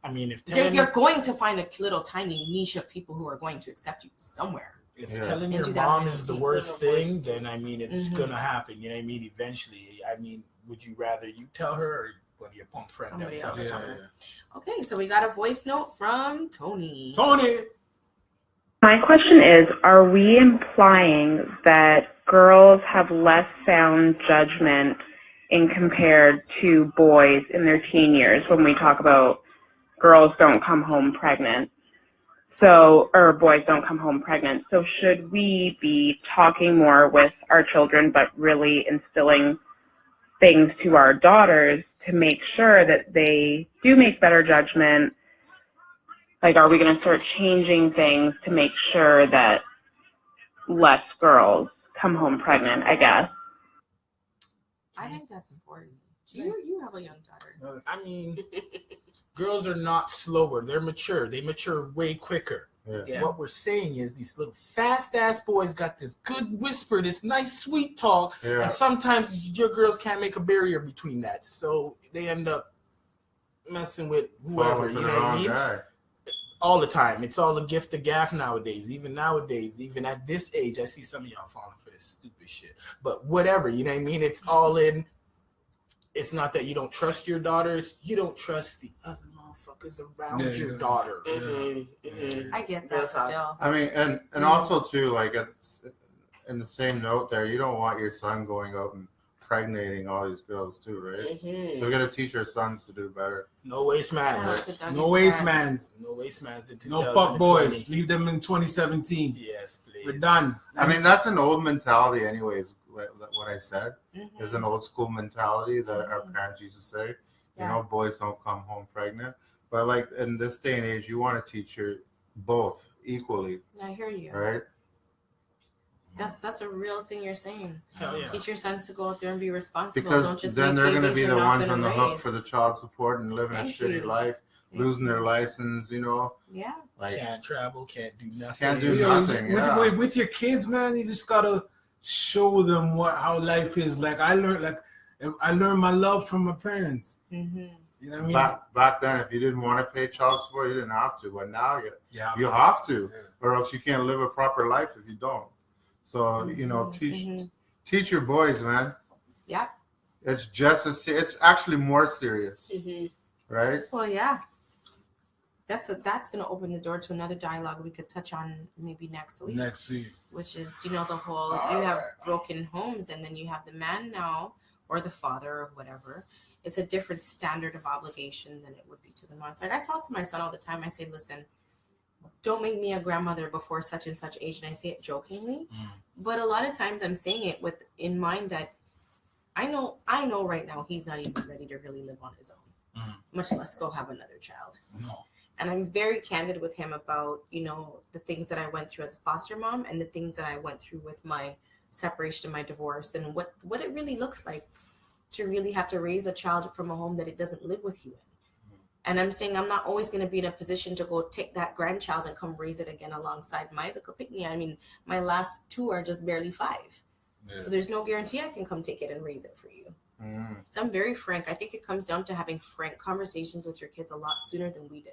[SPEAKER 3] I mean, if
[SPEAKER 2] You're going to find a little tiny niche of people who are going to accept you somewhere.
[SPEAKER 3] If
[SPEAKER 6] Yeah.
[SPEAKER 3] telling
[SPEAKER 2] In
[SPEAKER 3] your mom is the
[SPEAKER 2] 2018,
[SPEAKER 3] worst thing, then I mean, it's
[SPEAKER 2] Mhm.
[SPEAKER 3] gonna happen. You know what I mean? Eventually. I mean, would you rather you tell her or would your punk friend
[SPEAKER 2] Somebody
[SPEAKER 3] tell
[SPEAKER 2] else
[SPEAKER 3] her?
[SPEAKER 2] tell her. Okay, so we got a voice note from Tony.
[SPEAKER 1] Tony.
[SPEAKER 10] My question is, are we implying that girls have less sound judgment in compared to boys in their teen years when we talk about girls don't come home pregnant? So, or boys don't come home pregnant. So should we be talking more with our children, but really instilling things to our daughters to make sure that they do make better judgment? Like, are we going to start changing things to make sure that less girls come home pregnant, I guess?
[SPEAKER 2] I think that's important. You have a young daughter.
[SPEAKER 3] I mean, girls are not slower. They're mature. They mature way quicker.
[SPEAKER 6] Yeah.
[SPEAKER 3] What we're saying is these little fast-ass boys got this good whisper, this nice sweet talk,
[SPEAKER 6] Yeah.
[SPEAKER 3] and sometimes your girls can't make a barrier between that. So they end up messing with whoever,
[SPEAKER 6] Falling for
[SPEAKER 3] you
[SPEAKER 6] the
[SPEAKER 3] know what I
[SPEAKER 6] wrong
[SPEAKER 3] mean?
[SPEAKER 6] guy.
[SPEAKER 3] All the time. It's all a gift of gaff nowadays. Even at this age, I see some of y'all falling for this stupid shit. But whatever, you know what I mean? It's all in. It's not that you don't trust your daughter. It's you don't trust the other motherfuckers around your daughter.
[SPEAKER 2] I get that still.
[SPEAKER 6] I mean, and also too, like it's in the same note there, you don't want your son going out and impregnating all these girls too, right?
[SPEAKER 4] Mhm.
[SPEAKER 6] So we gotta teach our sons to do better.
[SPEAKER 3] No waste man.
[SPEAKER 1] No waste man.
[SPEAKER 3] No waste man's in
[SPEAKER 1] No
[SPEAKER 3] 2020.
[SPEAKER 1] fuck boys. Leave them in 2017.
[SPEAKER 3] Yes, please.
[SPEAKER 1] We're done.
[SPEAKER 6] I mean, that's an old mentality, anyways. What I said
[SPEAKER 2] Mhm.
[SPEAKER 6] is an old school mentality that our parents used to say.
[SPEAKER 2] Yeah.
[SPEAKER 6] You know, boys don't come home pregnant. But like in this day and age, you want to teach your both equally,
[SPEAKER 2] I hear you.
[SPEAKER 6] right?
[SPEAKER 2] That's a real thing you're saying.
[SPEAKER 3] Hell yeah.
[SPEAKER 2] Teach your sons to go out there and be responsible.
[SPEAKER 6] Because
[SPEAKER 2] Don't just
[SPEAKER 6] then
[SPEAKER 2] make
[SPEAKER 6] they're going to
[SPEAKER 2] babies
[SPEAKER 6] be
[SPEAKER 2] you're
[SPEAKER 6] the
[SPEAKER 2] not
[SPEAKER 6] ones
[SPEAKER 2] gonna
[SPEAKER 6] on the hook
[SPEAKER 2] raise.
[SPEAKER 6] for the child support and living
[SPEAKER 2] Thank
[SPEAKER 6] a shitty
[SPEAKER 2] you.
[SPEAKER 6] life,
[SPEAKER 2] Thank
[SPEAKER 6] losing
[SPEAKER 2] you.
[SPEAKER 6] their license, you know.
[SPEAKER 2] Yeah.
[SPEAKER 6] Like,
[SPEAKER 3] Can't travel, can't do nothing.
[SPEAKER 6] Can't do
[SPEAKER 1] You know,
[SPEAKER 6] nothing,
[SPEAKER 1] with,
[SPEAKER 6] yeah.
[SPEAKER 1] with your kids, man, you just gotta show them how life is. Like I learned my love from my parents.
[SPEAKER 2] Mm-hmm.
[SPEAKER 1] You know what I mean?
[SPEAKER 6] back then, if you didn't want to pay child support, you didn't have to. But now
[SPEAKER 1] Yeah.
[SPEAKER 6] you have to, or else you can't live a proper life if you don't. So, you know,
[SPEAKER 2] Mm-hmm.
[SPEAKER 6] teach your boys, man.
[SPEAKER 2] Yeah.
[SPEAKER 6] It's just it's actually more serious,
[SPEAKER 2] Mm-hmm.
[SPEAKER 6] right?
[SPEAKER 2] Well, yeah. That's going to open the door to another dialogue we could touch on maybe next week.
[SPEAKER 1] Next week.
[SPEAKER 2] Which is, the whole, you have broken homes and then you have the man now or the father or whatever. It's a different standard of obligation than it would be to the mom side. I talk to my son all the time. I say, listen, don't make me a grandmother before such and such age. And I say it jokingly. But a lot of times I'm saying it with in mind that I know right now he's not even ready to really live on his own, much less go have another child.
[SPEAKER 1] No.
[SPEAKER 2] And I'm very candid with him about, the things that I went through as a foster mom and the things that I went through with my separation and my divorce and what it really looks like to really have to raise a child from a home that it doesn't live with you in. And I'm saying I'm not always going to be in a position to go take that grandchild and come raise it again alongside my little picnic. I mean, my last two are just barely 5. Yeah. So there's no guarantee I can come take it and raise it for you. So I'm very frank. I think it comes down to having frank conversations with your kids a lot sooner than we did.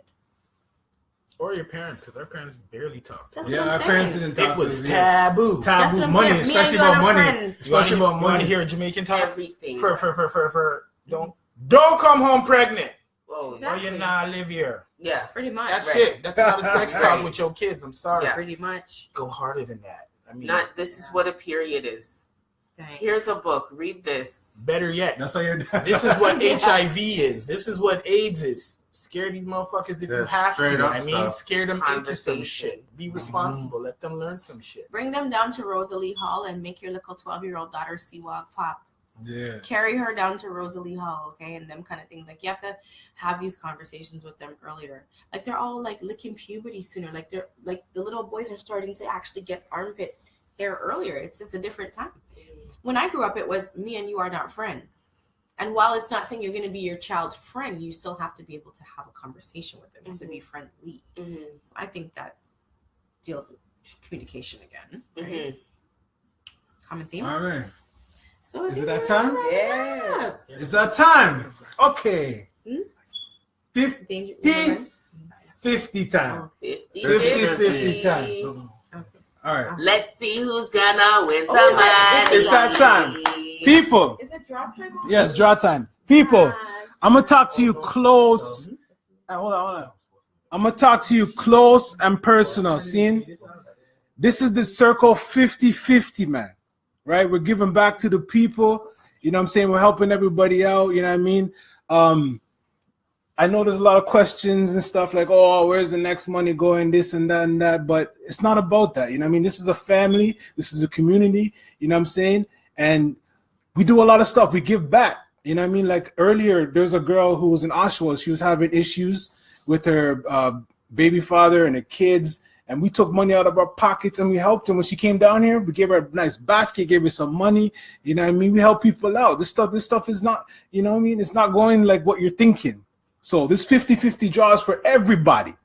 [SPEAKER 3] Or your parents, because our parents barely talked.
[SPEAKER 2] That's what I'm saying.
[SPEAKER 3] It was taboo.
[SPEAKER 1] Taboo. Money, especially about money. Especially about money.
[SPEAKER 3] You want to hear a Jamaican talk?
[SPEAKER 4] Everything.
[SPEAKER 3] Don't come home pregnant.
[SPEAKER 4] Whoa,
[SPEAKER 2] Exactly.
[SPEAKER 3] Or you not live here.
[SPEAKER 4] Yeah.
[SPEAKER 2] Pretty much.
[SPEAKER 3] That's
[SPEAKER 4] Right.
[SPEAKER 3] it. That's not a sex talk
[SPEAKER 4] Right.
[SPEAKER 3] with your kids. I'm sorry.
[SPEAKER 4] Yeah.
[SPEAKER 2] Pretty much.
[SPEAKER 3] Go harder than that. I mean,
[SPEAKER 4] This is what a period is.
[SPEAKER 2] Thanks.
[SPEAKER 4] Here's a book. Read this.
[SPEAKER 3] better yet.
[SPEAKER 1] That's how you're.
[SPEAKER 3] This is what HIV is. This is what AIDS is. Scare these motherfuckers if you
[SPEAKER 6] Yeah,
[SPEAKER 3] have
[SPEAKER 6] straight
[SPEAKER 3] to.
[SPEAKER 6] up
[SPEAKER 3] I mean,
[SPEAKER 6] stuff.
[SPEAKER 3] scare them into some
[SPEAKER 4] Conversation.
[SPEAKER 3] shit. Be responsible. Let them learn some shit.
[SPEAKER 2] Bring them down to Rosalie Hall and make your little 12-year-old daughter Seawalk pop.
[SPEAKER 1] Yeah.
[SPEAKER 2] Carry her down to Rosalie Hall, okay, and them kind of things. Like you have to have these conversations with them earlier. Like they're all like licking puberty sooner. Like they're like the little boys are starting to actually get armpit hair earlier. It's just a different time. When I grew up, it was me and you are not friend. And while it's not saying you're going to be your child's friend, you still have to be able to have a conversation with them. You have to be friendly. So I think that deals with communication again. Right? Common theme.
[SPEAKER 1] All right.
[SPEAKER 2] So
[SPEAKER 1] Is it that time?
[SPEAKER 4] Yes.
[SPEAKER 1] It's that time. Okay. 50
[SPEAKER 2] Danger.
[SPEAKER 1] 50 time.
[SPEAKER 4] 50
[SPEAKER 1] time. All right.
[SPEAKER 4] Let's see who's gonna win some
[SPEAKER 1] It's that time. People.
[SPEAKER 2] Is it draw time?
[SPEAKER 1] Yes, draw time. People, I'm going to talk to you close. Hold on. I'm going to talk to you close and personal. See? This is the circle 50-50, man. Right? We're giving back to the people. You know what I'm saying? We're helping everybody out. You know what I mean? I know there's a lot of questions and stuff like, oh, where's the next money going, this and that and that. But it's not about that. You know what I mean? This is a family. This is a community. You know what I'm saying? And we do a lot of stuff. We give back. You know what I mean? Like earlier, there's a girl who was in Oshawa. She was having issues with her baby father and the kids. And we took money out of our pockets and we helped her. When she came down here, we gave her a nice basket, gave her some money. You know what I mean? We help people out. This stuff is not, you know what I mean? It's not going like what you're thinking. So this 50-50 draw is for everybody.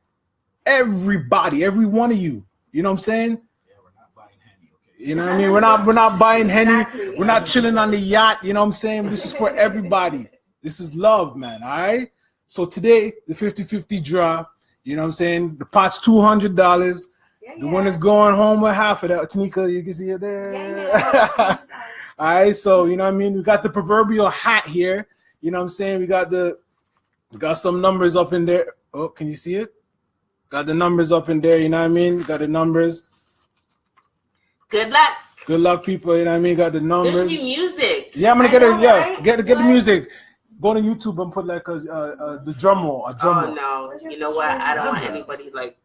[SPEAKER 1] Everybody, every one of you. You know what I'm saying?
[SPEAKER 3] Yeah, we're not buying Henny, okay?
[SPEAKER 1] You know what I mean? We're not buying Henny. Exactly. We're not chilling on the yacht. You know what I'm saying? This is for everybody. This is love, man. All right? So today, the 50-50 draw, you know what I'm saying? The pot's $200. The winner's going home with half of that. Tanika, you can see it there. All right, so you know what I mean? We got the proverbial hat here. You know what I'm saying? We got some numbers up in there. Oh, can you see it? Got the numbers up in there, you know what I mean? Got the numbers.
[SPEAKER 4] Good luck.
[SPEAKER 1] Good luck, people, you know what I mean? Got the numbers.
[SPEAKER 4] There should be music.
[SPEAKER 1] Yeah, I'm gonna
[SPEAKER 2] I
[SPEAKER 1] get
[SPEAKER 2] know,
[SPEAKER 1] it. Yeah,
[SPEAKER 2] right?
[SPEAKER 1] get the
[SPEAKER 2] What?
[SPEAKER 1] music. Go to YouTube and put like the drum roll. A drum
[SPEAKER 4] Oh
[SPEAKER 1] roll.
[SPEAKER 4] no! You know what? I don't want anybody like.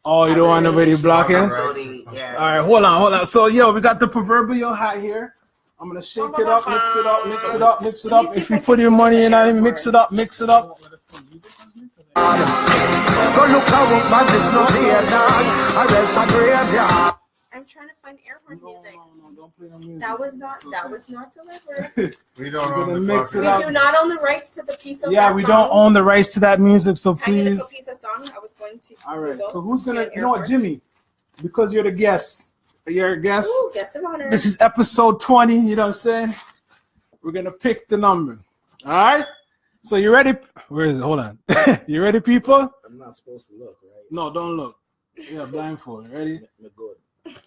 [SPEAKER 1] Oh, you don't want nobody blocking?
[SPEAKER 4] Uploading, yeah.
[SPEAKER 1] All right, hold on. So, we got the proverbial hat here. I'm gonna shake it up, mix it up, mix it up, mix it up. If you put your money in, I mix it up, mix it up.
[SPEAKER 2] I'm trying to find air horn music. No, don't play no music. That was not delivered.
[SPEAKER 6] We don't own the
[SPEAKER 1] mix it
[SPEAKER 2] We
[SPEAKER 1] up.
[SPEAKER 2] do not own the rights to the piece of
[SPEAKER 1] Yeah,
[SPEAKER 2] that
[SPEAKER 1] we
[SPEAKER 2] song.
[SPEAKER 1] don't own the rights to that music, so
[SPEAKER 2] Tiny
[SPEAKER 1] please.
[SPEAKER 2] little piece of song. I was going to.
[SPEAKER 1] All right.
[SPEAKER 2] Google
[SPEAKER 1] So who's gonna?
[SPEAKER 2] an
[SPEAKER 1] You know what,
[SPEAKER 2] airport.
[SPEAKER 1] Jimmy? Because you're the guest. You're a guest.
[SPEAKER 2] Ooh, guest of honor.
[SPEAKER 1] This is episode 20. You know what I'm saying? We're gonna pick the number. All right. So you ready? Where is it? Hold on. You ready, people?
[SPEAKER 3] I'm not supposed to look, right?
[SPEAKER 1] No, don't look. Yeah, blindfold. Ready?
[SPEAKER 3] Good.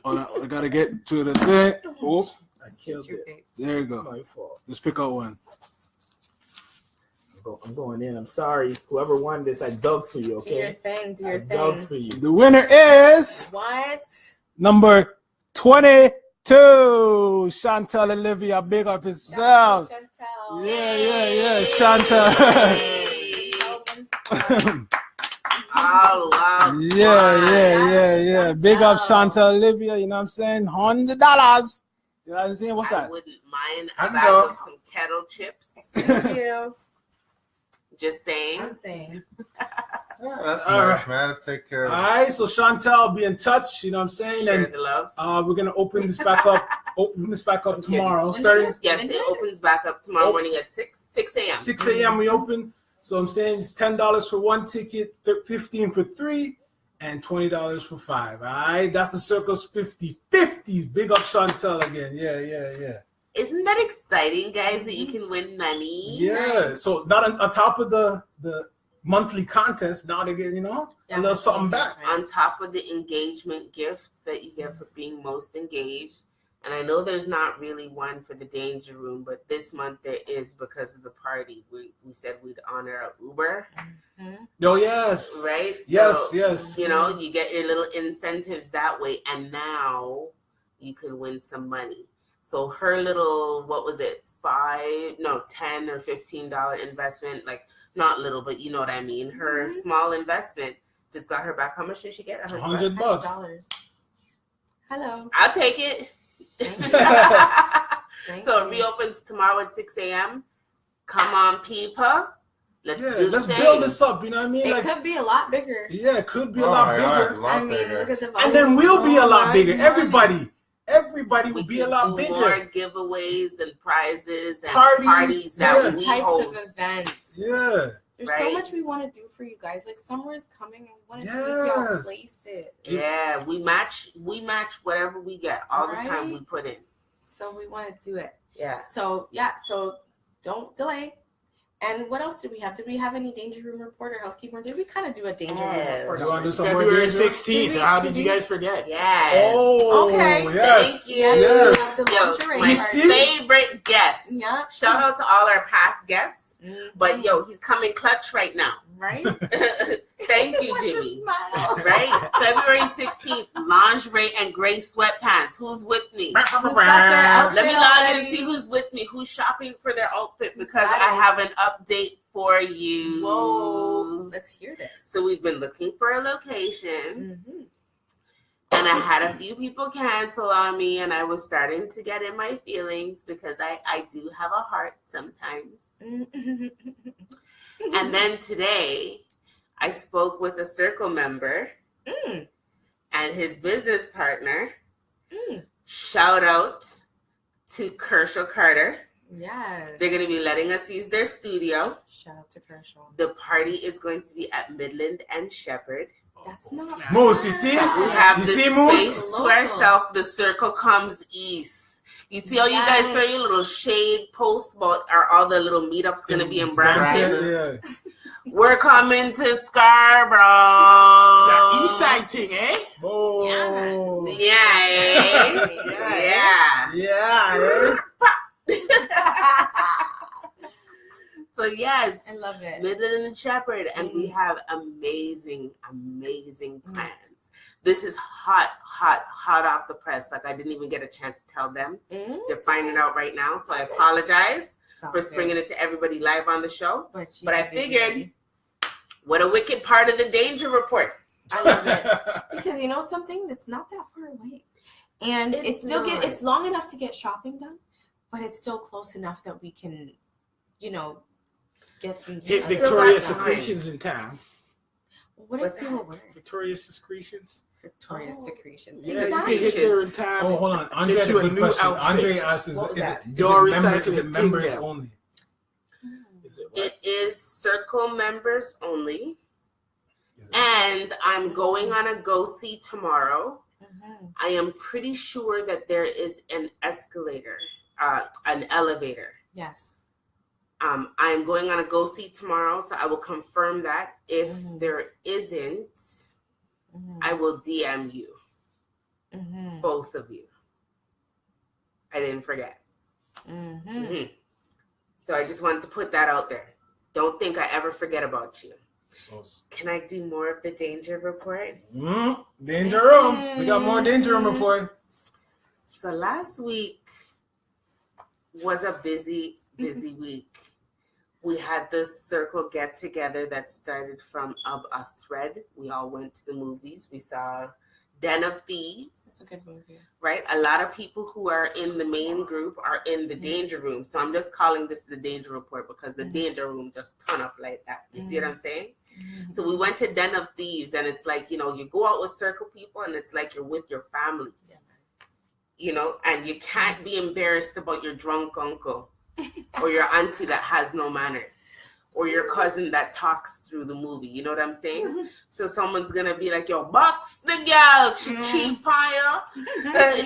[SPEAKER 1] Hold on. We gotta get to the thing. Oops.
[SPEAKER 3] I killed it.
[SPEAKER 1] There you
[SPEAKER 3] It's
[SPEAKER 1] go.
[SPEAKER 3] my fault.
[SPEAKER 1] Just pick out one.
[SPEAKER 3] I'm going in. I'm sorry. Whoever won this, I dug for you,
[SPEAKER 2] Do your
[SPEAKER 3] okay?
[SPEAKER 2] thing. Do your
[SPEAKER 3] I dug
[SPEAKER 2] thing.
[SPEAKER 3] for you.
[SPEAKER 1] The winner is
[SPEAKER 2] What?
[SPEAKER 1] number 22. Chantal Olivia, big up yourself.
[SPEAKER 2] Chantel.
[SPEAKER 1] Yeah. Chantal.
[SPEAKER 4] Oh wow!
[SPEAKER 1] Yeah. Big up Chantal Olivia. You know what I'm saying? $100. You know what I'm saying? What's
[SPEAKER 4] I
[SPEAKER 1] that?
[SPEAKER 4] wouldn't mind a
[SPEAKER 6] Hand
[SPEAKER 4] bag
[SPEAKER 6] up.
[SPEAKER 4] of some kettle chips.
[SPEAKER 2] Thank you.
[SPEAKER 4] Just saying.
[SPEAKER 2] I'm saying.
[SPEAKER 6] Yeah, that's
[SPEAKER 1] All
[SPEAKER 6] nice,
[SPEAKER 1] right.
[SPEAKER 6] man. Take care
[SPEAKER 1] All
[SPEAKER 6] of
[SPEAKER 1] right, so Chantal, be in touch. You know what I'm saying?
[SPEAKER 4] Share
[SPEAKER 1] And
[SPEAKER 4] the love.
[SPEAKER 1] we're gonna open this back up. tomorrow.
[SPEAKER 2] When
[SPEAKER 1] Starting
[SPEAKER 2] is
[SPEAKER 4] Yes, it opens back up tomorrow morning at 6 a.m.
[SPEAKER 1] 6 a.m. we open. So I'm saying it's $10 for one ticket, $15 for three, and $20 for five. All right, that's the Circles 50/50. Big up Chantal again. Yeah.
[SPEAKER 4] Isn't that exciting, guys, that you can win money?
[SPEAKER 1] Yeah. So not on top of the monthly contest, now they get a little something back.
[SPEAKER 4] On top of the engagement gift that you get for being most engaged. And I know there's not really one for the Danger Room, but this month there is because of the party. We said we'd honor our Uber.
[SPEAKER 1] Oh yes.
[SPEAKER 4] Right?
[SPEAKER 1] Yes.
[SPEAKER 4] You know, you get your little incentives that way, and now you can win some money. So her little, what was it, $10 or $15 investment, like not little, but you know what I mean. Her small investment just got her back. How much did she get?
[SPEAKER 1] $100.
[SPEAKER 2] Hello.
[SPEAKER 4] I'll take it.
[SPEAKER 2] Thank
[SPEAKER 4] So
[SPEAKER 2] you.
[SPEAKER 4] it reopens tomorrow at 6 a.m. Come on, people. Let's do the
[SPEAKER 1] Let's
[SPEAKER 4] thing.
[SPEAKER 1] build this up. You know what I mean?
[SPEAKER 2] It could be a lot bigger.
[SPEAKER 1] Yeah, it could be a
[SPEAKER 6] Oh
[SPEAKER 1] lot
[SPEAKER 6] my
[SPEAKER 1] bigger.
[SPEAKER 6] God, a lot
[SPEAKER 2] I mean,
[SPEAKER 6] bigger.
[SPEAKER 2] look at the volume.
[SPEAKER 1] And then we'll be a
[SPEAKER 2] Oh
[SPEAKER 1] lot
[SPEAKER 2] my
[SPEAKER 1] bigger.
[SPEAKER 2] God.
[SPEAKER 1] Everybody will
[SPEAKER 4] We
[SPEAKER 1] be a
[SPEAKER 4] can
[SPEAKER 1] lot
[SPEAKER 4] do
[SPEAKER 1] bigger.
[SPEAKER 4] more giveays and prizes and
[SPEAKER 1] Parties,
[SPEAKER 4] parties that
[SPEAKER 1] yeah.
[SPEAKER 4] we
[SPEAKER 2] Types
[SPEAKER 4] host.
[SPEAKER 2] of events.
[SPEAKER 1] Yeah.
[SPEAKER 2] There's so
[SPEAKER 4] Right.
[SPEAKER 2] much we want to do for you guys. Like summer is coming and we want to
[SPEAKER 1] Yes.
[SPEAKER 2] take y'all places.
[SPEAKER 4] Yeah, we match whatever we get all the time
[SPEAKER 2] Right.
[SPEAKER 4] we put in.
[SPEAKER 2] So we want to do it.
[SPEAKER 4] Yeah.
[SPEAKER 2] So don't delay. And what else did we have? Did we have any danger room report or housekeeper? Did we kind of do a danger room
[SPEAKER 4] Yeah.
[SPEAKER 2] report?
[SPEAKER 1] You want to do some more
[SPEAKER 3] February
[SPEAKER 1] danger?
[SPEAKER 3] 16th.
[SPEAKER 2] Did we-
[SPEAKER 3] How
[SPEAKER 2] did
[SPEAKER 3] did you
[SPEAKER 2] we-
[SPEAKER 3] guys forget?
[SPEAKER 4] Yeah.
[SPEAKER 1] Oh,
[SPEAKER 2] Okay.
[SPEAKER 1] yes.
[SPEAKER 4] Thank you.
[SPEAKER 2] Yes,
[SPEAKER 1] Yes.
[SPEAKER 2] we have the
[SPEAKER 4] Yo,
[SPEAKER 2] lingerie
[SPEAKER 4] my
[SPEAKER 1] You
[SPEAKER 2] part.
[SPEAKER 1] see?
[SPEAKER 4] favorite guest.
[SPEAKER 2] Yeah.
[SPEAKER 4] Shout out to all our past guests.
[SPEAKER 2] Mhm.
[SPEAKER 4] But yo, he's coming clutch right now.
[SPEAKER 2] Right?
[SPEAKER 4] Thank you,
[SPEAKER 2] Watch the
[SPEAKER 4] Jimmy.
[SPEAKER 2] smile.
[SPEAKER 4] Right? February 16th, lingerie and gray sweatpants. Who's with me?
[SPEAKER 2] Who's got their outfit
[SPEAKER 4] Let me log in and
[SPEAKER 2] already?
[SPEAKER 4] see who's with me, who's shopping for their outfit,
[SPEAKER 2] Who's
[SPEAKER 4] because
[SPEAKER 2] got
[SPEAKER 4] I
[SPEAKER 2] it?
[SPEAKER 4] have an update for you.
[SPEAKER 2] Whoa. Let's hear this.
[SPEAKER 4] So we've been looking for a location,
[SPEAKER 2] Mm-hmm.
[SPEAKER 4] and I had a few people cancel on me, and I was starting to get in my feelings because I do have a heart sometimes. And then today, I spoke with a Circle member and his business partner. Shout out to Kershaw Carter.
[SPEAKER 2] Yes.
[SPEAKER 4] They're going to be letting us use their studio.
[SPEAKER 2] Shout out to Kershaw.
[SPEAKER 4] The party is going to be at Midland and Shepherd.
[SPEAKER 2] That's not
[SPEAKER 1] Moose, you see?
[SPEAKER 4] We have
[SPEAKER 1] You
[SPEAKER 4] the
[SPEAKER 1] see, Moose?
[SPEAKER 4] space to ourselves. The Circle comes east. You see how you guys
[SPEAKER 2] Yes.
[SPEAKER 4] throw your little shade posts about are all the little meetups going to be in Brampton?
[SPEAKER 1] Yeah.
[SPEAKER 4] We're coming to Scarborough.
[SPEAKER 3] It's an east side thing, eh?
[SPEAKER 1] Oh.
[SPEAKER 4] Yeah, eh? Yeah. So yes,
[SPEAKER 2] I love it.
[SPEAKER 4] Midland and Shepherd, and we have amazing plans. This is hot off the press. Like, I didn't even get a chance to tell them. They're finding out right now, so I apologize for springing it to everybody live on the show. But I figured, what a wicked part of the danger report.
[SPEAKER 2] I love it. Because you know something? It's not that far away. And it's long enough to get shopping done, but it's still close enough that we can, you know, get some.
[SPEAKER 3] Victoria's Secretions in town.
[SPEAKER 2] What is the word?
[SPEAKER 3] Victoria's Secretions.
[SPEAKER 2] Victoria's Secretions.
[SPEAKER 3] Yeah, you can get there in time.
[SPEAKER 1] Oh, hold on. Andre had a good question. Andre asked, is it members only?
[SPEAKER 4] It is circle members only. And I'm going on a go-see tomorrow. I am pretty sure that there is an escalator, an elevator.
[SPEAKER 2] Yes.
[SPEAKER 4] I'm going on a go-see tomorrow, so I will confirm that. If there isn't, I will DM you. Both of you. I didn't forget. So I just wanted to put that out there. Don't think I ever forget about you. Can I do more of the danger report?
[SPEAKER 1] Danger room. We got more danger room report.
[SPEAKER 4] So last week was a busy week. We had this circle get together that started from a thread. We all went to the movies. We saw Den of Thieves.
[SPEAKER 2] It's a good movie.
[SPEAKER 4] Right? A lot of people who are in the main group are in the danger room. So I'm just calling this the danger report because the danger room just turn up like that. You see what I'm saying? So we went to Den of Thieves, and it's like, you know, you go out with circle people and it's like you're with your family. You know, and you can't be embarrassed about your drunk uncle or your auntie that has no manners or your cousin that talks through the movie. You know what I'm saying? So someone's going to be like, yo, box the girl, she cheap pie.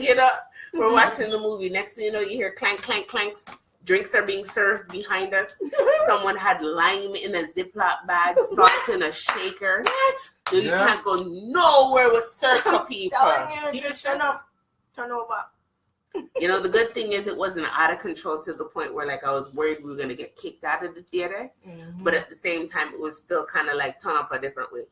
[SPEAKER 4] You know, we're watching the movie. Next thing you know, you hear clank, clank, clanks. Drinks are being served behind us. Someone had lime in a Ziploc bag, salt in a shaker. What? Dude, you can't go nowhere with circle people.
[SPEAKER 2] Turn over.
[SPEAKER 4] You know, the good thing is it wasn't out of control to the point where, like, I was worried we were going to get kicked out of the theater. But at the same time, it was still kind of like turn up a different way.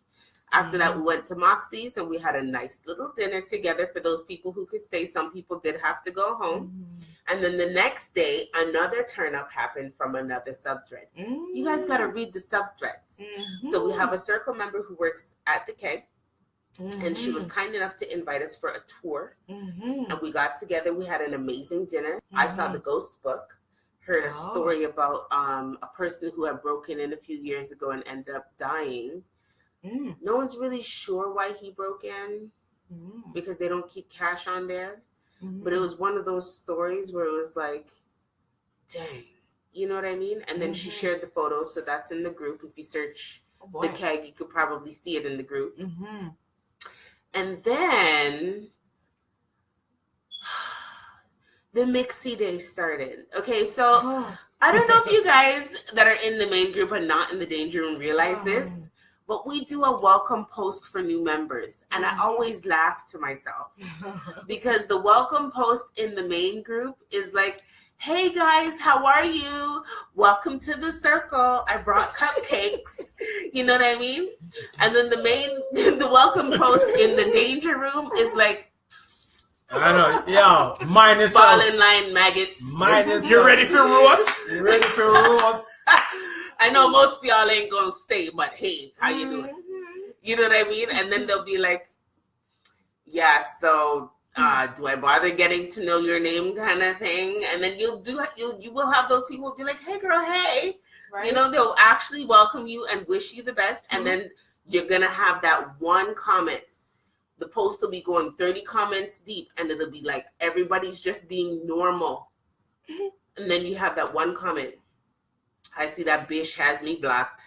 [SPEAKER 4] After that, we went to Moxie's and we had a nice little dinner together for those people who could stay. Some people did have to go home. And then the next day, another turn up happened from another subthread. You guys got to read the subthreads. So we have a circle member who works at the keg. And she was kind enough to invite us for a tour. And we got together. We had an amazing dinner. I saw the ghost book. Heard a story about a person who had broken in a few years ago and ended up dying. No one's really sure why he broke in because they don't keep cash on there. But it was one of those stories where it was like, dang, you know what I mean? And then she shared the photos, so that's in the group. If you search the keg, you could probably see it in the group. And then the Mixie Day started. Okay, so I don't know if you guys that are in the main group and not in the danger room realize this, but we do a welcome post for new members. And I always laugh to myself because the welcome post in the main group is like, hey guys, how are you? Welcome to the circle. I brought cupcakes. You know what I mean? And then the welcome post in the danger room is like,
[SPEAKER 1] I know, yo, minus
[SPEAKER 4] fall in line, maggots.
[SPEAKER 1] Minus
[SPEAKER 3] you ready for Ross?
[SPEAKER 1] You ready for Ross?
[SPEAKER 4] I know most of y'all ain't gonna stay, but hey, how you doing? You know what I mean? And then they'll be like, yeah, so do I bother getting to know your name kind of thing? And then you will have those people be like, hey girl, hey. Right. You know, they'll actually welcome you and wish you the best. And then you're gonna have that one comment. The post will be going 30 comments deep and it'll be like everybody's just being normal. And then you have that one comment. I see that bitch has me blocked.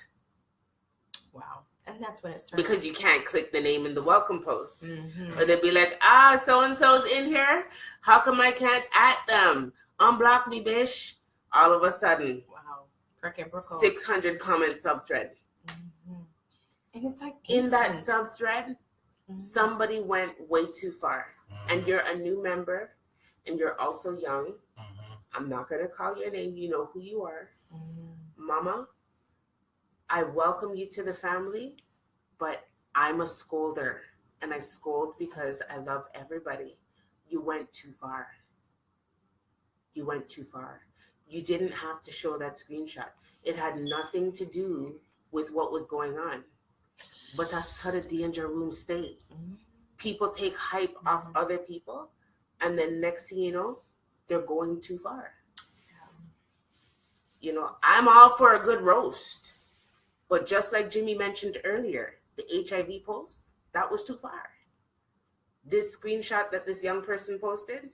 [SPEAKER 2] Wow. And that's when it starts.
[SPEAKER 4] Because you can't click the name in the welcome post. Or they'll be like, so-and-so's in here. How come I can't add them? Unblock me, bitch. All of a sudden.
[SPEAKER 2] Wow.
[SPEAKER 4] 600 comment subthread.
[SPEAKER 2] And it's like
[SPEAKER 4] in that subthread, somebody went way too far. And you're a new member. And you're also young. I'm not going to call your name. You know who you are. Mama, I welcome you to the family, but I'm a scolder. and I scold because I love everybody. You went too far. You went too far. You didn't have to show that screenshot. It had nothing to do with what was going on. But that's how the danger room stay. People take hype off other people, and then next thing you know, they're going too far. You know, I'm all for a good roast. But just like Jimmy mentioned earlier, the HIV post, that was too far. This screenshot that this young person posted,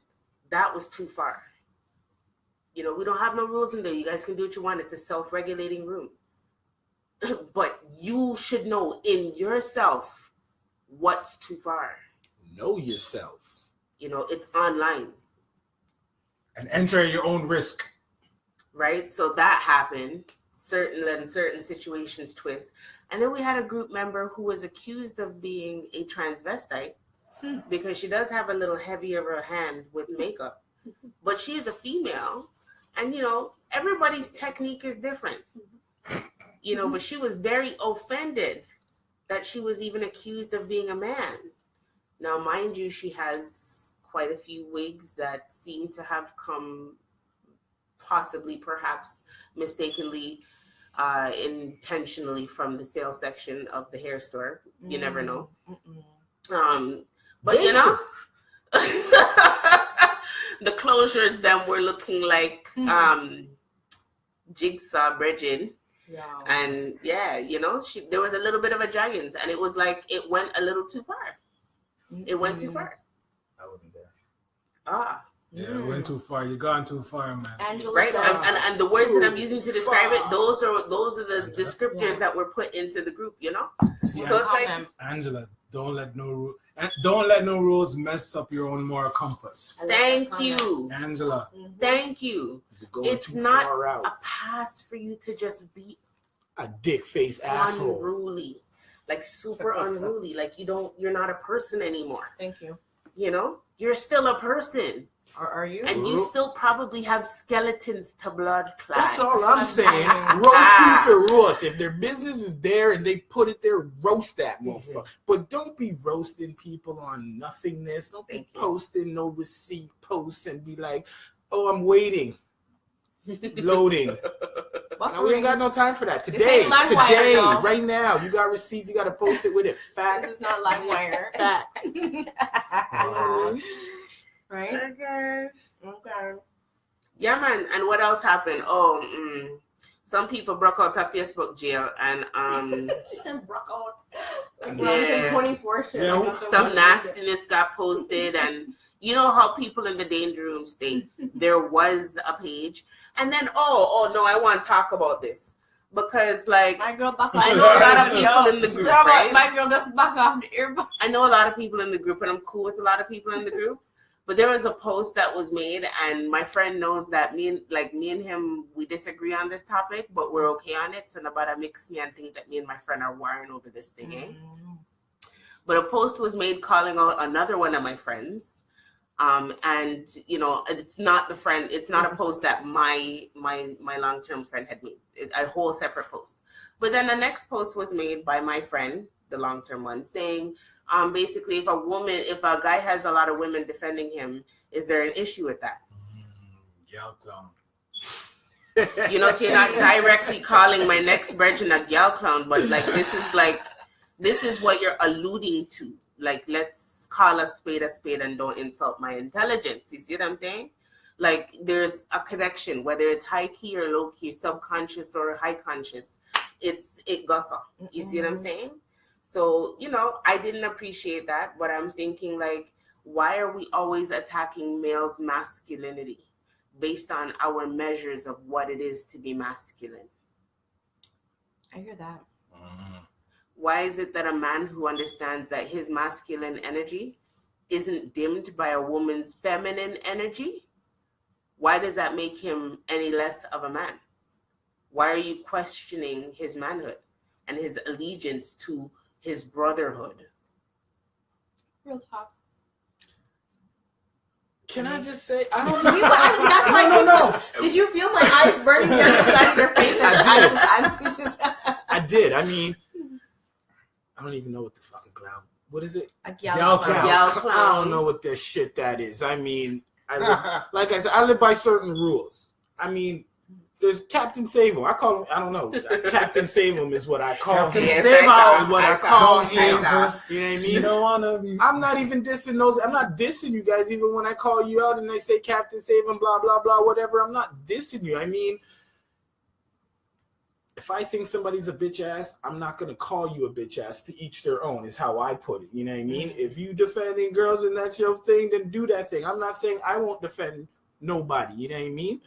[SPEAKER 4] that was too far. You know, we don't have no rules in there. You guys can do what you want. It's a self-regulating room. But you should know in yourself what's too far.
[SPEAKER 3] Know yourself.
[SPEAKER 4] You know, it's online.
[SPEAKER 1] And enter at your own risk.
[SPEAKER 4] Right? So that happened. Certain situations twist. And then we had a group member who was accused of being a transvestite because she does have a little heavier of a hand with makeup. But she is a female. And, you know, everybody's technique is different. You know, but she was very offended that she was even accused of being a man. Now, mind you, she has quite a few wigs that seem to have come possibly, perhaps mistakenly, intentionally from the sales section of the hair store. You never know. But, you know, the closures them were looking like jigsaw bridging. Yeah. And yeah, you know, there was a little bit of a giant, and it was like it went a little too far. It went too far.
[SPEAKER 3] I wasn't there.
[SPEAKER 1] Yeah, it went too far. You gone too far, man.
[SPEAKER 2] Angela
[SPEAKER 4] right,
[SPEAKER 2] says,
[SPEAKER 4] and the words that I'm using to describe it, those are the descriptors that were put into the group. You know,
[SPEAKER 1] See,
[SPEAKER 4] so it's like
[SPEAKER 1] Angela, don't let no rules mess up your own moral compass.
[SPEAKER 4] Thank you,
[SPEAKER 1] Angela.
[SPEAKER 4] Thank you. It's not a pass for you to just be
[SPEAKER 3] a dick face asshole.
[SPEAKER 4] Unruly, like super unruly. Like you're not a person anymore.
[SPEAKER 2] Thank you.
[SPEAKER 4] You know, you're still a person.
[SPEAKER 2] Are you?
[SPEAKER 4] And you still probably have skeletons to blood clot.
[SPEAKER 3] That's all I'm saying. Roast me for roast. If their business is there and they put it there, roast that motherfucker. But don't be roasting people on nothingness. Don't be posting no receipt posts and be like, oh, I'm waiting. Loading. Now, we ain't got no time for that. Today, right now, you got receipts, you got to post it with it. Facts.
[SPEAKER 2] This is not LiveWire.
[SPEAKER 3] Facts.
[SPEAKER 2] Right? Okay.
[SPEAKER 4] Yeah, man. And what else happened? Some people broke out of Facebook jail, and
[SPEAKER 2] she said broke out.
[SPEAKER 4] Yeah.
[SPEAKER 2] 24 shit.
[SPEAKER 1] Yeah.
[SPEAKER 4] Some nastiness got posted, and you know how people in the danger room stay. There was a page, and then no, I want to talk about this. Because, like,
[SPEAKER 2] my girl back
[SPEAKER 4] I know a lot of people in the group, right?
[SPEAKER 2] My girl just back off the earbud.
[SPEAKER 4] I know a lot of people in the group, and I'm cool with a lot of people in the group. But there was a post that was made, and my friend knows that me and him, we disagree on this topic, but we're okay on it. So nobody mix me and think that me and my friend are warring over this thing, eh? But a post was made calling out another one of my friends. And you know, it's not the friend. It's not a post that my long-term friend had made. A whole separate post. But then the next post was made by my friend, the long-term one, saying, basically, if a guy has a lot of women defending him, is there an issue with that? You know, so you're not directly calling my next virgin a gal clown, but like this is what you're alluding to. Like, let's call a spade and don't insult my intelligence. You see what I'm saying? Like, there's a connection, whether it's high key or low key, subconscious or high conscious. It goes on. You see what I'm saying? So, you know, I didn't appreciate that, but I'm thinking, like, why are we always attacking males' masculinity based on our measures of what it is to be masculine?
[SPEAKER 2] I hear that.
[SPEAKER 4] Why is it that a man who understands that his masculine energy isn't dimmed by a woman's feminine energy? Why does that make him any less of a man? Why are you questioning his manhood and his allegiance to his brotherhood?
[SPEAKER 2] Real talk.
[SPEAKER 3] Can I just say, I don't know.
[SPEAKER 2] That's why no. Did you feel my eyes burning down the side of your face?
[SPEAKER 3] I did. I mean, I don't even know what the fucking what is it?
[SPEAKER 2] A
[SPEAKER 1] Gal
[SPEAKER 2] clown.
[SPEAKER 1] clown.
[SPEAKER 3] I don't know what the shit that is. I mean, like I said, I live by certain rules. I mean, there's Captain Save 'em. I call him, I don't know. Captain Save 'em is what I call
[SPEAKER 1] Captain
[SPEAKER 3] him.
[SPEAKER 1] Save 'em is
[SPEAKER 3] what I call
[SPEAKER 1] Don't save
[SPEAKER 3] him.
[SPEAKER 1] her.
[SPEAKER 3] You know what I mean?
[SPEAKER 1] You don't wanna be.
[SPEAKER 3] I'm not even dissing those. I'm not dissing you guys. Even when I call you out and they say Captain Save 'em, blah blah blah, whatever. I'm not dissing you. I mean, if I think somebody's a bitch ass, I'm not gonna call you a bitch ass. To each their own is how I put it. You know what I mean? If you defending girls and that's your thing, then do that thing. I'm not saying I won't defend nobody. You know what I mean?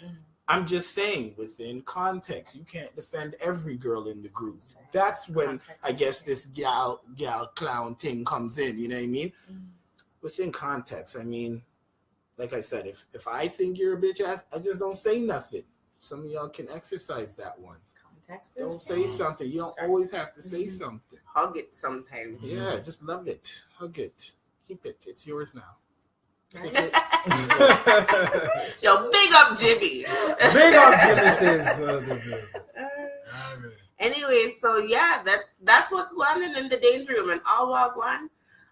[SPEAKER 3] I'm just saying within context, you can't defend every girl in the group. That's when I guess this gal clown thing comes in. You know what I mean? Within context, I mean, like I said, if I think you're a bitch ass, I just don't say nothing. Some of y'all can exercise that one. Don't say something. You don't always have to say something.
[SPEAKER 4] Hug it sometimes.
[SPEAKER 3] Yeah, just love it. Hug it. Keep it. It's yours now.
[SPEAKER 4] Yo, big up Jimmy.
[SPEAKER 1] Big up Jimmy says.
[SPEAKER 4] Anyway, so yeah, that's what's going on in the danger room. And all walk one.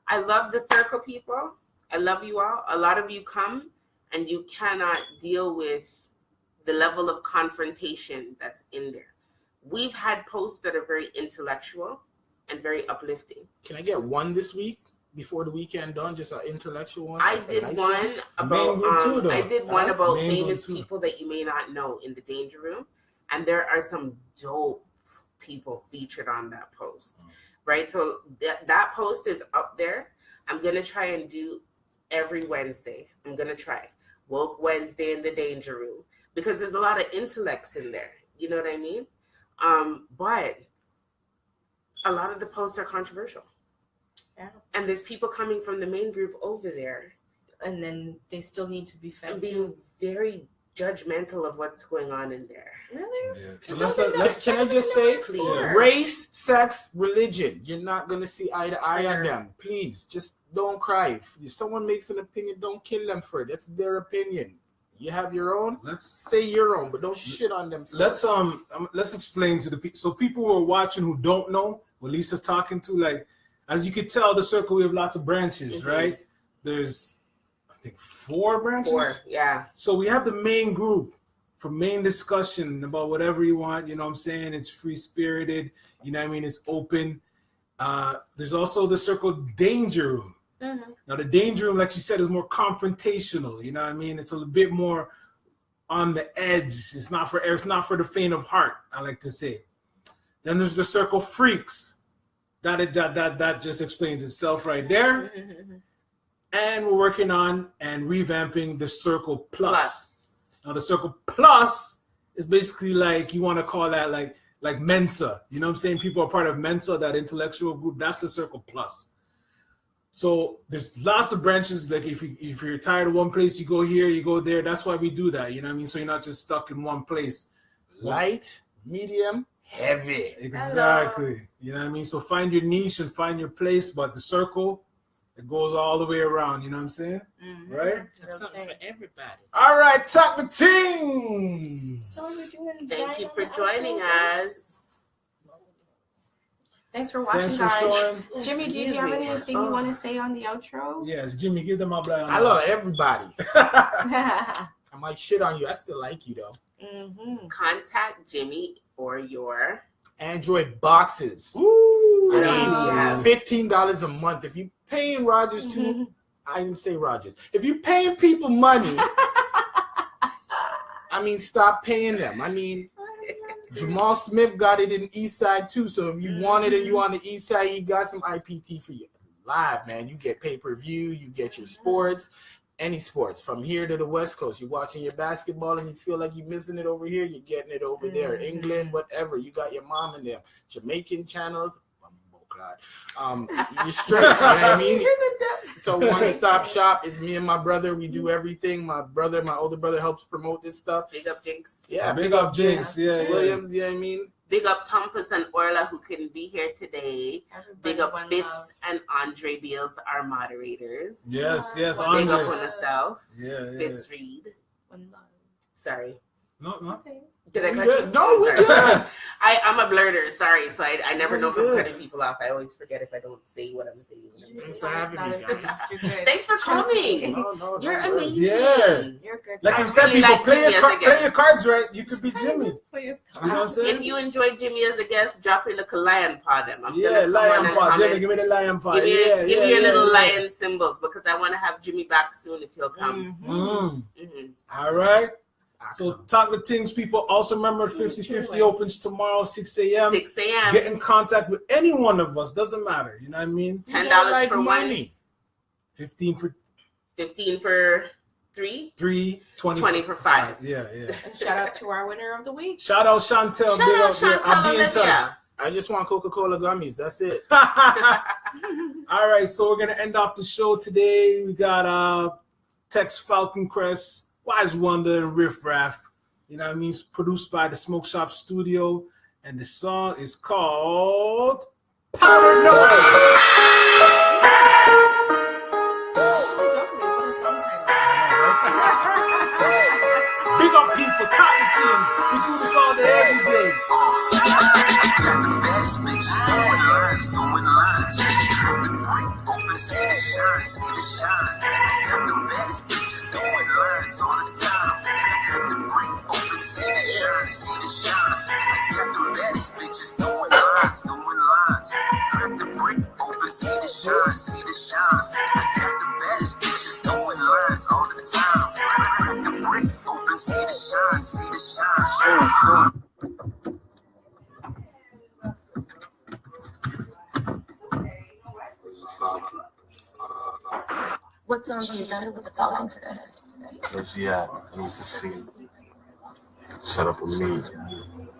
[SPEAKER 4] I love the circle people. I love you all. A lot of you come and you cannot deal with the level of confrontation that's in there. We've had posts that are very intellectual and very uplifting.
[SPEAKER 3] Can I get one this week before the weekend done? Just an intellectual one.
[SPEAKER 4] I did one about famous people that you may not know in the danger room, and there are some dope people featured on that post. Right, so that post is up there. I'm gonna try and do every Wednesday. I'm gonna try Woke Wednesday in the danger room because there's a lot of intellects in there. You know what I mean? But a lot of the posts are controversial. Yeah. And there's people coming from the main group over there.
[SPEAKER 2] And then they still need to be fed
[SPEAKER 4] and being very judgmental of what's going on in there.
[SPEAKER 2] Really?
[SPEAKER 1] Yeah. So let's
[SPEAKER 3] can I just say,
[SPEAKER 4] please.
[SPEAKER 3] Race, sex, religion. You're not gonna see eye to eye on them. Please, just don't cry. If someone makes an opinion, don't kill them for it. That's their opinion. You have your own. Let's say your own, but don't shit on them.
[SPEAKER 1] Let's explain to the people. So people who are watching who don't know what Lisa's talking to, like, as you could tell, the circle we have lots of branches, right? There's, I think, 4 branches.
[SPEAKER 4] 4, yeah.
[SPEAKER 1] So we have the main group for main discussion about whatever you want. You know what I'm saying? It's free spirited. You know what I mean? It's open. There's also the circle danger room. Now the danger room, like she said, is more confrontational. You know what I mean? It's a little bit more on the edge. It's not for the faint of heart, I like to say. Then there's the circle freaks. That just explains itself right there. And we're working on and revamping the circle plus. Now the circle plus is basically like, you want to call that like Mensa. You know what I'm saying? People are part of Mensa, that intellectual group. That's the circle plus. So there's lots of branches. Like if you're tired of one place, you go here, you go there. That's why we do that. You know what I mean? So you're not just stuck in one place.
[SPEAKER 3] Light, medium, heavy.
[SPEAKER 1] Exactly.
[SPEAKER 3] Hello.
[SPEAKER 1] You know what I mean? So find your niche and find your place. But the circle, it goes all the way around. You know what I'm saying? Right?
[SPEAKER 3] That's something for everybody.
[SPEAKER 1] All right, talk the Tingz.
[SPEAKER 2] So we're doing
[SPEAKER 4] Thank you for joining us.
[SPEAKER 2] Thanks for watching, guys. Jimmy, do you have anything you want to say on the outro?
[SPEAKER 1] Yes, Jimmy, give them my blind.
[SPEAKER 3] I love everybody. I might shit on you. I still like you, though.
[SPEAKER 4] Contact Jimmy for your
[SPEAKER 3] Android boxes.
[SPEAKER 1] Ooh.
[SPEAKER 3] I mean, $15 a month. If you paying Rogers too, I didn't say Rogers. If you paying people money, I mean, stop paying them. I mean, Jamal Smith got it in East Side too. So if you want it and you on the East Side, he got some IPT for you. Live, man. You get pay-per-view, you get your sports, any sports. From here to the West Coast, you're watching your basketball and you feel like you're missing it over here, you're getting it over there. England, whatever. You got your mom and them. Jamaican channels. You're straight, you know what I mean? So one-stop shop. It's me and my brother. We do everything. My older brother helps promote this stuff.
[SPEAKER 4] Big up Jinx.
[SPEAKER 3] Yeah,
[SPEAKER 1] big up Jinx. Yeah,
[SPEAKER 3] Williams, you know what I mean?
[SPEAKER 4] Big up Tompus and Orla, who couldn't be here today. Big up Fitz and Andre Beals, our moderators.
[SPEAKER 1] Yes,
[SPEAKER 4] Andre. Big up on yourself.
[SPEAKER 1] Yeah.
[SPEAKER 4] Fitz Reed. Sorry.
[SPEAKER 1] No.
[SPEAKER 4] Did I cut
[SPEAKER 3] good.
[SPEAKER 4] you?
[SPEAKER 3] No, we
[SPEAKER 4] Sorry.
[SPEAKER 3] good.
[SPEAKER 4] I'm a blurter. Sorry, so I never know if I'm
[SPEAKER 3] Good.
[SPEAKER 4] cutting people off. I always forget if I don't say what I'm saying.
[SPEAKER 3] Thanks for having me, guys.
[SPEAKER 2] You're good.
[SPEAKER 4] Thanks for
[SPEAKER 2] Trust me.
[SPEAKER 4] coming.
[SPEAKER 3] No,
[SPEAKER 4] You're
[SPEAKER 3] no,
[SPEAKER 4] amazing.
[SPEAKER 1] Yeah.
[SPEAKER 2] You're good.
[SPEAKER 1] Like
[SPEAKER 4] I
[SPEAKER 1] you said,
[SPEAKER 4] really
[SPEAKER 1] people
[SPEAKER 4] like
[SPEAKER 1] play
[SPEAKER 4] Jimmy
[SPEAKER 1] your
[SPEAKER 4] as a guest.
[SPEAKER 1] play your cards right. You could be Jimmy. You know what I'm saying?
[SPEAKER 4] If you enjoyed Jimmy as a guest, drop in a lion paw them. I'm
[SPEAKER 1] Yeah,
[SPEAKER 4] gonna come on
[SPEAKER 1] lion
[SPEAKER 4] and
[SPEAKER 1] paw.
[SPEAKER 4] comment.
[SPEAKER 1] Jimmy, give me the lion paw.
[SPEAKER 4] Give me,
[SPEAKER 1] Yeah,
[SPEAKER 4] give me your little
[SPEAKER 1] yeah.
[SPEAKER 4] lion symbols because I want to have Jimmy back soon if he'll come.
[SPEAKER 1] All right. So talk with Tingz, people. Also remember 50/50 opens tomorrow, 6 a.m.
[SPEAKER 4] 6 a.m.
[SPEAKER 1] Get in contact with any one of us. Doesn't matter. You know what I mean?
[SPEAKER 4] $10 for
[SPEAKER 3] money.
[SPEAKER 1] 15 for
[SPEAKER 4] 15 for 3.
[SPEAKER 1] 3,
[SPEAKER 4] 20 for 5.
[SPEAKER 1] Yeah.
[SPEAKER 2] Shout out to our winner of the week.
[SPEAKER 1] Shout out Chantel.
[SPEAKER 4] Shout out
[SPEAKER 1] Big up.
[SPEAKER 4] Chantel
[SPEAKER 1] I'll be in
[SPEAKER 4] Olivia.
[SPEAKER 1] touch.
[SPEAKER 3] I just want Coca-Cola gummies. That's it.
[SPEAKER 1] All right, so we're gonna end off the show today. We got Tex Falcon Crest, Wise Wonder, and Riff Raff. You know what I mean? It's produced by the Smoke Shop Studio, and the song is called Powder Nose. Big up people, talk to Tingz. We do this all day, every day.
[SPEAKER 5] Got the baddest bitches doing lines. The break open, see the shine. Got the baddest bitches doing lines all the time. Got the break open, see the shine. Got the baddest bitches doing lines. Got the break open, see the shine. Got the baddest bitches doing lines all the time. Got the break open, see the shine.
[SPEAKER 11] What song have you done with the Falcon today?
[SPEAKER 12] Where's he at? I need to see him. Set up a meet.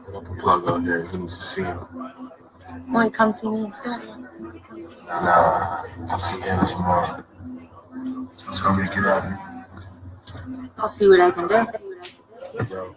[SPEAKER 12] I got the plug out here. He needs to see him.
[SPEAKER 11] Why don't you come see me instead?
[SPEAKER 12] Nah, I'll see him tomorrow. Tell me to get out of here.
[SPEAKER 11] I'll see what I can do.
[SPEAKER 12] Yo.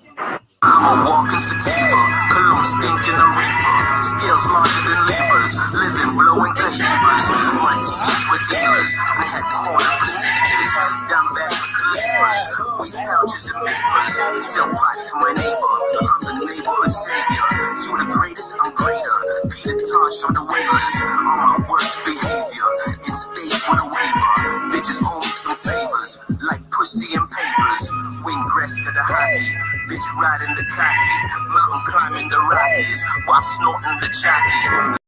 [SPEAKER 5] I'm a walking sativa, cologne stinking a reefer. Scales larger than Libras, living blowing cohibas. My teachers were dealers, I had corner procedures. Down back with Khalifas, waist pouches and papers. Sell pot to my neighbor, I'm the neighborhood savior. You the greatest, I'm greater. Peter Tosh on the wailers, on my worst behavior. In stage with a waiver, bitches owe me some favors, like pussy and papers. Wing Greska the hockey, bitch riding the cocky, mountain climbing the Rockies, while snorting the jockey.